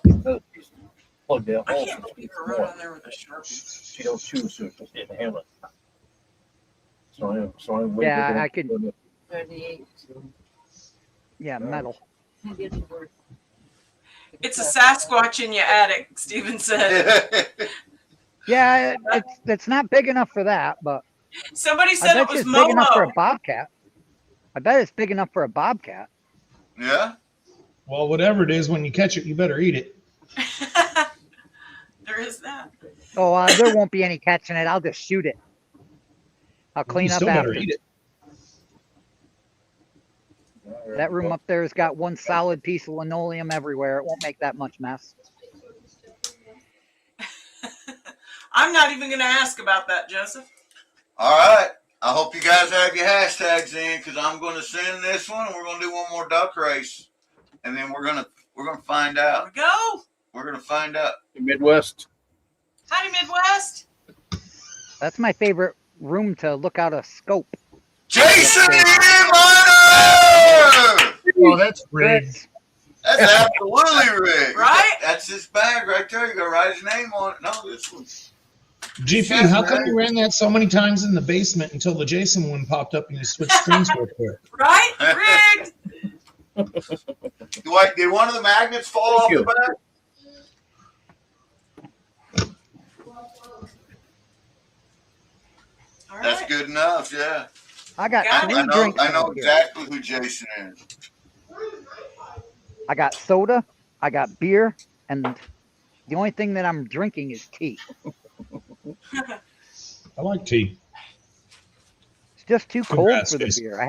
then plug that
I
hole.
can't believe I wrote on there with a Sharpie.
She don't choose to inhale it. So I'm waiting.
Yeah, I could.
38.
Yeah, metal.
It's a Sasquatch in your attic, Steven said.
Yeah, it's not big enough for that, but
Somebody
I
said it
bet
was
it's big enough for a
Momo.
bobcat. I bet it's big enough for a bobcat.
Yeah.
Well, whatever it is, when you catch it, you better eat it.
There is that.
Oh, there won't be any catching it. I'll just shoot it. I'll clean
You
up
still better
after.
eat it.
That room up there has got one solid piece of linoleum everywhere. It won't make that much mess.
I'm not even going to ask about that, Joseph.
All right. I hope you guys have your hashtags in because I'm going to send this one. And we're going to do one more duck race, and then we're gonna find
Here
out.
we go.
We're gonna find out.
Midwest.
Howdy, Midwest.
That's my favorite room to look out a scope.
Jason Miner!
Oh, that's rigged.
Grits.
That's absolutely rigged.
Right?
That's his bag right there. You gotta write his name on it. No, this one.
GP, how come you ran that so many times in the basement until the Jason one popped up and you switched screens real quick?
Right? Rigged.
Did one of the magnets fall off the back?
All
That's
right.
good enough, yeah.
I got
Got it.
three drinks.
I know
out here.
exactly who Jason is.
I got soda, I got beer, and the only thing that I'm drinking is tea.
I like tea.
It's just too cold
Congrats,
for the
Jason.
beer. I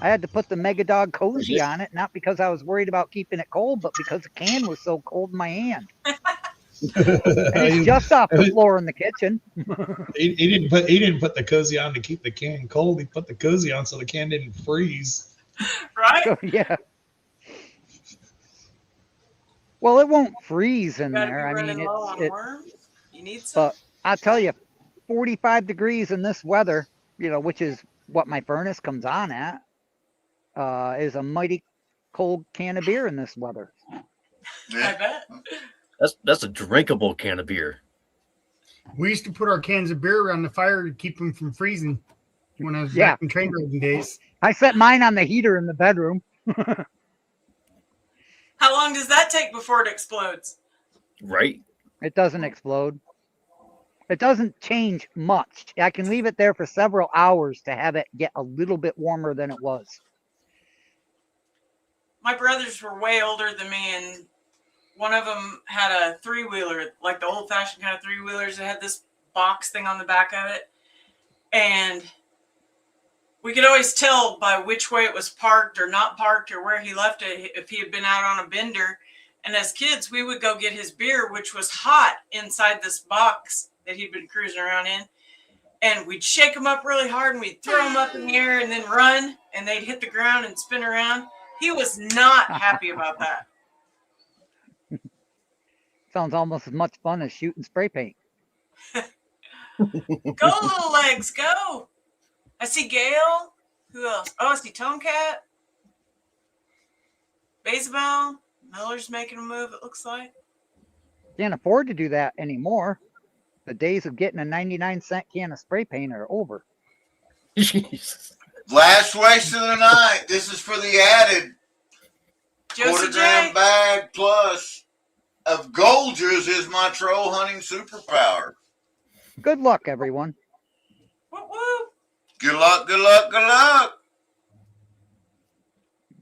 had to put the Mega Dog Cozy on it, not because I was worried about keeping it cold, but because the can was so cold in my hand. And it's just off the floor in the kitchen.
He didn't put the cozy on to keep the can cold. He put the cozy on so the can didn't freeze.
Right?
So, yeah. Well, it won't freeze in
Gotta
there.
be
I
running
mean,
low on
it
worms. You need some.
but I'll tell you, 45 degrees in this weather, which is what my furnace comes on at, is a mighty cold can of beer in this weather.
I
Yeah.
bet.
That's a drinkable can of beer.
We used to put our cans of beer around the fire to keep them from freezing when I was
Yeah.
back in train riding days.
I set mine on the heater in the bedroom.
How long does that take before it explodes?
Right?
It doesn't explode. It doesn't change much. I can leave it there for several hours to have it get a little bit warmer than it was.
My brothers were way older than me, and one of them had a three-wheeler, like the old-fashioned kind of three-wheelers that had this box thing on the back of it. And we could always tell by which way it was parked or not parked or where he left it if he had been out on a bender. And as kids, we would go get his beer, which was hot inside this box that he'd been cruising around in. And we'd shake them up really hard and we'd throw them up in the air and then run, and they'd hit the ground and spin around. He was not happy about that.
Sounds almost as much fun as shooting spray paint.
Go, little legs, go. I see Gail. Who else? Oh, I see Tomcat. Baseball. Miller's making a move, it looks like.
Can't afford to do that anymore. The days of getting a 99-cent can of spray paint are over.
Jeez.
Last race of the night. This is for the added
Josie
quarter-gram
J.
bag plus of Golgers is my troll hunting superpower.
Good luck, everyone.
Woo woo.
Good luck, good luck, good luck.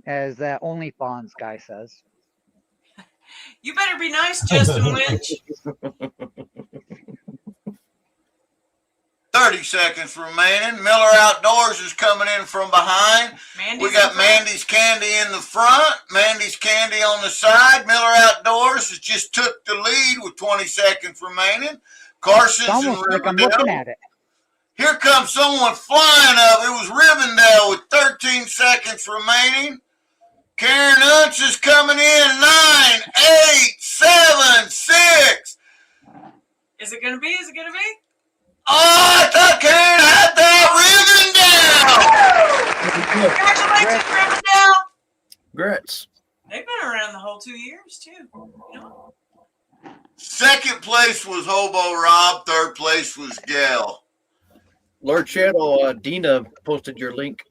As that OnlyFans guy says.
You better be nice, Justin Lynch.
30 seconds remaining. Miller Outdoors is coming in from behind.
Mandy's
We got
in front.
Mandy's Candy in the front, Mandy's Candy on the side. Miller Outdoors has just took the lead with 20 seconds remaining.
It's
Carson's in
almost like I'm looking
Rivendell.
at it.
Here comes someone flying up. It was Rivendell with 13 seconds remaining. Karen Unts is coming in. 9, 8, 7, 6.
Is it going to be? Is it going to be?
Oh, I thought Karen had that
Congratulations, Rivendell.
Grits.
They've been around the whole 2 years, too. You know?
Rivendell. Second place was Hobo Rob. Third place was Gail.
Lord Shadow, Dina posted your link.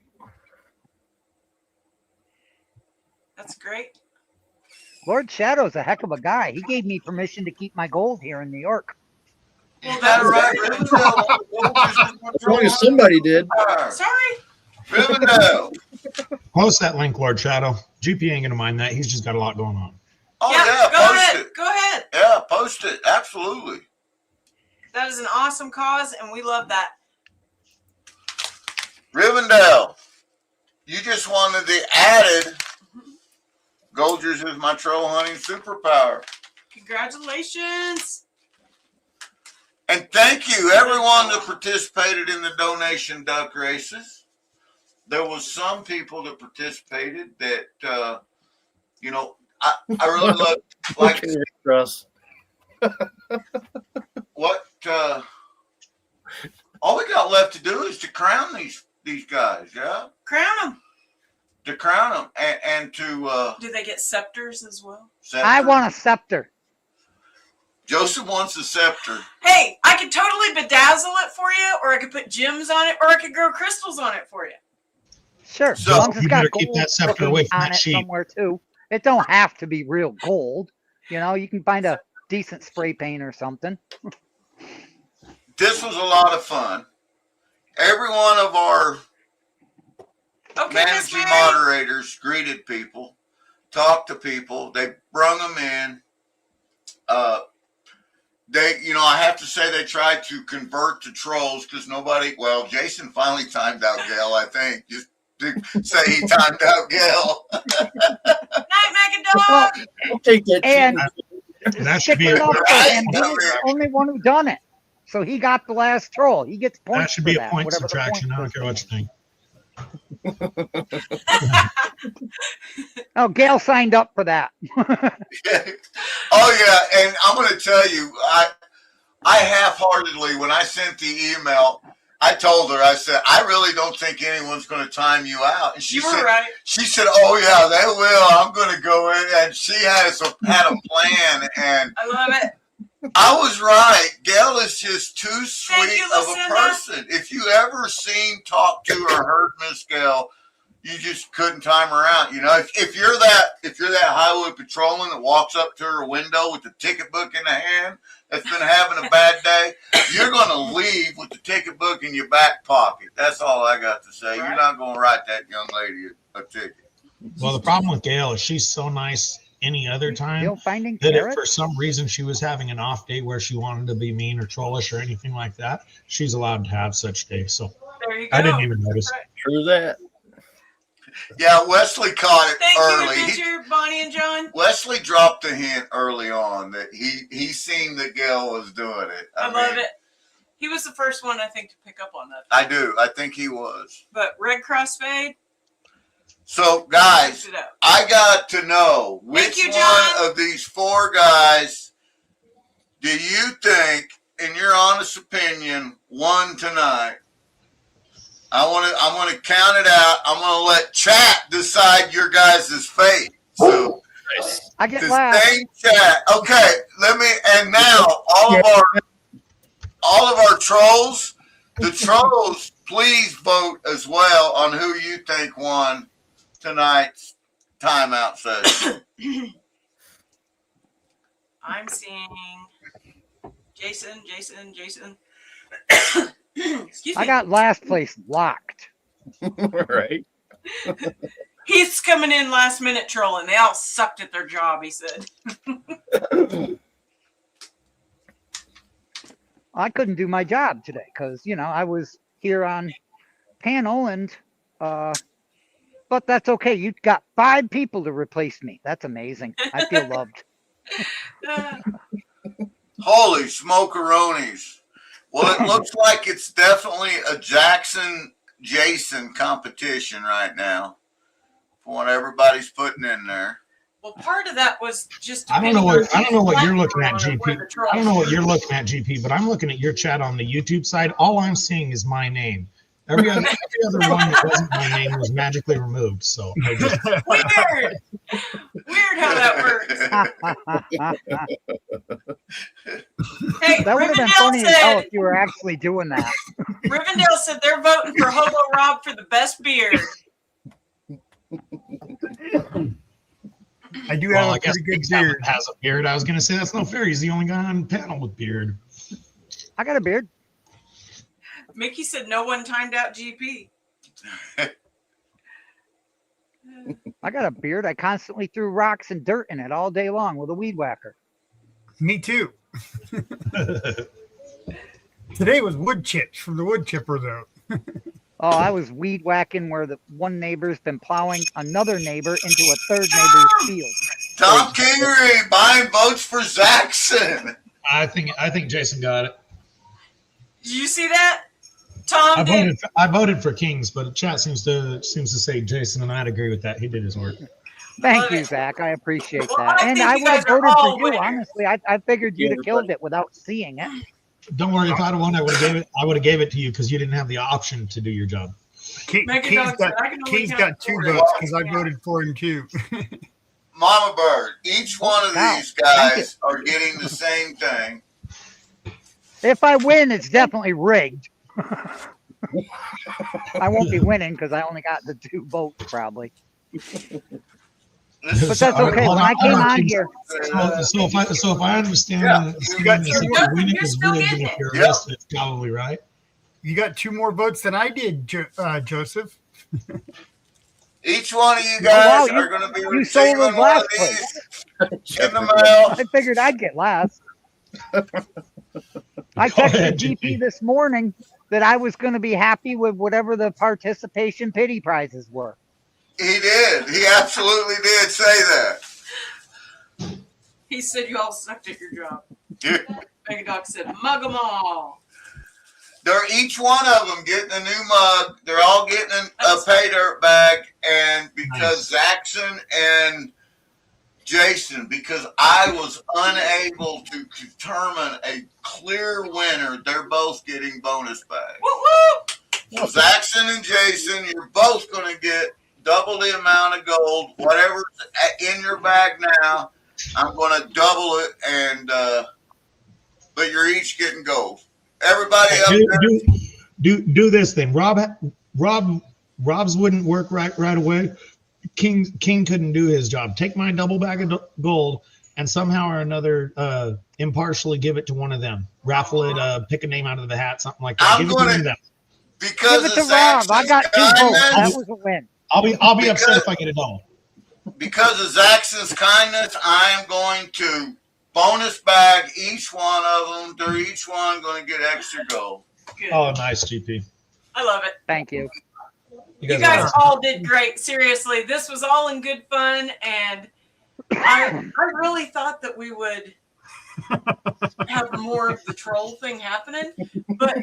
That's great.
Lord Shadow's a heck of a guy. He gave me permission to keep my gold here in New York.
Well, that's right, Rivendell.
As long as somebody did.
Sorry.
Rivendell.
Post that link, Lord Shadow. GP ain't gonna mind that. He's just got a lot going on.
Oh,
Yeah,
yeah,
go
post
ahead.
it.
Go ahead.
Yeah, post it. Absolutely.
That is an awesome cause, and we love that.
Rivendell, you just wanted the added Golgers is my troll hunting superpower.
Congratulations.
And thank you, everyone that participated in the donation duck races. There was some people that participated that, you know, I really love, like,
Russ.
what, all we got left to do is to crown these guys, yeah?
Crown them.
To crown them and to,
Do they get scepters as well?
scepter.
I want a scepter.
Joseph wants a scepter.
Hey, I could totally bedazzle it for you, or I could put gems on it, or I could grow crystals on it for you.
Sure.
So,
as long as it's
you
got
better keep
gold
that scepter
looking
away from
on
that
it
sheep.
somewhere too. It don't have to be real gold. You know, you can find a decent spray paint or something.
This was a lot of fun. Every one of our
Okay, Miss
managing
Mary.
moderators greeted people, talked to people. They brung them in. They, you know, I have to say they tried to convert to trolls because nobody. Well, Jason finally timed out Gail. I think just to say he timed out Gail.
Night, Megadog.
Well,
I'll take that.
and
That should
stick
be
it
a,
up for
Right.
him. He was the only one who done it. So he got the last troll. He gets points
that should
for
be a
that,
point
whatever the
subtraction. I
point
don't care what you think.
Oh, Gail signed up for that.
Oh yeah, and I'm going to tell you, I half-heartedly, when I sent the email, I told her, I said, I really don't think anyone's going to time you out. And
You were right.
She said, oh yeah, they will. I'm going to go in, and she had a plan, and
I love it.
I was right. Gail is just too
Thank
sweet
you,
of a
Lucinda.
person. If you ever seen, talked to, or heard Miss Gail, you just couldn't time her out. You know, if you're that highway patrolman that walks up to her window with the ticket book in the hand, that's been having a bad day, you're going to leave with the ticket book in your back pocket. That's all I got to say.
Right.
You're not going to write that young lady a ticket.
Well, the problem with Gail is she's so nice any other time
Still finding
that if
carrots?
for some reason she was having an off day where she wanted to be mean or trollish or anything like that, she's allowed to have such days. So
There you go.
I didn't even notice.
Right.
True that.
Yeah, Wesley caught it
Thank
early.
you, Adventure, Bonnie and John.
Wesley dropped a hint early on that he seen that Gail was doing it.
I love it. He was the first one, I think, to pick up on that.
I do. I think he was.
But Red Cross Fade,
So, guys,
fixed it up.
I got to know which
you, John.
one of these four guys do you think, in your honest opinion, won tonight? I'm gonna count it out. I'm gonna let chat decide your guys' fate. So
Nice.
I get
the
last.
same chat. Okay, and now all of our trolls, the trolls, please vote as well on who you think won tonight's timeout session.
I'm seeing Jason. Excuse me.
I got last place locked.
Right.
He's coming in last minute trolling. They all sucked at their job, he said.
I couldn't do my job today because, you know, I was here on panel and, but that's okay. You got 5 people to replace me. That's amazing. I feel loved.
Holy smokeroonies. Well, it looks like it's definitely a Jackson-Jason competition right now from what everybody's putting in there.
Well, part of that was just.
I don't know what you're
depending
looking at,
on
GP.
where the trolls
I don't know what
were.
you're looking at, GP, but I'm looking at your chat on the YouTube side. All I'm seeing is my name. Every other one that wasn't my name was magically removed. So I just,
Weird. Weird how that works. Hey,
That would have been
Rivendell
funny as hell
said.
if you were actually doing that.
Rivendell said they're voting for Hobo Rob for the best beard.
I do
well,
have
I
a
guess
pretty good
Big Sam
beard.
has a beard. I was going to say that's no fair. He's the only guy on panel with beard.
I got a beard.
Mickey said no one timed out GP.
I got a beard. I constantly threw rocks and dirt in it all day long with a weed whacker.
Me too. Today was wood chips from the wood chipper, though.
Oh, I was weed whacking where the one neighbor's been plowing another neighbor into a third neighbor's field.
Tom Kingery buying votes for Zaxxon.
I think Jason got it.
Did you see that? Tom did.
I voted for Kings, but chat seems to say Jason, and I'd agree with that. He did his work.
Thank
Love
you,
it.
Zach. I appreciate
Well,
that.
I
And
think
I
you
would have
guys are
voted for
all
you,
winners.
honestly. I figured you'd have
Everybody.
killed it without seeing it.
Don't worry, if I'd have won, I would have gave it to you because you didn't have the option to do your job.
Mega
King's
Dog said,
got,
"I can only
King's
count
got 2
four."
votes because I voted for him too.
Mama Bird, each one of
Wow.
these
Thank you.
guys are getting the same thing.
If I win, it's definitely rigged. I won't be winning because I only got the 2 votes probably.
This
But
is
that's okay. When I came on here,
So if I understand,
Yeah.
understand this, if you win it
You're
is
still
rigged,
getting
and if you're
it.
arrested, it's probably right.
You got 2 more votes than I did, Joseph.
each one of you
Oh, wow,
guys are going to be
you sold
receiving
us
one
last
of
place.
these in the mail.
I figured I'd get last. I
Go ahead,
texted GP
GP.
this morning that I was going to be happy with whatever the participation pity prizes were.
He did. He absolutely did say that.
He said you all sucked at your job.
Yeah.
Mega Dog said, "Mug them all."
They're each one of them getting a new mug. They're all getting a pay dirt bag. And because Zaxxon and Jason, because I was unable to determine a clear winner, they're both getting bonus bags.
Woo woo!
So Zaxxon and Jason, you're both going to get double the amount of gold. Whatever's in your bag now, I'm going to double it, and but you're each getting gold. Everybody up there.
Do this then. Rob's wouldn't work right away. King couldn't do his job. Take my double bag of gold and somehow or another impartially give it to one of them. Raffle it, pick a name out of the hat, something like that.
I'm
Give it to one
gonna-
of them.
Because
Give it to
of
Rob. I
Zaxxon's
got 2 votes. That
kindness,
was a win.
I'll be upset if I get a double.
because of Zaxxon's kindness, I am going to bonus bag each one of them. They're each one going to get extra gold.
Good.
Oh, nice, GP.
I love it.
Thank you.
You guys all did great. Seriously, this was all in good fun, and I really thought that we would have more of the troll thing happening, but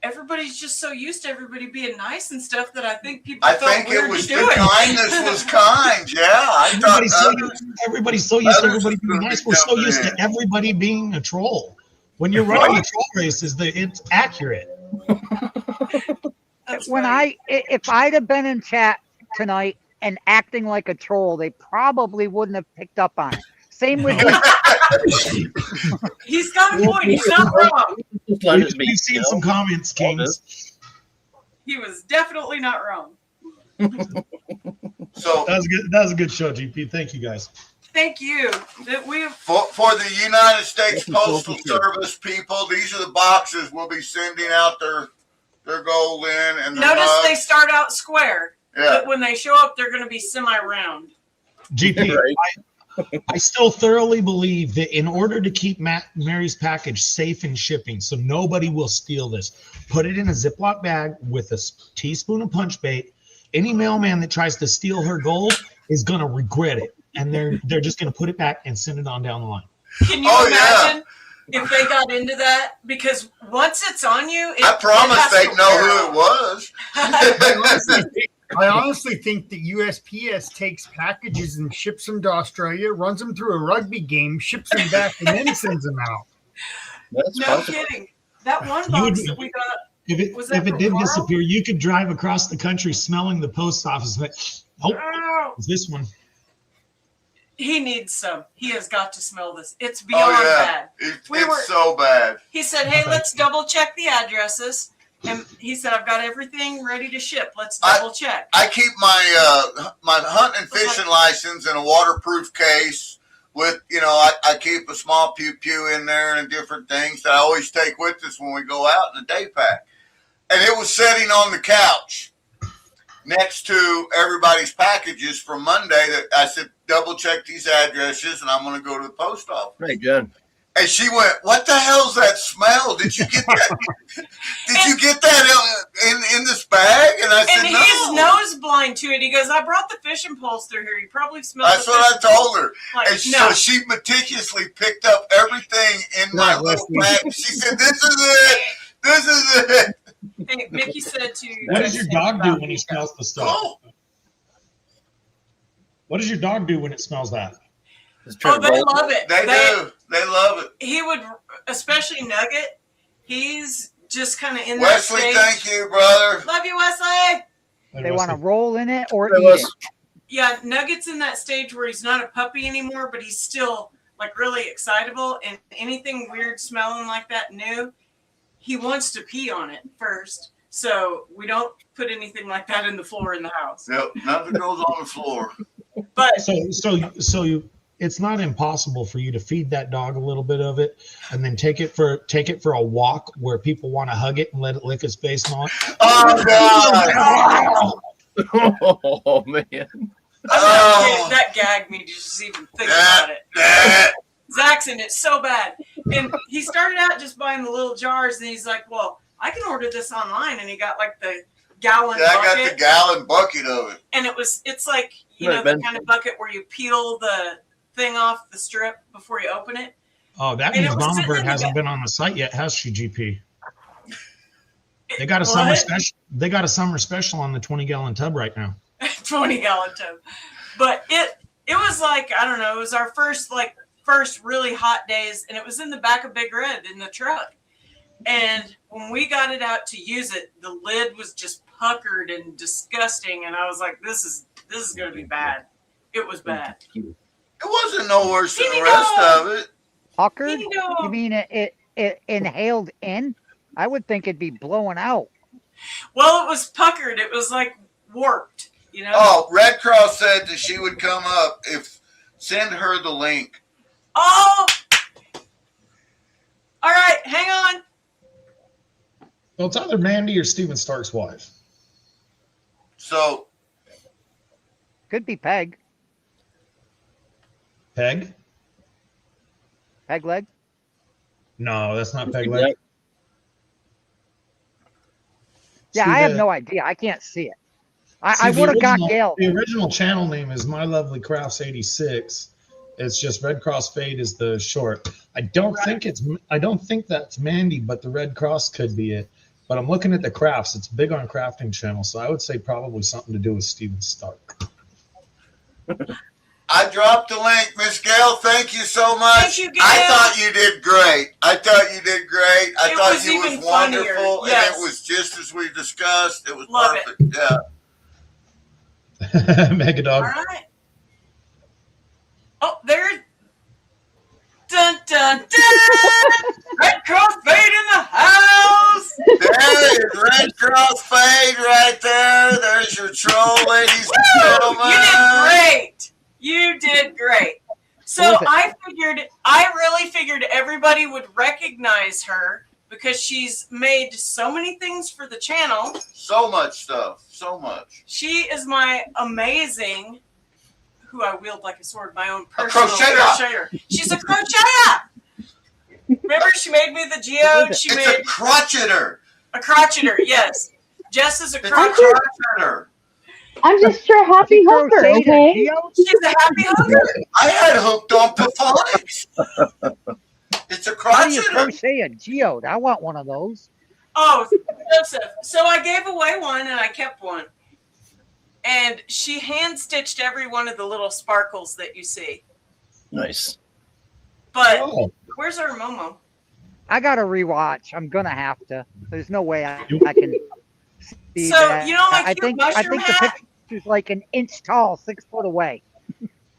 everybody's just so used to everybody being nice and stuff that I think people
I
felt
think
weird
it was
to
the
do it.
kindness was kind. Yeah, I thought
Everybody's so used to
others
everybody being
would
nice.
be
We're so
jumping
used to
in.
everybody being a troll. When you're running a troll race, it's accurate.
That's
When
right.
if I'd have been in chat tonight and acting like a troll, they probably wouldn't have picked up on it. Same with you.
He's got a point. He's not wrong.
Just let it be.
We've seen
you know?
some comments, Kings.
He was definitely not wrong.
So
That was good. That was a good show, GP. Thank you guys.
Thank you. That we
for the United States Postal Service people, these are the boxes we'll be sending out their gold in. And the
notice
mugs.
they start out square,
Yeah.
but when they show up, they're going to be semi-round.
GP,
Right.
I still thoroughly believe that in order to keep Mary's package safe in shipping, so nobody will steal this, put it in a Ziploc bag with a teaspoon of punch bait. Any mailman that tries to steal her gold is going to regret it. And they're just going to put it back and send it on down the line.
Can you
Oh,
imagine if they got into that? Because once it's on you,
I promise they'd know who it was.
I honestly think that USPS takes packages and ships them to Australia, runs them through a rugby game, ships them back, and then sends them out.
That's
No
possible.
kidding. That one
You
box
would-
that we got.
If
Was that
it
from
did
Carl?
disappear, you could drive across the country smelling the post office. But oh,
Oh,
it's this one.
he needs some. He has got to smell this. It's beyond
Oh yeah,
bad.
it's
We were-
so bad.
He said, "Hey, let's double check the addresses." And he said, "I've got everything ready to ship. Let's double check."
I keep my hunting and fishing license in a waterproof case with, I keep a small pew in there and different things that I always take with us when we go out in the day pack. And it was sitting on the couch next to everybody's packages from Monday that I said, double check these addresses and I'm going to go to the post office.
Right, John.
And she went, "What the hell's that smell? Did you get that? Did you get that in this bag?" And I said,
And
"No."
he's nose blind to it. He goes, "I brought the fishing poles through here. You probably smelled
That's
the
what I
fishing poles."
told her.
Like,
And
no.
so she meticulously picked up everything in my
Right,
little
Leslie.
bag. She said, "This is it. This is it.
Hey, Mickey said to.
What does your dog do when he
Nico.
smells the stuff?
Oh,
What does your dog do when it smells that?
Just try
Oh,
to
they
roll.
love it.
they do. They love it.
He would, especially Nugget. He's just kind of in
Wesley,
that stage.
thank you, brother.
Love you, Wesley.
They want to roll in it or
Hey,
eat
Wes.
it.
Yeah, Nugget's in that stage where he's not a puppy anymore, but he's still like really excitable, and anything weird smelling like that new, he wants to pee on it first. So we don't put anything like that in the floor in the house.
Yep, nothing goes on the floor.
But
So you, it's not impossible for you to feed that dog a little bit of it, and then take it for a walk where people want to hug it and let it lick its face and all.
Oh God!
Oh man.
Oh.
that gagged me to just even think about it. Zach's in it so bad. And he started out just buying the little jars, and he's like, well, I can order this online. And he got like the gallon
Yeah, I got
bucket.
the gallon bucket of it.
And it's like, you
Right,
know, the
Ben.
kind of bucket where you peel the thing off the strip before you open it.
Oh, that
And
means
it was
Mama
sitting
Bird
in the
hasn't
bag.
been on the site yet, has she, GP? They got a
What?
summer special. They got a summer special on the 20-gallon tub right now.
20-gallon tub. But it was like, I don't know, it was our first really hot days, and it was in the back of Big Red in the truck. And when we got it out to use it, the lid was just puckered and disgusting, and I was like, this is going to be bad. It was bad.
It wasn't no worse than the
Ding
rest
dong.
of it.
Puckered?
Ding dong.
You mean it inhaled in? I would think it'd be blowing out.
Well, it was puckered. It was like warped, you know?
Oh, Red Cross said that she would come up if send her the link.
Oh! All right, hang on.
Well, it's either Mandy or Steven Stark's wife.
So
Could be Peg.
Peg?
Peg leg.
No, that's not Peg
Yeah.
Leg.
Yeah,
See,
I have
the-
no idea. I can't see it.
see,
I
the
would have got
original-
Gail.
The original channel name is My Lovely Crafts 86. It's just Red Cross Fade is the short. I don't think that's Mandy, but the Red Cross could be it. But I'm looking at the crafts. It's big on crafting channel, so I would say probably something to do with Steven Stark.
I dropped the link, Miss Gail. Thank you so much.
Thank you, Gail.
I thought you did great. I thought you
It
thought
was
you
even
was wonderful,
funnier.
and
Yes.
it was just as we discussed. It was
Love it.
perfect. Yeah.
Mega
All
Dog.
right. Oh, there. Dun, dun, dun. Red Cross Fade in the house.
There is Red Cross Fade right there. There's your troll, ladies and
Woo!
gentlemen.
You did great. You did great. So
What was
I really figured everybody would recognize her because she's made so many things for the channel.
So much stuff. So much.
She is my amazing, who I wield like a sword, my own personal
crocheter.
crocheter. She's a crocheter. Remember, she made me the geode. She
It's
made
a crotcheter.
a crocheter. Yes, Jess is a
It's a
crocheter.
crotcheter.
I'm just your happy
She
hooker,
crocheted a
okay?
geode?
She's a happy hooker.
I had hooked on Paphonics. It's a
How do you
crotcheter.
crochet a geode? I want one of those.
Oh, Joseph. So I gave away one and I kept one. And she hand stitched every one of the little sparkles that you see.
Nice.
But
Oh,
where's our Momo?
I got to rewatch. I'm gonna have to. There's no way I can see
So,
that.
you know my
I
cute
think
mushroom
the
hat?
picture's like an inch tall, 6 foot away.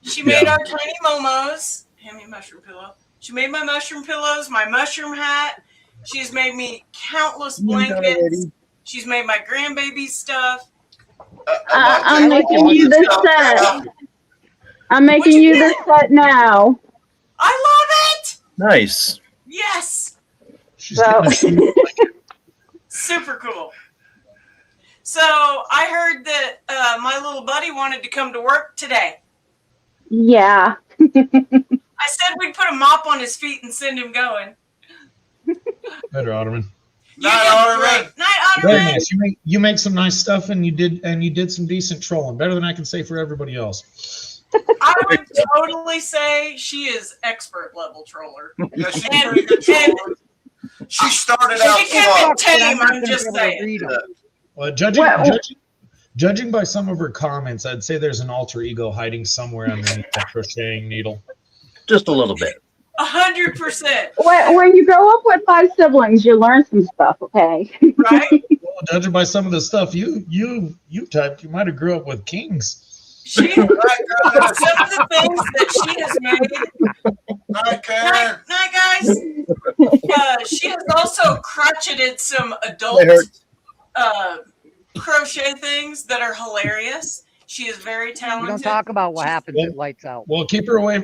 She made our tiny Momos. Hand me a mushroom pillow. She made my mushroom pillows, my mushroom hat. She's made me countless blankets. She's made my grandbaby stuff.
I'm making you this set. I'm
What'd
making
you
you this
get?
set now.
I love it.
Nice.
Yes.
she's
So,
getting
Super cool. So I heard that my little buddy wanted to come to work today.
yeah.
I said we'd put a mop on his feet and send him going.
better, Otterman.
You
Night,
did
Otterman.
great. Night,
Very
Otterman.
nice. You make some nice stuff, and you did some decent trolling. Better than I can say for everybody else.
I would totally say she is expert level troller.
Yeah, she's
And-
pretty good
and-
troller. She started out
She can
slow.
be tame,
I'm not
I'm
gonna
just
be able to
saying.
read 'em.
Well,
Well-
judging by some of her comments, I'd say there's an alter ego hiding somewhere underneath that crocheting needle.
Just a little bit.
100%.
When you grow up with 5 siblings, you learn some stuff, okay?
Right?
Well, judging by some of the stuff you typed, you might have grew up with kings.
Some of the things that she has made.
Night, Karen.
Night, guys. She has also crocheted some adult
They hurt.
crochet things that are hilarious. She is very
We
talented.
don't talk about what happens
Well-
at lights out.
Well, keep her away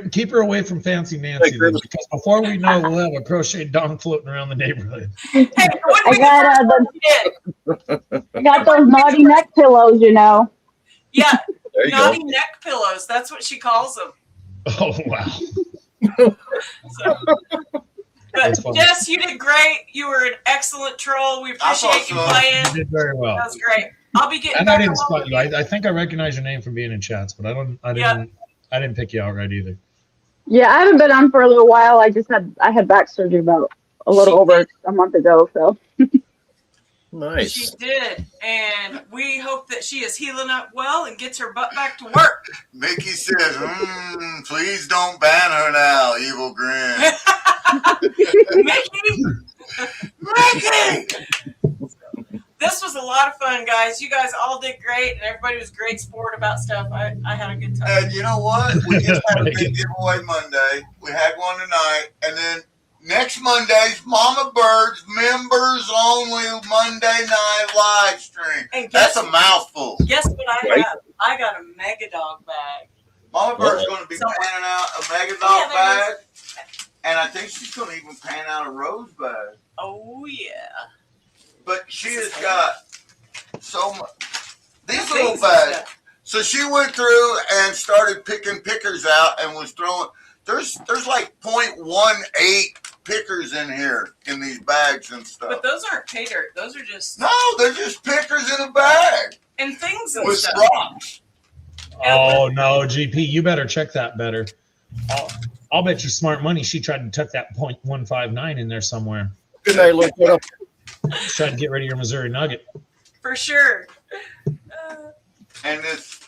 from Fancy Nancy, then, because before we know, we'll have a crocheted dong floating around the neighborhood.
Hey, it wouldn't
I
be the
got
first one she did.
I got those naughty neck pillows, you know.
Yeah,
There you
naughty
go.
neck pillows. That's what she calls them.
Oh wow!
So.
That's
But
fun.
Jess, you did great. You were an excellent troll. We
I thought
appreciate you
so.
playing.
You did very well.
That was great. I'll be getting
And I
back
didn't
along
spot you. I think I recognize your name from being in chats, but I didn't pick you out right either.
Yeah, I haven't been on for a little while. I had back surgery about a little over a month ago, so.
She
Nice.
did, and we hope that she is healing up well and gets her butt back to work.
Mickey says, please don't ban her now, Evil Grin.
Mickey, this was a lot of fun, guys. You guys all did great, and everybody was great sport about stuff. I had a good time.
And you know what? We just had a big giveaway Monday. We had one tonight. And then next Monday's Mama Bird's members only Monday night live stream.
And
That's a mouthful.
guess what I
Right.
have? I got a Mega Dog bag.
Mama Bird's going to be
Somewhere.
panning out a Mega
Yeah,
Dog
there
bag. And I think she's going to even pan out a Rose bag.
Oh, yeah.
But she has got so much. These
Things
little
and
bags.
stuff.
So she went through and started picking pickers out and was throwing. There's like 0.18 pickers in here in these bags and stuff.
But those aren't pay dirt. Those are just
No, they're just pickers in a bag
and things and
with
stuff.
rocks.
Oh no, GP, you better check that better. I'll bet you smart money she tried to tuck that .159 in there somewhere.
Good night, look it up.
She's trying to get rid of your Missouri Nugget.
For sure.
And it's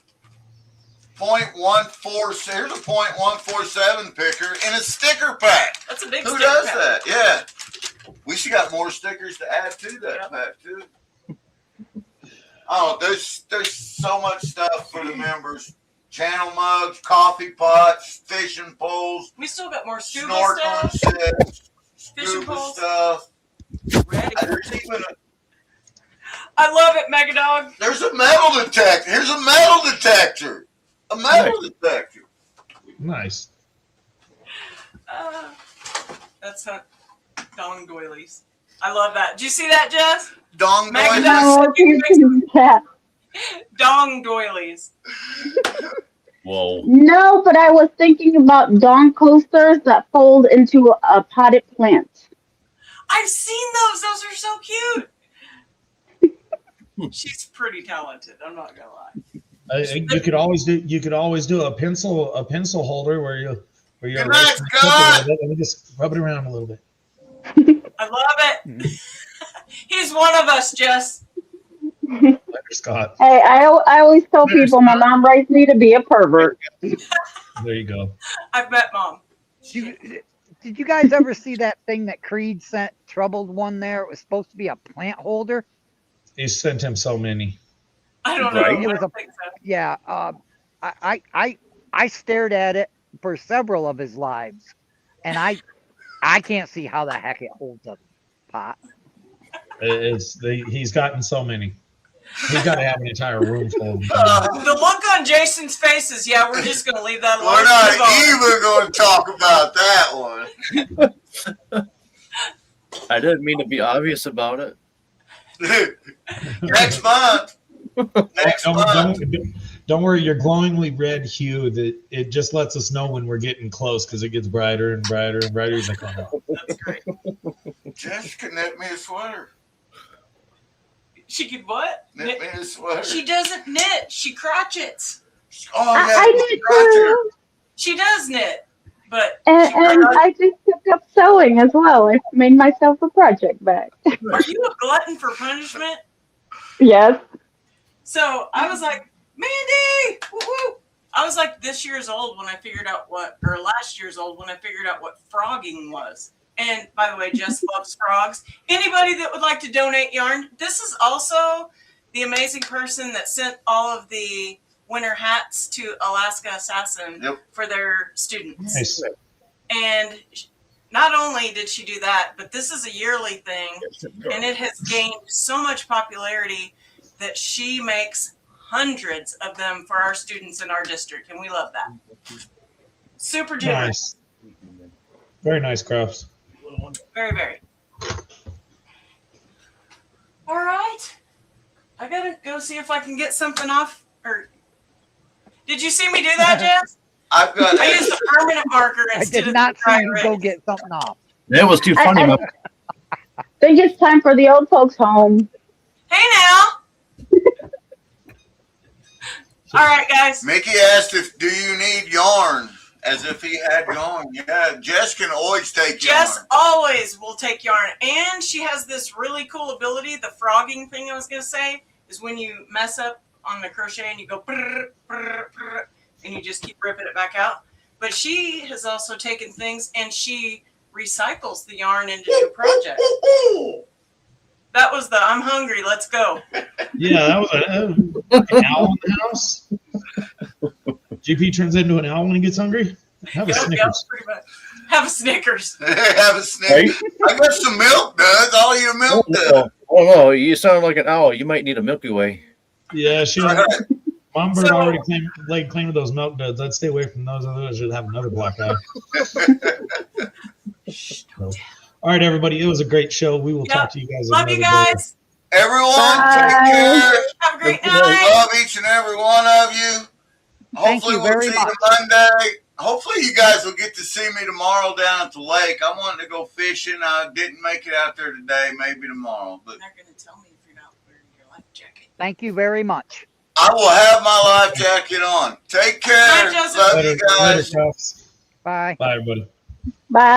0.14. Here's a 0.147 picker in a sticker pack.
That's a big
Who
sticker
does
pack.
that? Yeah. We should got more stickers to add to that pack too. Oh, there's so much stuff for the members. Channel mugs, coffee pots, fishing poles,
We still got more scuba
snorkeling
stuff.
sets,
Fishing
scuba
poles.
stuff.
Ready.
There's even
I love it, Mega Dog.
there's a metal detector. Here's a metal detector. A metal detector.
Nice.
That's dong doilies. I love that. Did you see that, Jess?
Dong
Mega
doilies.
Dog.
No, he's cat.
Dong doilies.
Whoa.
No, but I was thinking about dong coasters that fold into a potted plant.
I've seen those. Those are so cute. She's pretty talented. I'm not gonna lie.
You could always do a pencil holder where you're
Good night, Scott.
Let me just rub it around a little bit.
I love it. He's one of us, Jess.
Later, Scott.
Hey, I always tell people my mom raised me to be a pervert.
There you go.
I've met Mom.
Did you guys ever see that thing that Creed sent Troubled one there? It was supposed to be a plant holder.
You sent him so many.
I don't know.
Right.
I
It was
don't think so.
Yeah, I stared at it for several of his lives, and I can't see how the heck it holds a pot.
He's gotten so many. He's got to have an entire room full of them.
The look on Jason's face is, yeah, we're just going to leave that alone.
We're not
Move on.
even going to talk about that one.
I didn't mean to be obvious about it.
Next month. Next month.
Don't worry, your glowingly red hue, that it just lets us know when we're getting close because it gets brighter and brighter and brighter. He's like, oh,
That's great.
Jessica knit me a sweater.
She could what?
Knit me a sweater.
She doesn't knit. She crotchets.
Oh, yeah.
I need to.
She does knit, But
And,
she brought up,
I just took up sewing as well. I made myself a project bag.
are you a glutton for punishment?
Yes.
So I was like, Mandy, woo-hoo. I was like this year's old when I figured out or last year's old when I figured out what frogging was. And by the way, Jess loves frogs. Anybody that would like to donate yarn, this is also the amazing person that sent all of the winter hats to Alaska Assassin for their students.
Nice.
And not only did she do that, but this is a yearly thing, and it has gained so much popularity that she makes hundreds of them for our students in our district, and we love that. Super generous.
Nice. Very nice crafts.
Very, very. All right. I gotta go see if I can get something off. Or did you see me do that, Jess?
I've got.
I used a permanent marker
I
instead
did
of
not
the
see
dry
you
erase.
go get something off.
That was too funny.
I think it's time for the old folks home.
Hey now. All right, guys.
Mickey asked if do you need yarn, as if he had yarn. Yeah, Jess can always take
Jess
yarn.
always will take yarn, and she has this really cool ability. The frogging thing I was gonna say is when you mess up on the crochet and you go brr, brr, brr, and you just keep ripping it back out. But she has also taken things and she recycles the yarn into new projects. That was the I'm hungry, let's go.
Yeah, that was an owl in the house. GP turns into an owl when he gets hungry. Have a
Yep,
Snickers.
pretty much. Have a Snickers.
Have a snack. I got some milk, does. All your milk does.
Oh no, you sound like an owl. You might need a Milky Way.
Yeah, she.
Right.
Mom bird
So-
already laid claim to those milk duds. I'd stay away from those. Otherwise, you'd have another black eye. So, all right, everybody. It was a great show. We will talk to you guys.
Love you
another day.
guys.
Everyone,
Bye.
take care.
Have a great night.
Love each and every one of you.
Thank
Hopefully
you
we'll
very
see
much.
you Monday. Hopefully you guys will get to see me tomorrow down at the lake. I wanted to go fishing. I didn't make it out there today. Maybe tomorrow. But
They're going to tell me if you're not wearing your life jacket.
Thank you very much.
I will have my life jacket on. Take care.
Bye, Joseph.
Love
Later,
you guys.
later, Puffs.
Bye.
Bye, everybody.
Bye.